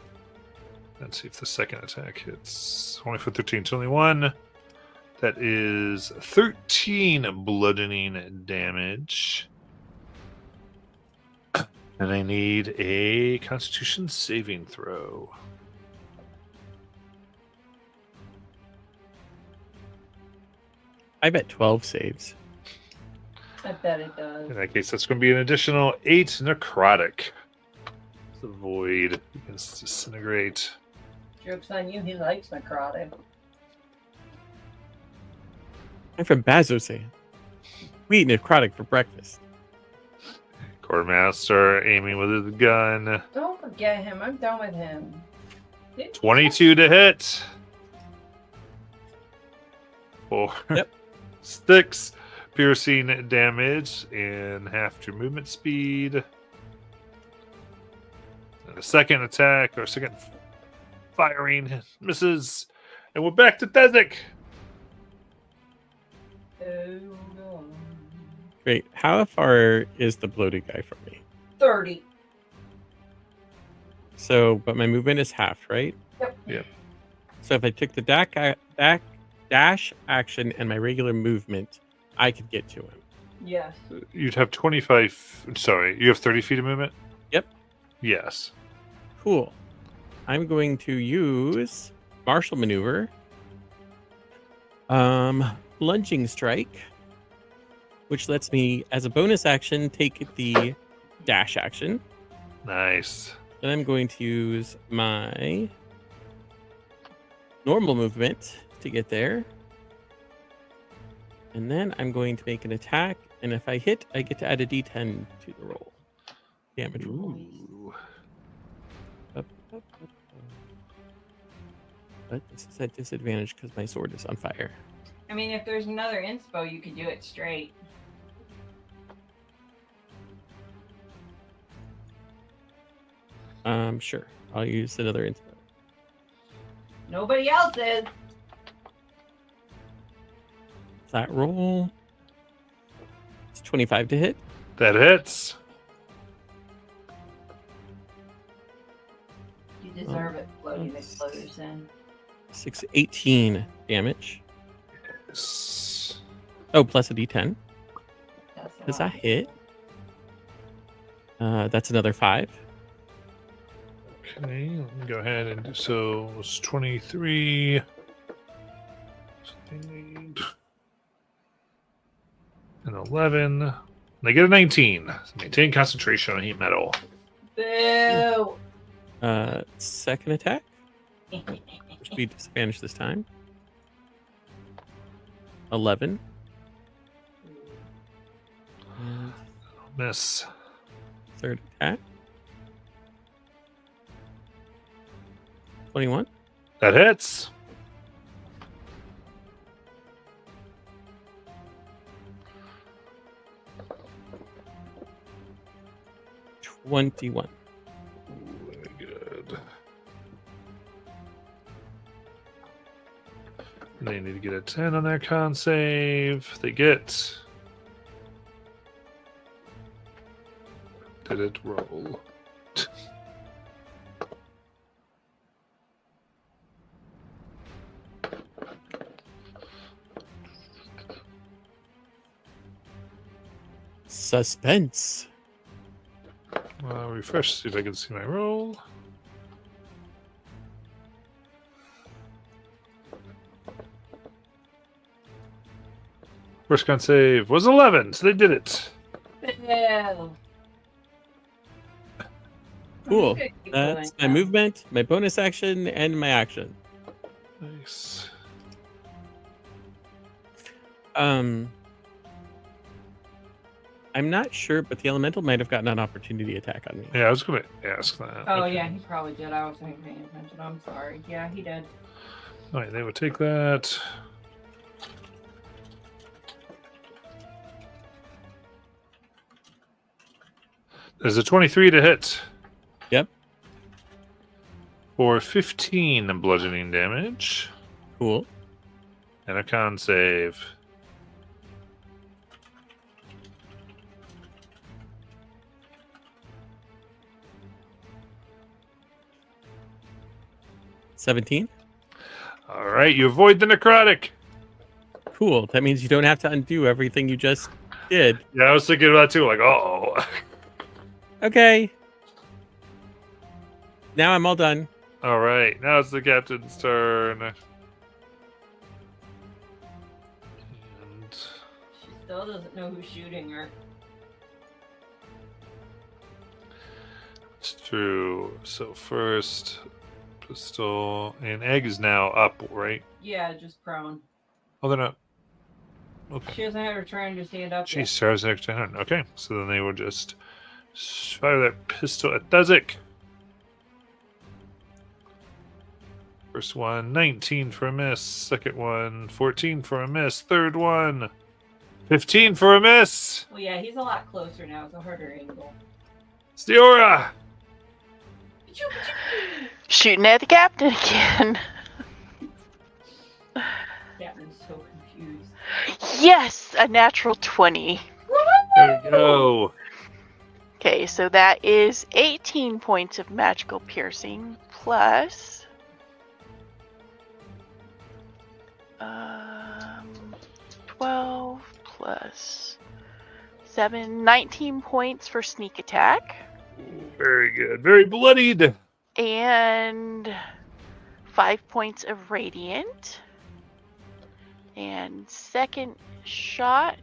Let's see if the second attack hits. Only for 13, 21. That is 13 bludgeoning damage. And I need a Constitution saving throw. I bet 12 saves. I bet it does. In that case, that's going to be an additional 8 necrotic. The void begins to disintegrate. Joke's on you, he likes necrotic. I'm from Bazose. We eat necrotic for breakfast. Quartermaster aiming with his gun. Don't forget him, I'm done with him. 22 to hit. 4. Yep. 6 piercing damage and half your movement speed. And a second attack or second firing misses. And we're back to Thezik. Oh, no. Great. How far is the bloated guy from me? 30. So, but my movement is half, right? Yep. So if I took the dash action and my regular movement, I could get to him. Yes. You'd have 25. Sorry, you have 30 feet of movement? Yep. Yes. Cool. I'm going to use martial maneuver. Lunging strike, which lets me, as a bonus action, take the dash action. Nice. Then I'm going to use my normal movement to get there. And then I'm going to make an attack, and if I hit, I get to add a d10 to the roll. Damage roll. Ooh. But this is at disadvantage because my sword is on fire. I mean, if there's another inspo, you could do it straight. Sure. I'll use another inspo. Nobody else is. Flat roll. It's 25 to hit. That hits. You deserve it, floating exploders in. 18 damage. Yes. Oh, plus a d10. That's a Does lot. that hit? That's another 5. Okay, let me go ahead and do so. It's 23. And 11. They get a 19. Maintain concentration on heat metal. Boo! Second attack. Which will be disadvantage this time. 11. And Miss. third attack. 21. That hits. Ooh, 21. Very good. They need to get a 10 on their con save. They get. Did it roll? Suspense. Refresh, see if I can see my roll. First con save was 11, so they did it. Boo! Cool. I'm just gonna keep That's my doing that. movement, my bonus action, and my action. Nice. I'm not sure, but the elemental might have gotten an opportunity attack on me. Yeah, I was going to ask that. Oh Okay. yeah, he probably did. I wasn't paying attention. I'm sorry. Yeah, he did. All right, they would take that. There's a 23 to hit. Yep. For 15 bludgeoning damage. Cool. And a con save. $17. All right, you avoid the necrotic. Cool. That means you don't have to undo everything you just did. Yeah, I was thinking about that too. Like, oh. Okay. Now I'm all done. All right, now it's the captain's turn. And She still doesn't know who's shooting her. it's true. So first, pistol and egg is now up, right? Yeah, just prone. Oh, they're not. Okay. She doesn't have her turn to stand up She yet. starts next to him. Okay, so then they will just fire that pistol at Thuzik. First one, 19 for a miss. Second one, 14 for a miss. Third one, 15 for a miss. Well, yeah, he's a lot closer now. It's a harder angle. It's the aura. Shooting at the captain again. Captain's so confused. Yes, a natural 20. There we go. Okay, so that is 18 points of magical piercing plus 12 plus 7, 19 points for sneak attack. Very good. Very bloodied. And 5 points of radiant. And second shot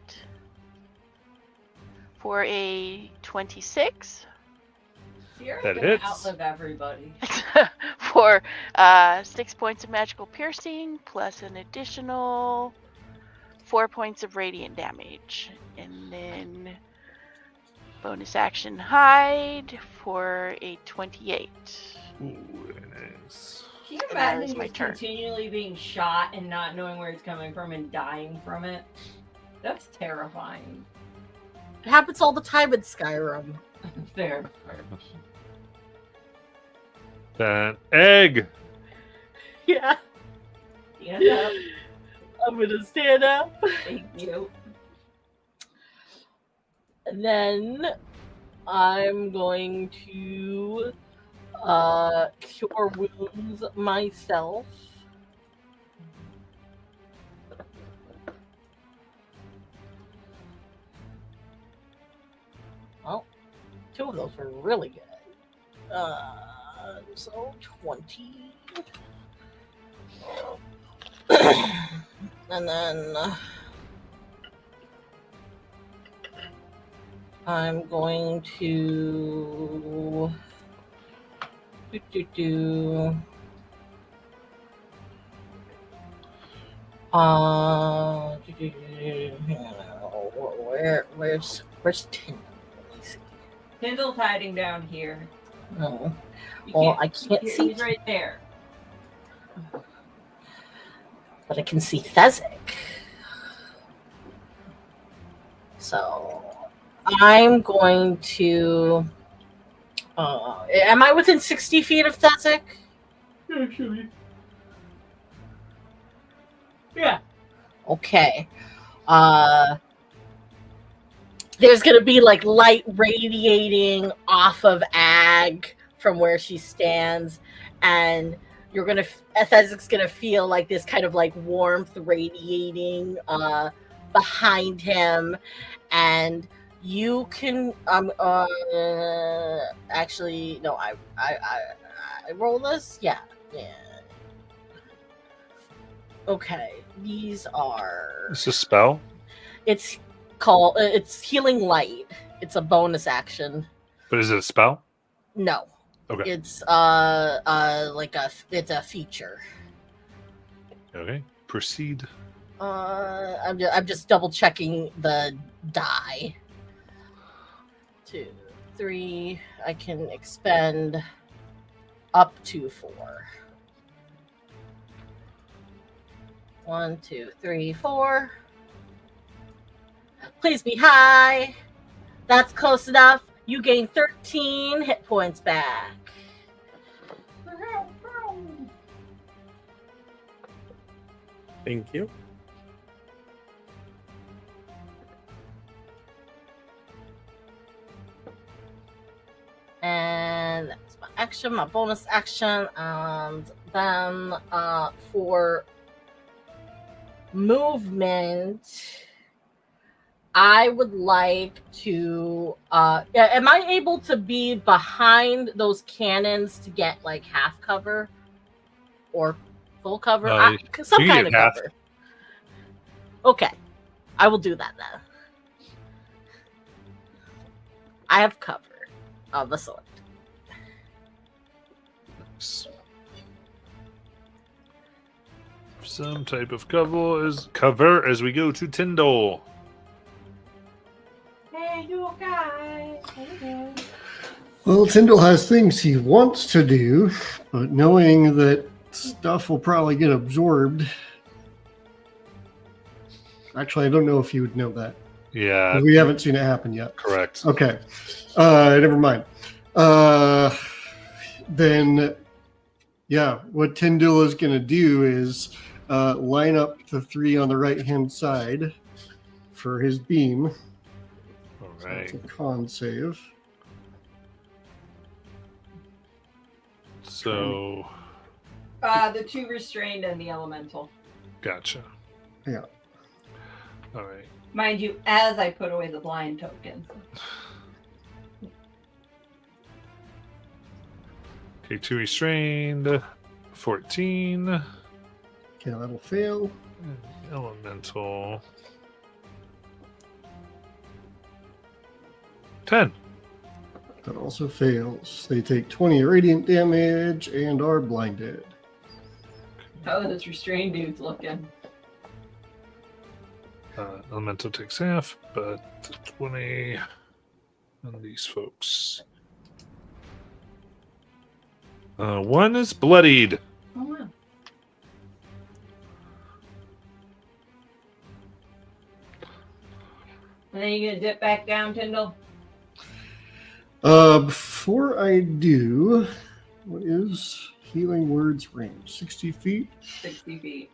for a 26. Sierra's That gonna hits. outlive everybody. For 6 points of magical piercing, plus an additional 4 points of radiant damage. And then bonus action hide for a 28. Ooh, very nice. Can you And that imagine is my just turn. continually being shot and not knowing where it's coming from and dying from it? That's terrifying. It happens all the time in Skyrim. Fair. That egg. Yeah, Stand up. I'm gonna stand up. Thank you. And then I'm going to cure wounds myself. Well, 2 of those were really good. So 20. And then I'm going to where's Tim? Let me see. Tyndall's hiding down here. Oh, You well, can't- I can't see, He's right there. but I can see Fezzik. So I'm going to. Am I within 60 feet of Fezzik? Actually. Yeah. Okay. There's gonna be like light radiating off of Ag from where she stands, and you're gonna Fezzik's gonna feel like this kind of like warmth radiating behind him, and you can actually no, I roll this, yeah. Okay, these are. It's a spell. It's called. It's healing light. It's a bonus action. But is it a spell? No. Okay. It's it's a feature. Okay. Proceed. I'm just double checking the die. 2, 3. I can expend up to 4. 1, 2, 3, 4. Please be high. That's close enough. You gain 13 hit points back. Thank you. And that's my action, my bonus action. And then for movement, I would like to. Am I able to be behind those cannons to get like half cover or full cover? Some you can kind of get half. cover. Okay, I will do that then. I have cover of a sort. Some type of cover as we go to Tyndall. Hey, you guys. Hey, Well, Tyndall has things he wants to do, but knowing that stuff will probably get absorbed. Actually, I don't know if you would know that. Yeah, We haven't seen it happen yet. correct. Okay. Never mind. Then, yeah, what Tyndall is going to do is line up the 3 on the right-hand side for his beam. All So right. it's a con save. So, The 2 restrained and the elemental. gotcha. Yeah. All right. Mind you, as I put away the blind tokens. Okay, 2 restrained. 14. Okay, that'll fail. Elemental. 10. That also fails. They take 20 radiant damage and are blinded. How are those restrained dudes looking? Elemental takes half, but 20 on these folks. One is bloodied. Oh wow. And then you gonna dip back down, Tyndall? Before I do, what is healing words range? 60 feet? 60 feet.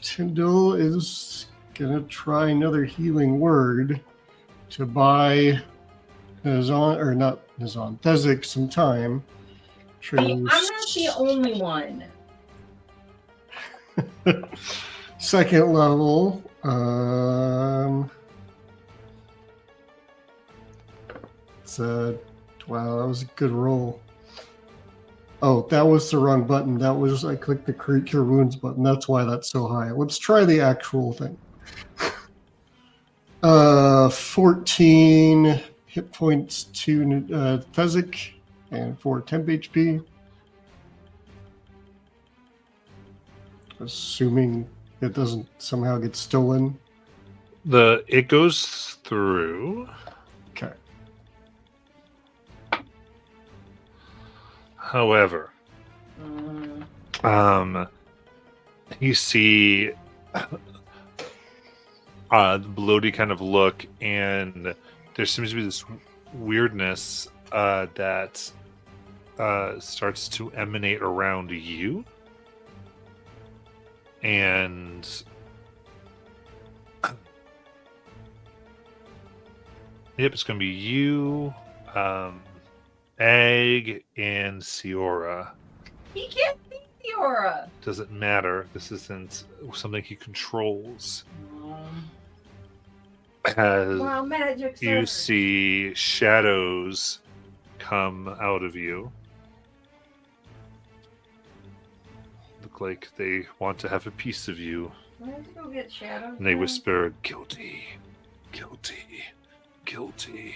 Tyndall is gonna try another healing word to buy Nazan, or not Nazan, Thezik some time. See, I'm not the only one. Second level. It's wow, that was a good roll. Oh, that was the wrong button. That was I clicked the cure wounds button. That's why that's so high. Let's try the actual thing. 14 hit points to Thezik and 4 temp HP. Assuming it doesn't somehow get stolen. It goes through. Okay. However, you see the bloaty kind of look, and there seems to be this weirdness that starts to emanate around you. And yep, it's going to be you, Egg, and Siora. He can't see the aura. Doesn't matter. This isn't something he controls. As Wow, magic. you Sir. see shadows come out of you. Look like they want to have a piece of you. I have to go get shadows. And they now? whisper, guilty, guilty, guilty.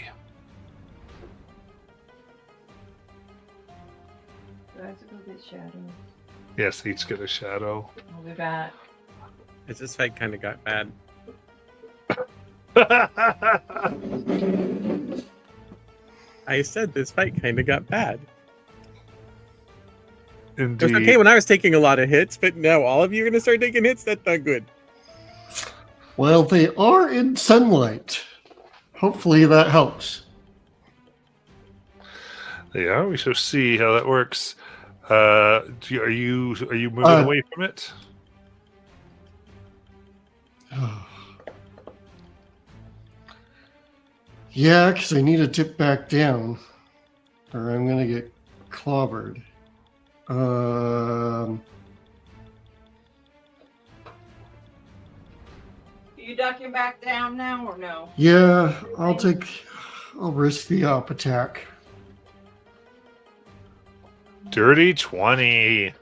Do I have to go get shadows? Yes, each get a shadow. I'll be back. This fight kind of got bad. I said this fight kind of got bad. It Indeed. was okay when I was taking a lot of hits, but now all of you are going to start taking hits? That's not good. Well, they are in sunlight. Hopefully that helps. They are. We shall see how that works. Are you moving away from it? Yeah, because I need to dip back down, or I'm gonna get clobbered. Are you ducking back down now or no? Yeah, I'll risk the op attack. Dirty 20.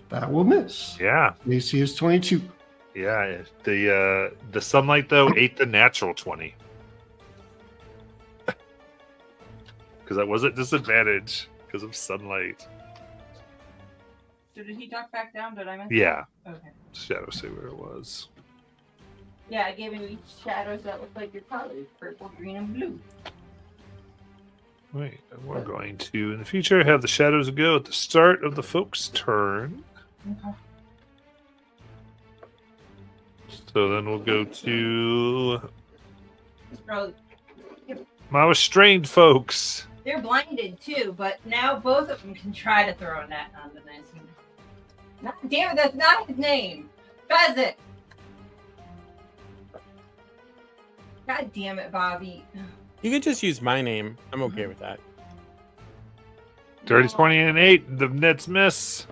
That will miss. Yeah. AC is 22. Yeah. The sunlight though ate the natural 20. Because I was at disadvantage because of sunlight. So did he duck back down? Did I miss? Yeah. Okay. Shadow say where it was. Yeah, I gave him each shadows that look like your colors: purple, green, and blue. Wait, and we're going to in the future have the shadows go at the start of the folks' turn. Okay. So then we'll go to Bro, my restrained folks. they're blinded too, but now both of them can try to throw a net on the nice one. God damn it, that's not his name. Pheasant. God damn it, Bobby. You can just use my name. I'm okay with that. Dirty 20 and 8. The nets miss.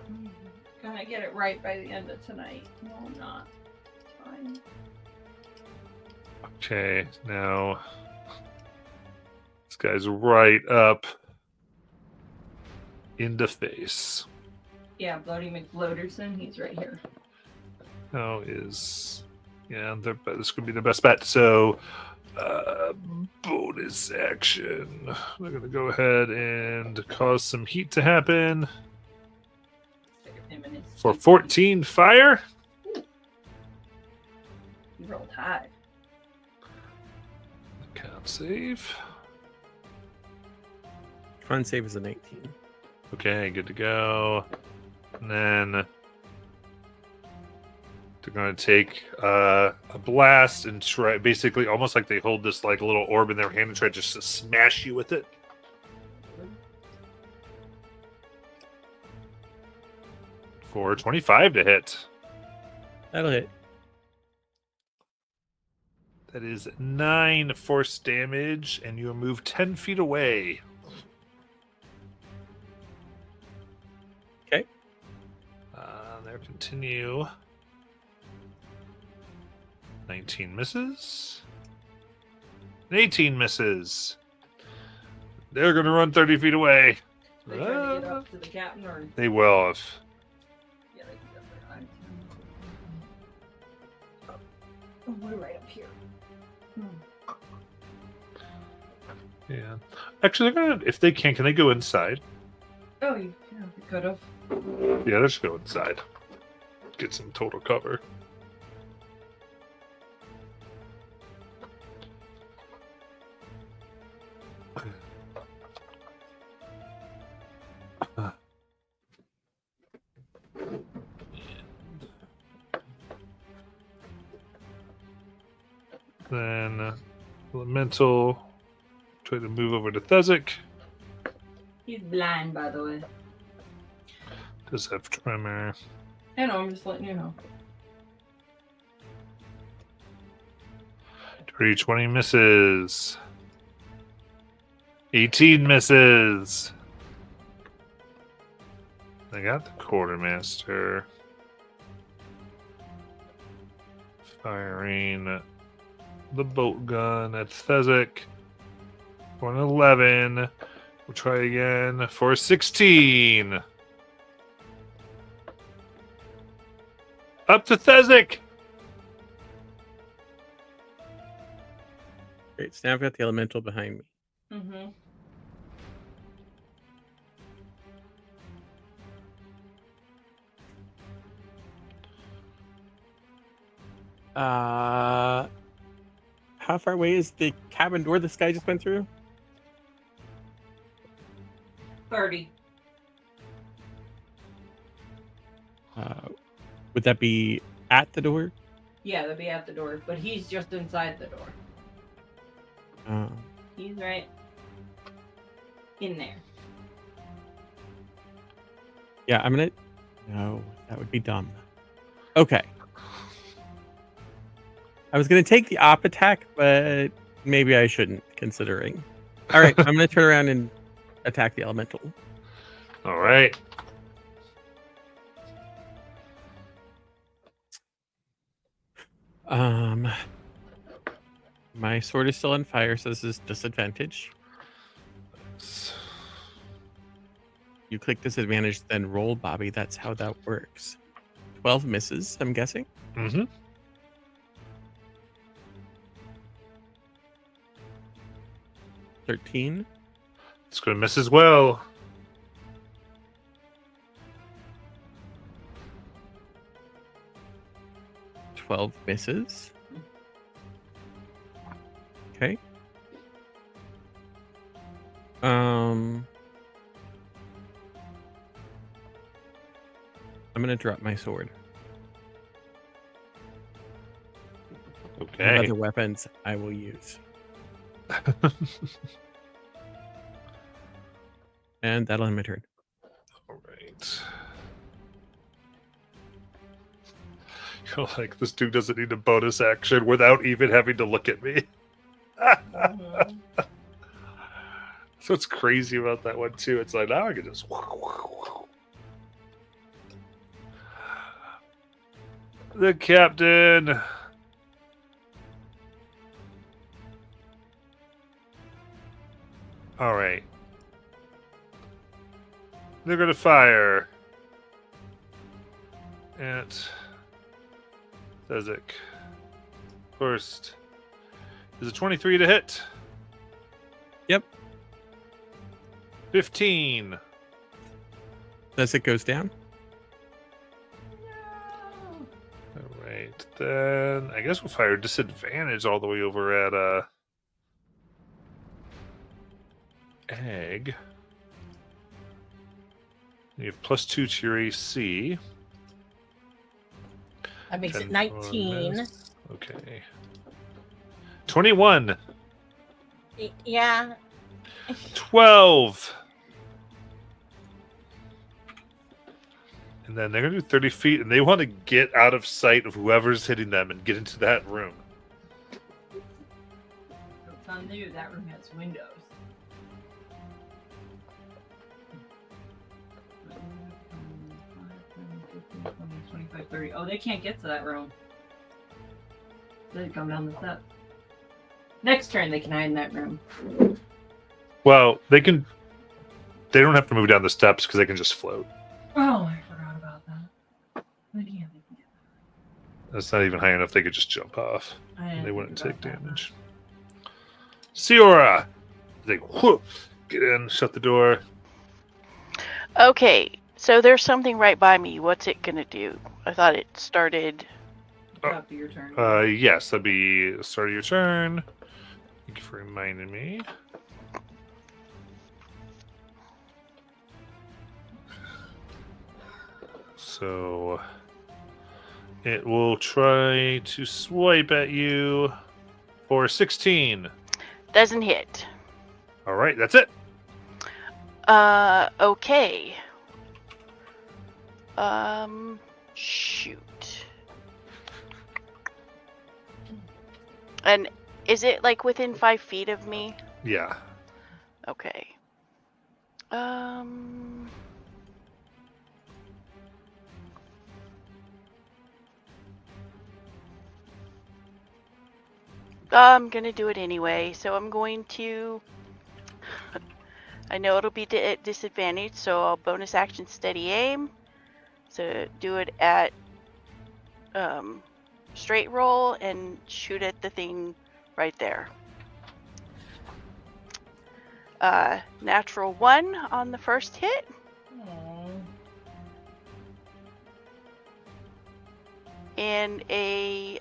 Gonna get it right by the end of tonight. No, I'm not. It's fine. Okay, now this guy's right up in the face. Yeah, Bloody McBloaterson, he's right here. How is... Yeah, this could be the best bet. So, bonus action. We're going to go ahead and cause some heat to happen. Him and his For stupid- 14 fire. He rolled high. Cap save. Con save is a 19. Okay, good to go. And then they're going to take a blast and try, basically almost like they hold this like little orb in their hand and try just to smash you with it. For 25 to hit. That'll hit. That is 9 force damage, and you move 10 feet away. Okay. There, continue. 19 misses. 18 misses. They're going to run 30 feet away. They trying to get up to the captain, or They will have. yeah, they can get up there. Oh, we're right up here. Yeah. Actually, they're gonna. If they can they go inside? Oh, you could have. Yeah, let's go inside. Get some total cover. Then elemental. Try to move over to Thezek. He's blind, by the way. Does have tremor. I know, I'm just letting you know. Dirty 20 misses. 18 misses. I got the quartermaster. Firing the bolt gun at Thezek. For an 11. We'll try again for 16. Up to Thezek. Great. So now I've got the elemental behind me. Mm-hmm. How far away is the cabin door this guy just went through? 30. Would that be at the door? Yeah, they'll be at the door, but he's just inside the door. He's right in there. Yeah, I'm gonna. No, that would be dumb. Okay. I was gonna take the op attack, but maybe I shouldn't, considering. All right, I'm gonna turn around and attack the elemental. All right. My sword is still on fire, so this is disadvantage. You click disadvantage, then roll, Bobby. That's how that works. 12 misses, I'm guessing. Mm-hmm. 13. It's going to miss as well. Twelve misses. Okay. I'm gonna drop my sword. Okay. Other weapons I will use. And that'll end my turn. All right. You're like, this dude doesn't need a bonus action without even having to look at me. Mhm. So what's crazy about that one too? It's like now I can just. The captain. All right. They're going to fire at Thezik. First is a 23 to hit. Yep. 15. As it goes down. All right, then I guess we'll fire disadvantage all the way over at Egg. You have +2 to your AC. That makes 10 it for 19. miss. Okay. 21. Yeah. 12. And then they're going to do 30 feet, and they want to get out of sight of whoever's hitting them and get into that room. It's on you. That room has windows. Oh, they can't get to that room. They come down the steps. Next turn, they can hide in that room. Well, they can. They don't have to move down the steps because they can just float. Oh, I forgot about that. But yeah, they can get That's not even high enough. They could just jump off. that. I And they didn't wouldn't think take about that. damage. Siora! They whoop, get in, shut the door. Okay, so there's something right by me. What's it gonna do? I thought it started. After your turn. Yes, that'd be the start of your turn. Thank you for reminding me. So it will try to swipe at you for 16. Doesn't hit. All right, that's it. Okay. Shoot. And is it like within 5 feet of me? Yeah. Okay. I'm gonna do it anyway, so I'm going to. I know it'll be at disadvantage, so I'll bonus action steady aim. So do it at straight roll and shoot at the thing right there. Natural 1 on the first hit. Aw. And a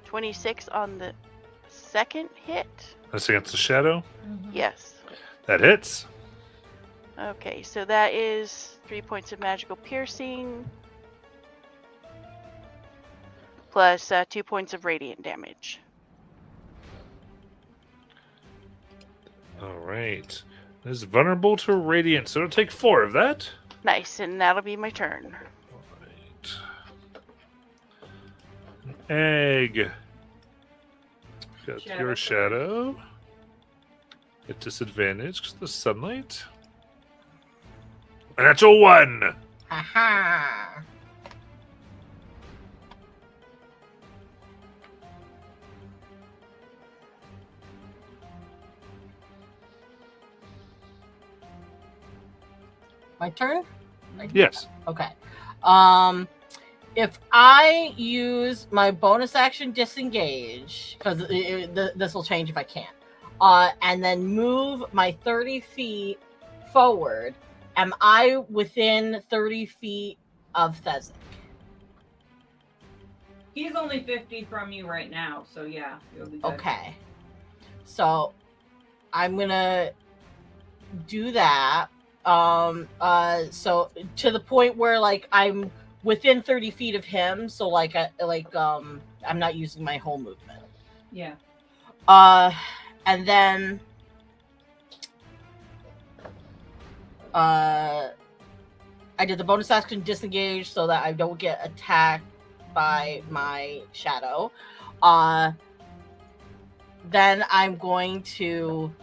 26 on the second hit. That's against the shadow. Yes. That hits. Okay, so that is 3 points of magical piercing plus 2 points of radiant damage. All right. This is vulnerable to radiant, so it'll take 4 of that. Nice, and that'll be my turn. All right. Egg. Got Shadow your first. shadow. At disadvantage because of the sunlight. And that's a 1. Aha. My turn? Yes. Okay. If I use my bonus action disengage, because this will change if I can, and then move my 30 feet forward, am I within 30 feet of Thezik? He's only 50 from you right now, so yeah, you'll be good. Okay. So I'm gonna do that. So to the point where like I'm within 30 feet of him, so like I'm not using my whole movement. Yeah. And then I did the bonus action disengage so that I don't get attacked by my shadow. Then I'm going to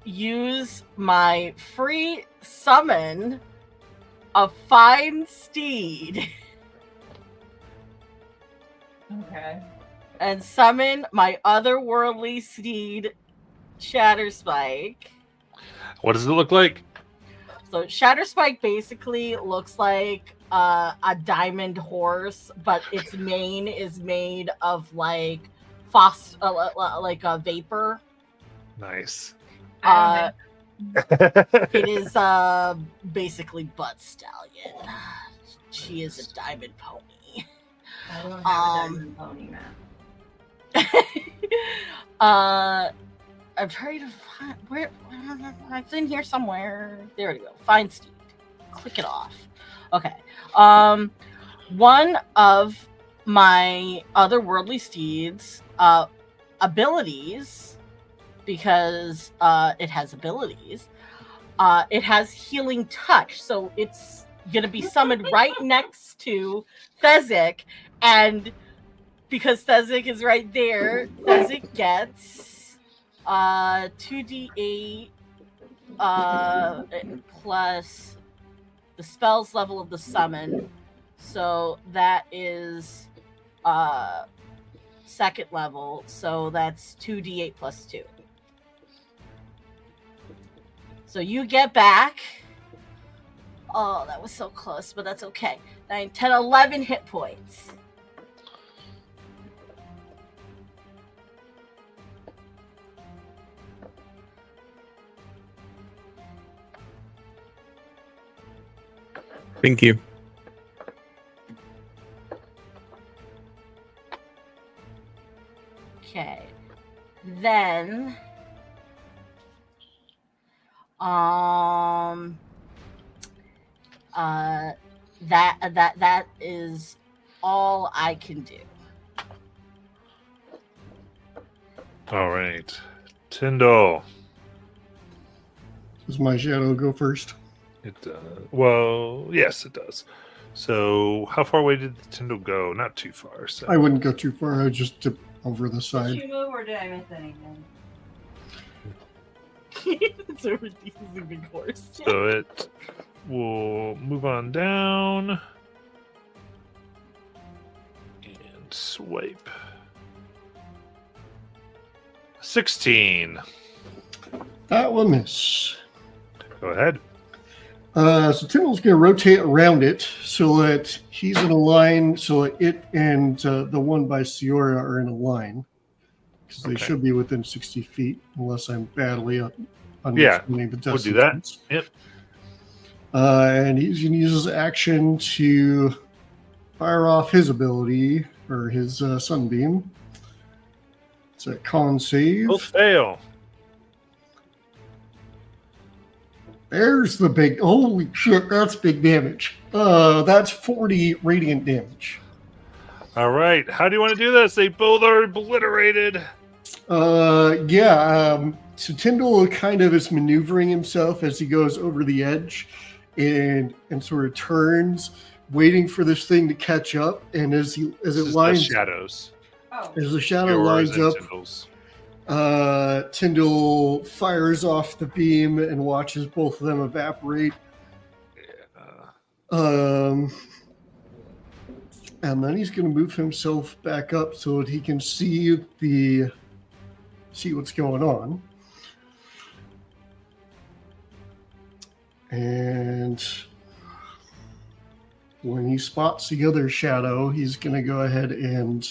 use my free summon a fine steed Okay. and summon my otherworldly steed Shatterspike. What does it look like? So Shatterspike basically looks like a diamond horse, but its mane is made of like like a vapor. Nice. It is basically Butt Stallion. She is a diamond pony. I don't have a diamond pony, man. I'm trying to find where it's in here somewhere. There we go. Find Steed. Click it off. Okay. One of my otherworldly steeds abilities, because it has abilities, it has healing touch, so it's gonna be summoned right next to Fezzik, and because Fezzik is right there, Fezzik gets 2d8 plus the spell's level of the summon, so that is second level, so that's 2d8 plus 2. So you get back, oh, that was so close, but that's okay, 9, 10, 11 hit points. Thank you. Okay. Then that is all I can do. All right. Tyndall. Does my shadow go first? It does. Well, yes, it does. So, how far away did Tyndall go? Not too far. So I wouldn't go too far. I'd just tip over the Did side. you move or did I miss anything? It's a ridiculously big horse. So it will move on down and swipe. 16. That will miss. Go ahead. So Tyndall's going to rotate around it so that he's in a line, so that it and the one by Siora are in a line. Because they Okay. should be within 60 feet, unless I'm badly understanding the distance. We'll do that. Yep. And he's going to use his action to fire off his ability, or his Sunbeam. It's a con save. Both fail. There's the big, holy shit, that's big damage. That's 40 radiant damage. All right. How do you want to do this? They both are obliterated. So Tyndall kind of is maneuvering himself as he goes over the edge and sort of turns, waiting for this thing to catch up. And as This it is lines, the shadows. Oh, as the shadow Yours lines and up, Tyndall's. Tyndall fires off the beam and watches both of them evaporate. Yeah. And then he's going to move himself back up so that he can see what's going on. And when he spots the other shadow, he's going to go ahead and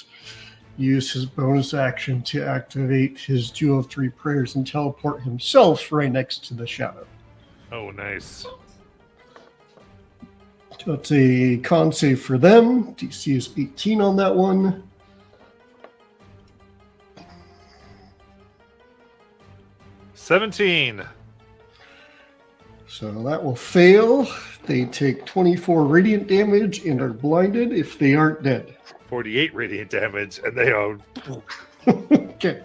use his bonus action to activate his Jewel of Three Prayers and teleport himself right next to the shadow. Oh, nice. So it's a con save for them. DC is 18 on that one. $17. So that will fail. They take 24 radiant damage and are blinded if they aren't dead. 48 radiant damage, and they are. Okay.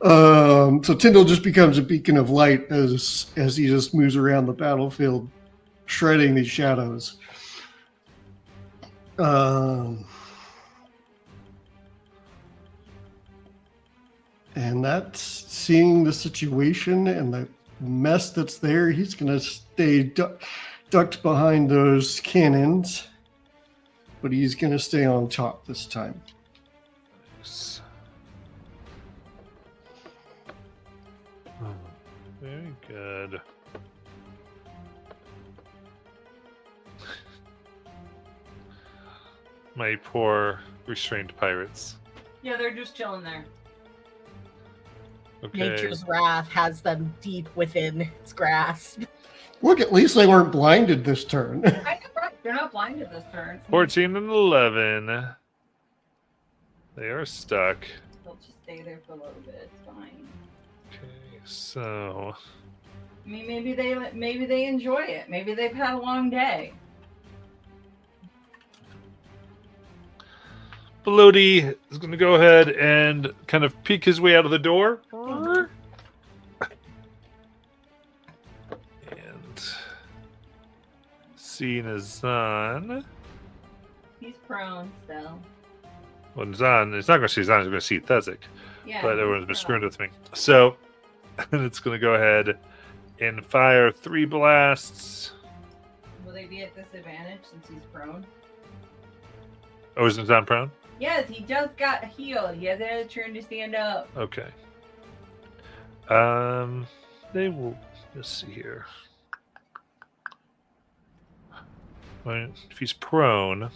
So Tyndall just becomes a beacon of light as he just moves around the battlefield, shredding these shadows. And that's seeing the situation and the mess that's there. He's going to stay ducked behind those cannons, but he's going to stay on top this time. Oh, very Good. My poor restrained pirates. Yeah, they're just chilling there. Okay. Nature's wrath has them deep within its grasp. Look, at least they weren't blinded this turn. I know, right? They're not blinded this turn. 14 and 11. They are stuck. They'll just stay there for a little bit. It's fine. Okay, so I mean, maybe they enjoy it. Maybe they've had a long day. Belody is going to go ahead and kind of peek his way out of the door. And see Nazan. He's prone still. Well, Nazan, it's not going to see Nazan, it's going to see Thezik. Yeah. But he's everyone's been prone. screwing with me. So it's going to go ahead and fire 3 blasts. Will they be at disadvantage since he's prone? Oh, is Nazan prone? Yes, he just got healed. He hasn't had a turn to stand up. Okay. They will. Let's see here. Well, if he's prone,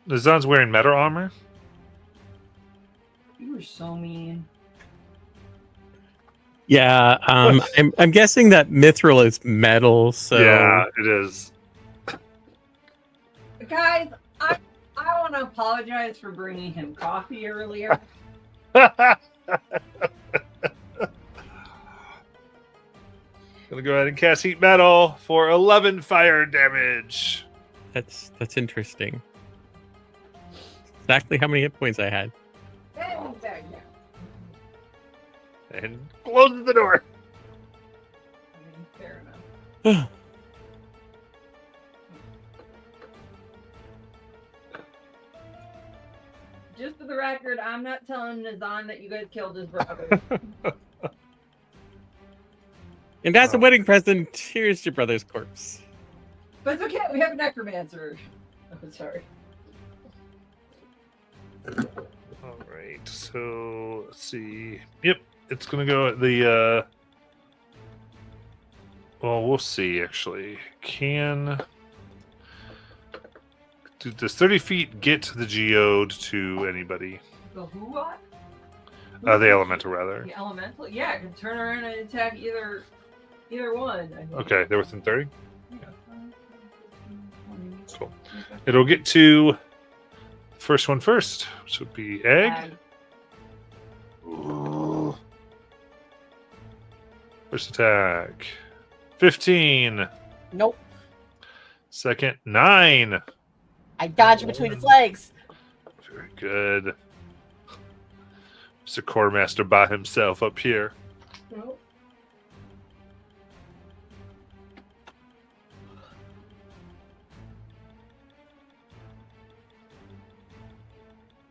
Nazan's wearing metal armor. You were so mean. Yeah, I'm guessing that mithril is metal, so Yeah, it is. Guys, I want to apologize for bringing him coffee earlier. Gonna go ahead and cast heat metal for 11 fire damage. that's interesting. Exactly how many hit points I had. And closes the door. I mean, fair enough. Just for the record, I'm not telling Nazan that you guys killed his brother. And as a Oh. wedding present, here's your brother's corpse. But it's okay, we have a necromancer. Oh, sorry. All right, so let's see. Yep, it's gonna go at the. Well, we'll see. Actually, does 30 feet get the geode to anybody? The who what? The elemental, rather. The elemental? Yeah, I can turn around and attack either one. I think. Okay, they're within 30. Yeah. Cool. It'll get to first one first, which would be egg. First attack, 15. Nope. Second, 9. I dodged between its legs. Very good. Mr. Core Master by himself up here. Nope.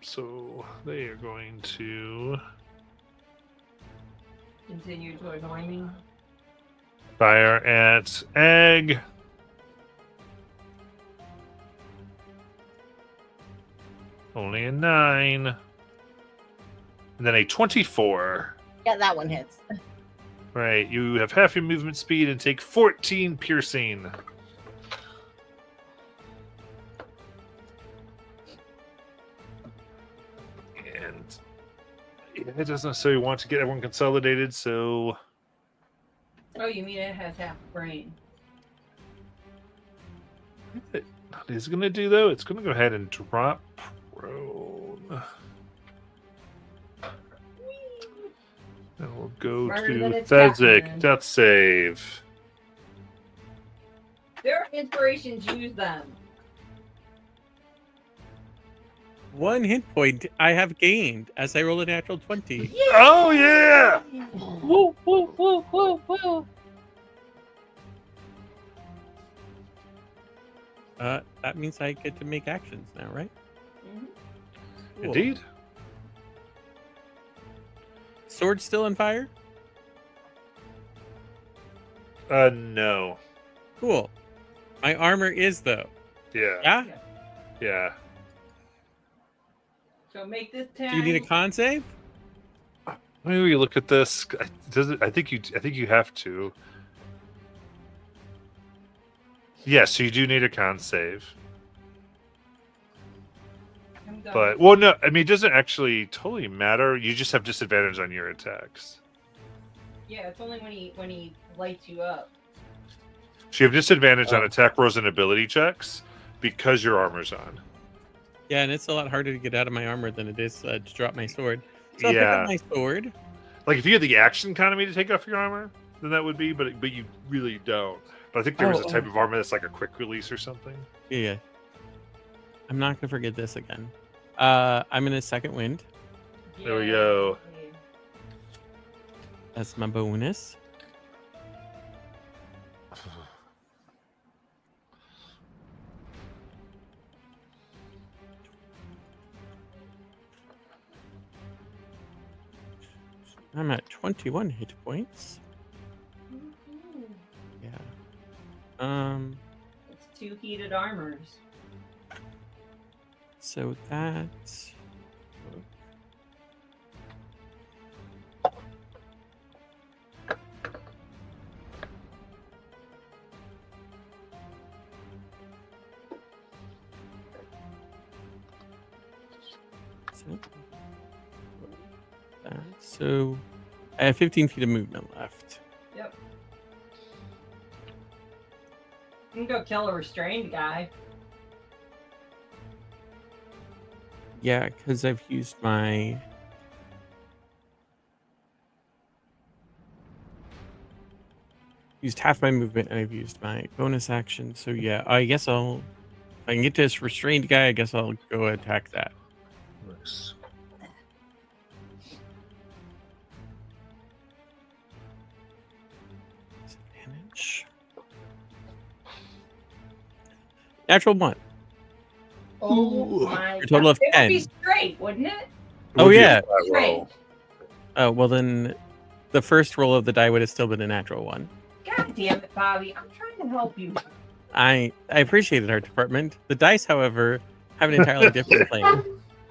So they are going to Continue to annoy me. fire at egg. Only a 9. And then a 24. Yeah, that one hits. Right, you have half your movement speed and take 14 piercing. And it doesn't necessarily want to get everyone consolidated, so Oh, you mean it has half a brain? what it's going to do, though, it's going to go ahead and drop prone. And we'll go Smarter to than its Thezik. captain. Death save. There are inspirations, use them. 1 hit point I have gained as I roll a natural 20. Oh, yeah! Woo, woo, woo, woo, woo. That means I get to make actions now, right? Cool. Indeed. Sword still on fire? No. Cool. My armor is, though. Yeah. Yeah? Yeah. So make this 10. Do you need a con save? Maybe you look at this. I think you have to. Yes, so you do need a con save. I'm done. But well, no, I mean it doesn't actually totally matter. You just have disadvantage on your attacks. Yeah, it's only when he lights you up. So you have disadvantage on Oh. attack rolls and ability checks because your armor's on. Yeah, and it's a lot harder to get out of my armor than it is to drop my sword. So I'll pick Yeah. up my sword. Like if you had the action economy to take off your armor, then that would be. But you really don't. But I think there was a type of armor that's like a quick release or something. Yeah. I'm not gonna forget this again. I'm in a second wind. There we go. That's my bonus. I'm at 21 hit points. Yeah. It's 2 heated armors. So that's so I have 15 feet of movement left. Yep. You can go kill a restrained guy. Yeah, because I've used half my movement and I've used my bonus action. So yeah, I guess if I can get to this restrained guy, I guess I'll go attack that. Nice. Disadvantage. Natural 1. Oh my For a total of God. It would 10. be straight, wouldn't it? Oh, Would you yeah. have that roll? Oh, well then the first roll of the die would have still been a natural 1. God damn it, Bobby. I'm trying to help you. I appreciated our department. The dice, however, have an entirely different plan.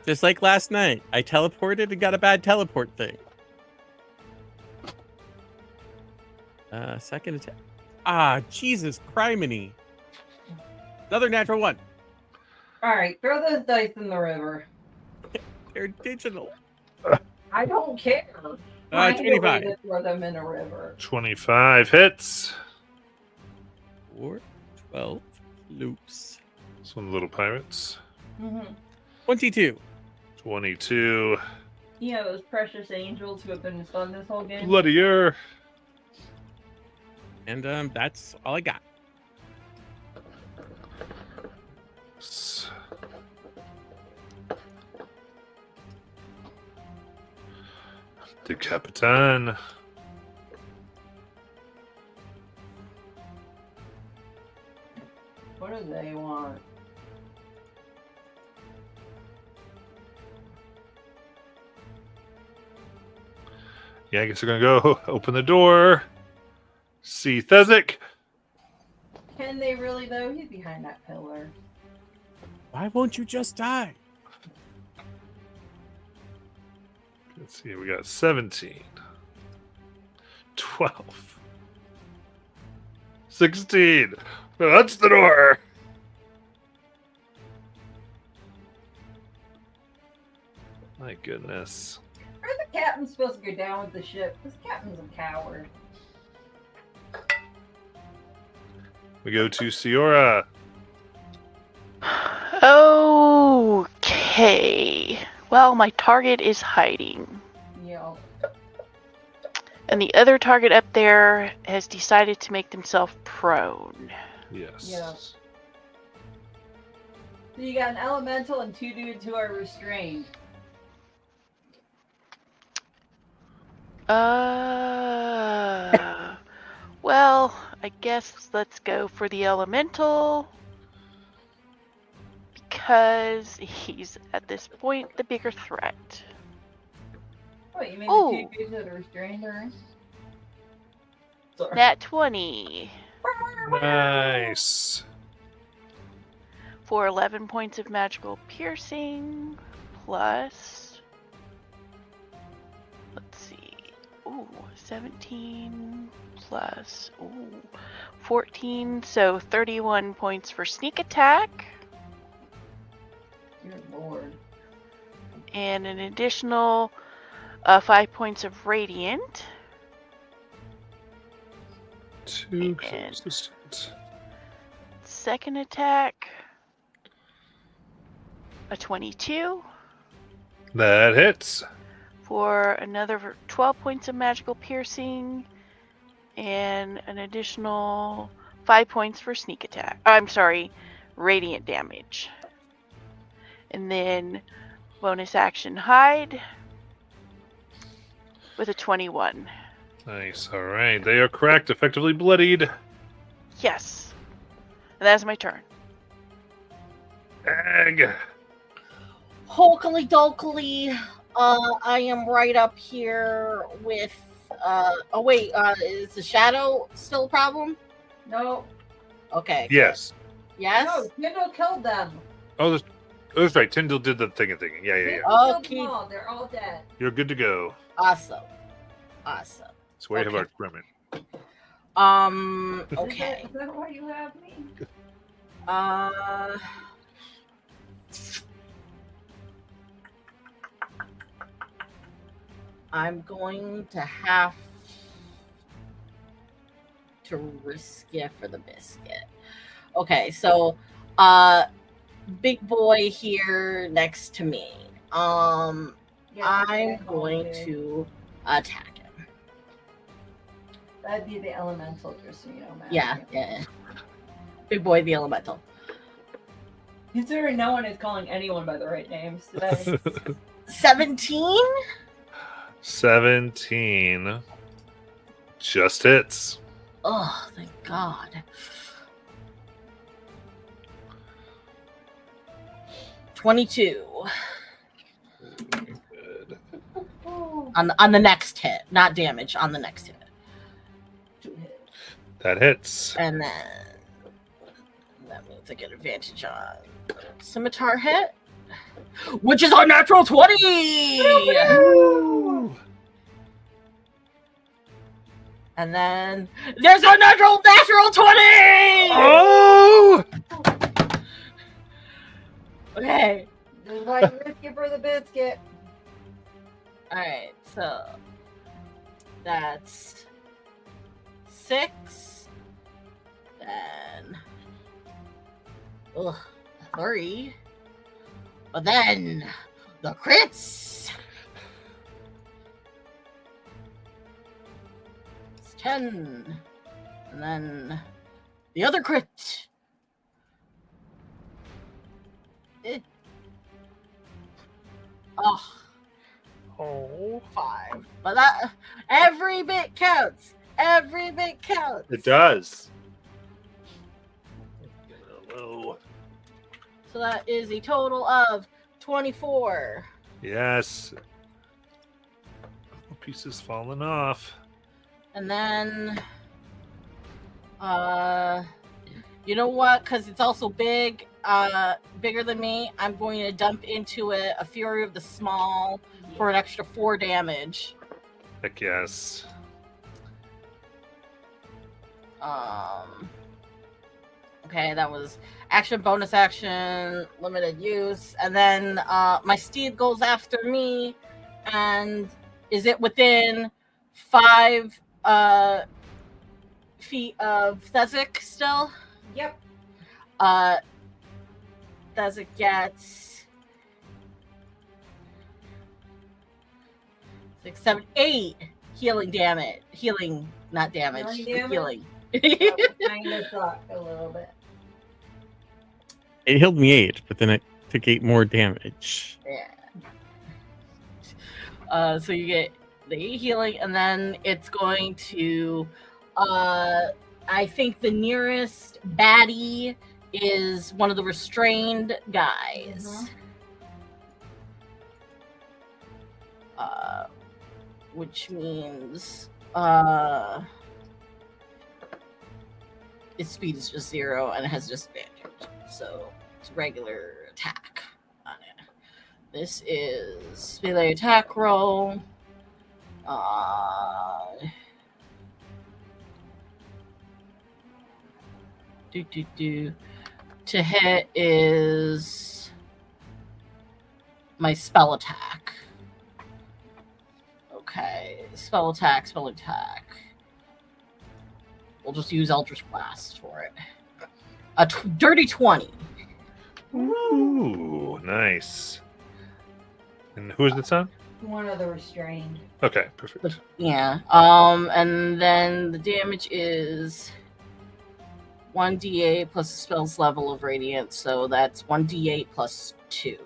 Just like last night, I teleported and got a bad teleport thing. Second attack. Ah, Jesus criminy. Another natural 1. All right, throw those dice in the river. They're digital. I don't care. Find a way 25. to throw them in a river. 25 hits. 4, 12 loops. Some little pirates. 22. 22. You know those precious angels who have been stunned this whole game? Bloodier. And that's all I got. The Capitan. What do they want? Yeah, I guess we're gonna go open the door. See Thezik. Can they really though? He's behind that pillar. Why won't you just die? Let's see, we got 17. 12. 16. That's the door. My goodness. Where's the captain supposed to go down with the ship? This captain's a coward. We go to Siora. Okay. Well, my target is hiding. Yeah. And the other target up there has decided to make themselves prone. Yes. Yeah. So you got an elemental and 2 dudes who are restrained. Well, I guess let's go for the elemental. Because he's, at this point, the bigger threat. What, you mean Oh. the 2 dudes that are restrained are? Sorry. Nat 20 Nice. for 11 points of magical piercing, plus... Let's see. ooh, 17 plus 14, so 31 points for sneak attack, Dear Lord. and an additional 5 points of radiant. 2 And- consistent. Second attack, a 22 That hits. for another 12 points of magical piercing, and an additional 5 points for sneak attack. I'm sorry, radiant damage. And then bonus action hide with a 21. Nice. All right. They are cracked, effectively bloodied. Yes. And that's my turn. Egg. Hulkily dolkily, I am right up here with. Oh wait, is the shadow still a problem? No. Okay. Yes. Yes. No, Kindle killed them. Oh, that's right. Tyndall did the thing. Yeah, yeah, yeah. Kindle killed Okay. them all. They're all dead. You're good to go. Awesome. Awesome. It's way of Okay. our experiment. Okay. Is that why you have me? I'm going to have to risk it for the biscuit. Okay, so big boy here next to me. I'm going to attack him. That'd be the elemental, just so you know, Matt. Yeah. Big boy the elemental. Considering no one is calling anyone by the right names today. 17? 17. Just hits. Oh, thank God. 22 Good. on the next hit, not damage on the next hit. That hits. And then that means I get advantage on scimitar hit, which is our natural 20. Woo! And then there's our natural 20. Oh! Okay. This is why you risk it for the biscuit. All right. So that's 6. Then 3. But then the crits. It's 10. And then the other crit. Oh. 5. But that every bit counts. Every bit counts. It does. Hello. So that is a total of 24. Yes. Pieces falling off. And then you know what? Because it's also big, bigger than me, I'm going to dump into it a Fury of the Small for an extra 4 damage. Heck yes. Okay, that was action, bonus action, limited use, and then my steed goes after me, and is it within 5 feet of Thezik still? Yep. Thezik gets 6, 7, 8 healing damage. Healing, not damage. Healing damage? Healing. Kind of sucked a little bit. It healed me 8, but then it took 8 more damage. Yeah. So you get the 8 healing, and then it's going to. I think the nearest baddie is one of the restrained guys. Which means its speed is just 0 and it has disadvantage. So it's regular attack on it. This is melee attack roll. To hit is my spell attack. Okay, spell attack. We'll just use Eldritch Blast for it. A dirty 20. Ooh, nice. And who is this on? One of the restrained. Okay, perfect. Yeah. And then the damage is 1d8 plus the spell's level of radiance, so that's 1d8 plus 2.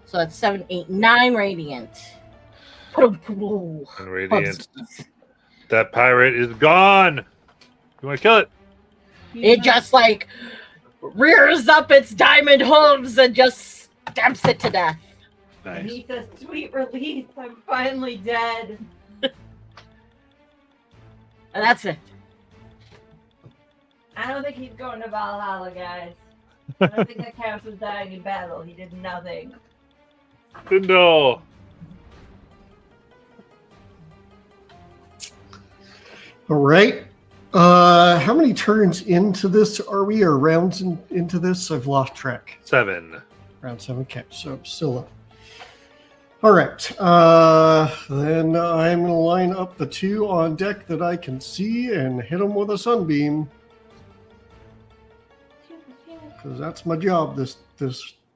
So that's 7, 8, 9 radiant. And radiant. That pirate is gone. You want to kill it? It just like rears up its diamond hooves and just stamps it to death. And Nice. he says, "Sweet release! I'm finally dead." And that's it. I don't think he's going to Valhalla, guys. I don't think that counts as dying in battle. He did nothing. No. All right. How many turns into this are we, or rounds into this? I've lost track. 7. Round 7. Okay, so still up. All right. Then I'm going to line up the 2 on deck that I can see and hit them with a sunbeam. Because that's my job this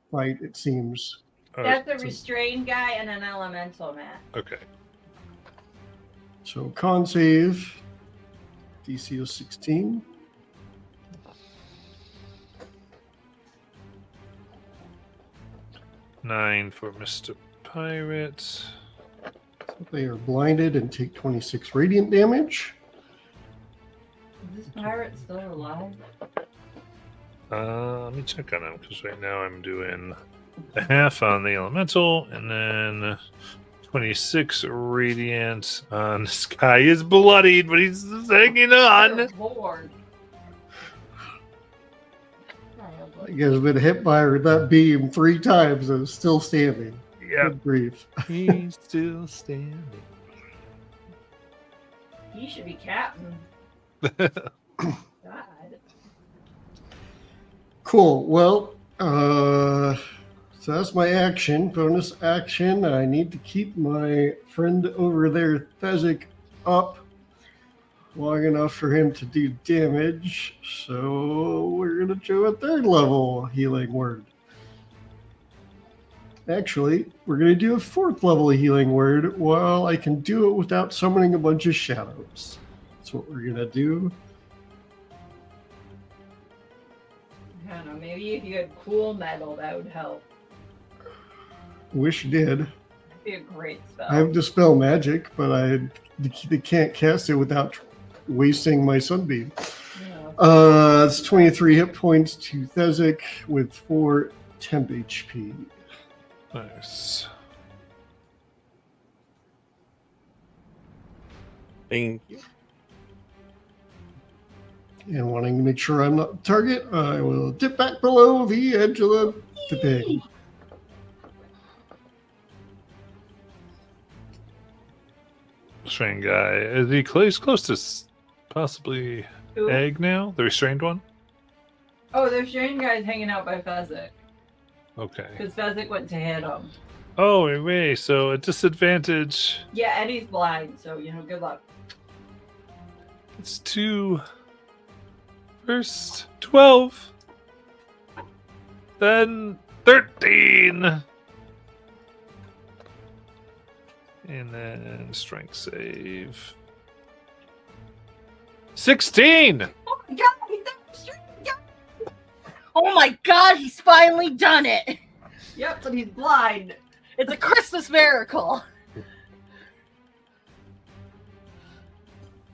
fight, it seems. That's a restrained guy and an elemental, Matt. Okay. So con save. DC is 16. Nine for Mr. Pirate. They are blinded and take 26 radiant damage. Is this pirate still alive? Let me check on him because right now I'm doing the half on the elemental and then 26 radiant on this guy is bloodied, but he's hanging on. Good Lord. I guess I've been hit by that beam 3 times and it's still standing. Yep, Good grief. he's still standing. He should be captain. God. Cool. Well, so that's my action. Bonus action. I need to keep my friend over there, Thesic, up long enough for him to do damage. So we're going to do a 3rd level healing word. Actually, we're going to do a 4th level healing word while I can do it without summoning a bunch of shadows. That's what we're going to do. I don't know. Maybe if you had cool metal, that would help. Wish you did. That'd be a great spell. I have Dispel Magic, but I can't cast it without wasting my Sunbeam. Yeah. It's 23 hit points to Thesic with 4 temp HP. Nice. Thank you. And wanting to make sure I'm not the target, I will dip back below the edge of the thing. Restrained guy. Is he close to possibly Who? Egg now? The restrained one? Oh, there's Shane guys hanging out by Fezzik. Okay. Because Fezzik went to hit him. Oh, wait. So a disadvantage. Yeah, and he's blind, so, good luck. It's 2. First 12. Then 13. And then strength save. 16. Oh my god, he's not straight. Yeah. Oh my god, he's finally done it! Yep, but he's blind. It's a Christmas miracle.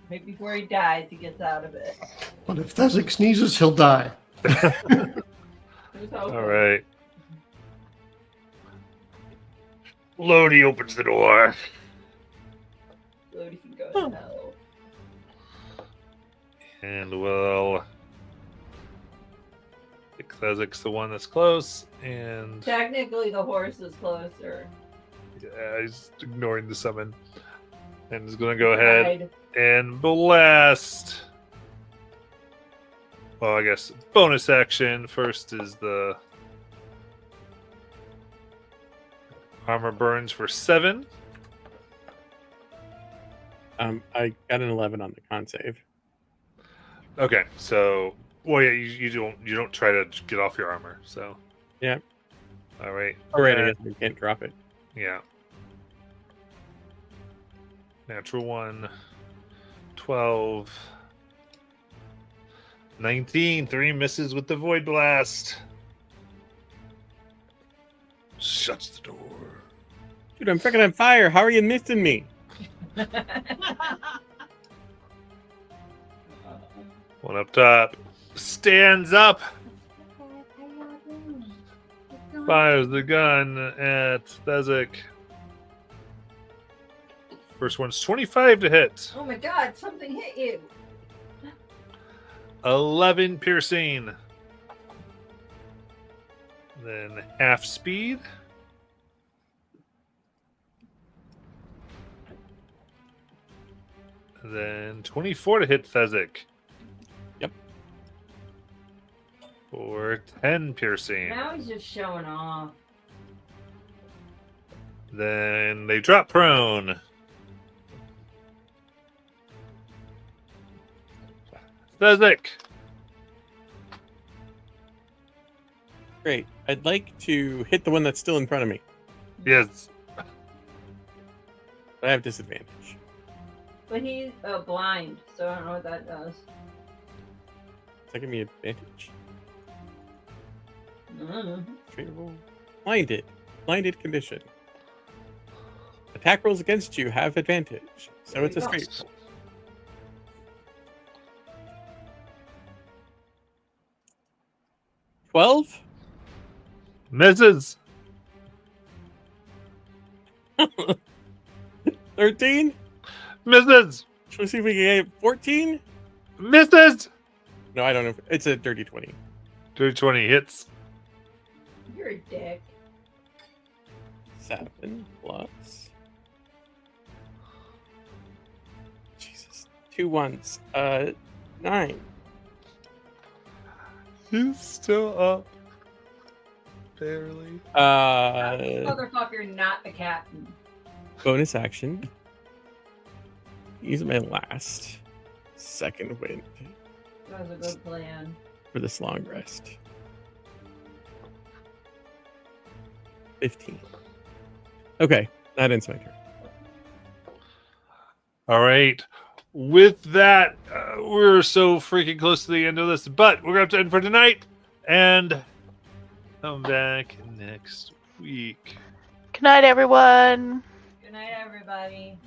Maybe before he dies, he gets out of it. But if Thesic sneezes, he'll die. Who's hoping? All right. Lodi opens the door. Lodi can go to hell. And we'll Fezzik's the one that's close, and Technically, the horse is closer. yeah, he's ignoring the summon. And is going to go ahead Ride. and blast. Well, I guess bonus action. First is the armor burns for 7. I got an 11 on the con save. Okay, so well, yeah, you don't try to get off your armor. So Yeah. all right. All right, I guess we can't drop it. Yeah. Natural 1, 12, 19. 3 misses with the Void Blast. Shuts the door. Dude, I'm freaking on fire. How are you missing me? One up top. Stands up. Fires the gun at Fezzik. First one's 25 to hit. Oh my god, something hit you. 11 piercing. Then half speed. Then 24 to hit Fezzik. Yep. For 10 piercing. Now he's just showing off. Then they drop prone. Fezzik. Great. I'd like to hit the one that's still in front of me, Yes. but I have disadvantage. But he's blind, so I don't know what that does. Does that give me advantage? Mm. Trainable. Blinded. Blinded condition. Attack rolls against you have advantage, so There it's a you go. straight roll. 12? Misses. 13? Misses. Should we see if we can get 14? Misses. No, I don't know. It's a dirty 20. 220 hits. You're a dick. 7 plus. Jesus. 2 ones. 9. He's still up. Barely. Motherfucker, not the captain. Bonus action. Use my last second wind That was a good plan. for this long rest. 15. Okay, that ends my turn. All right. With that, we're so freaking close to the end of this, but we're going to have to end for tonight and come back next week. Good night, everyone. Good night, everybody.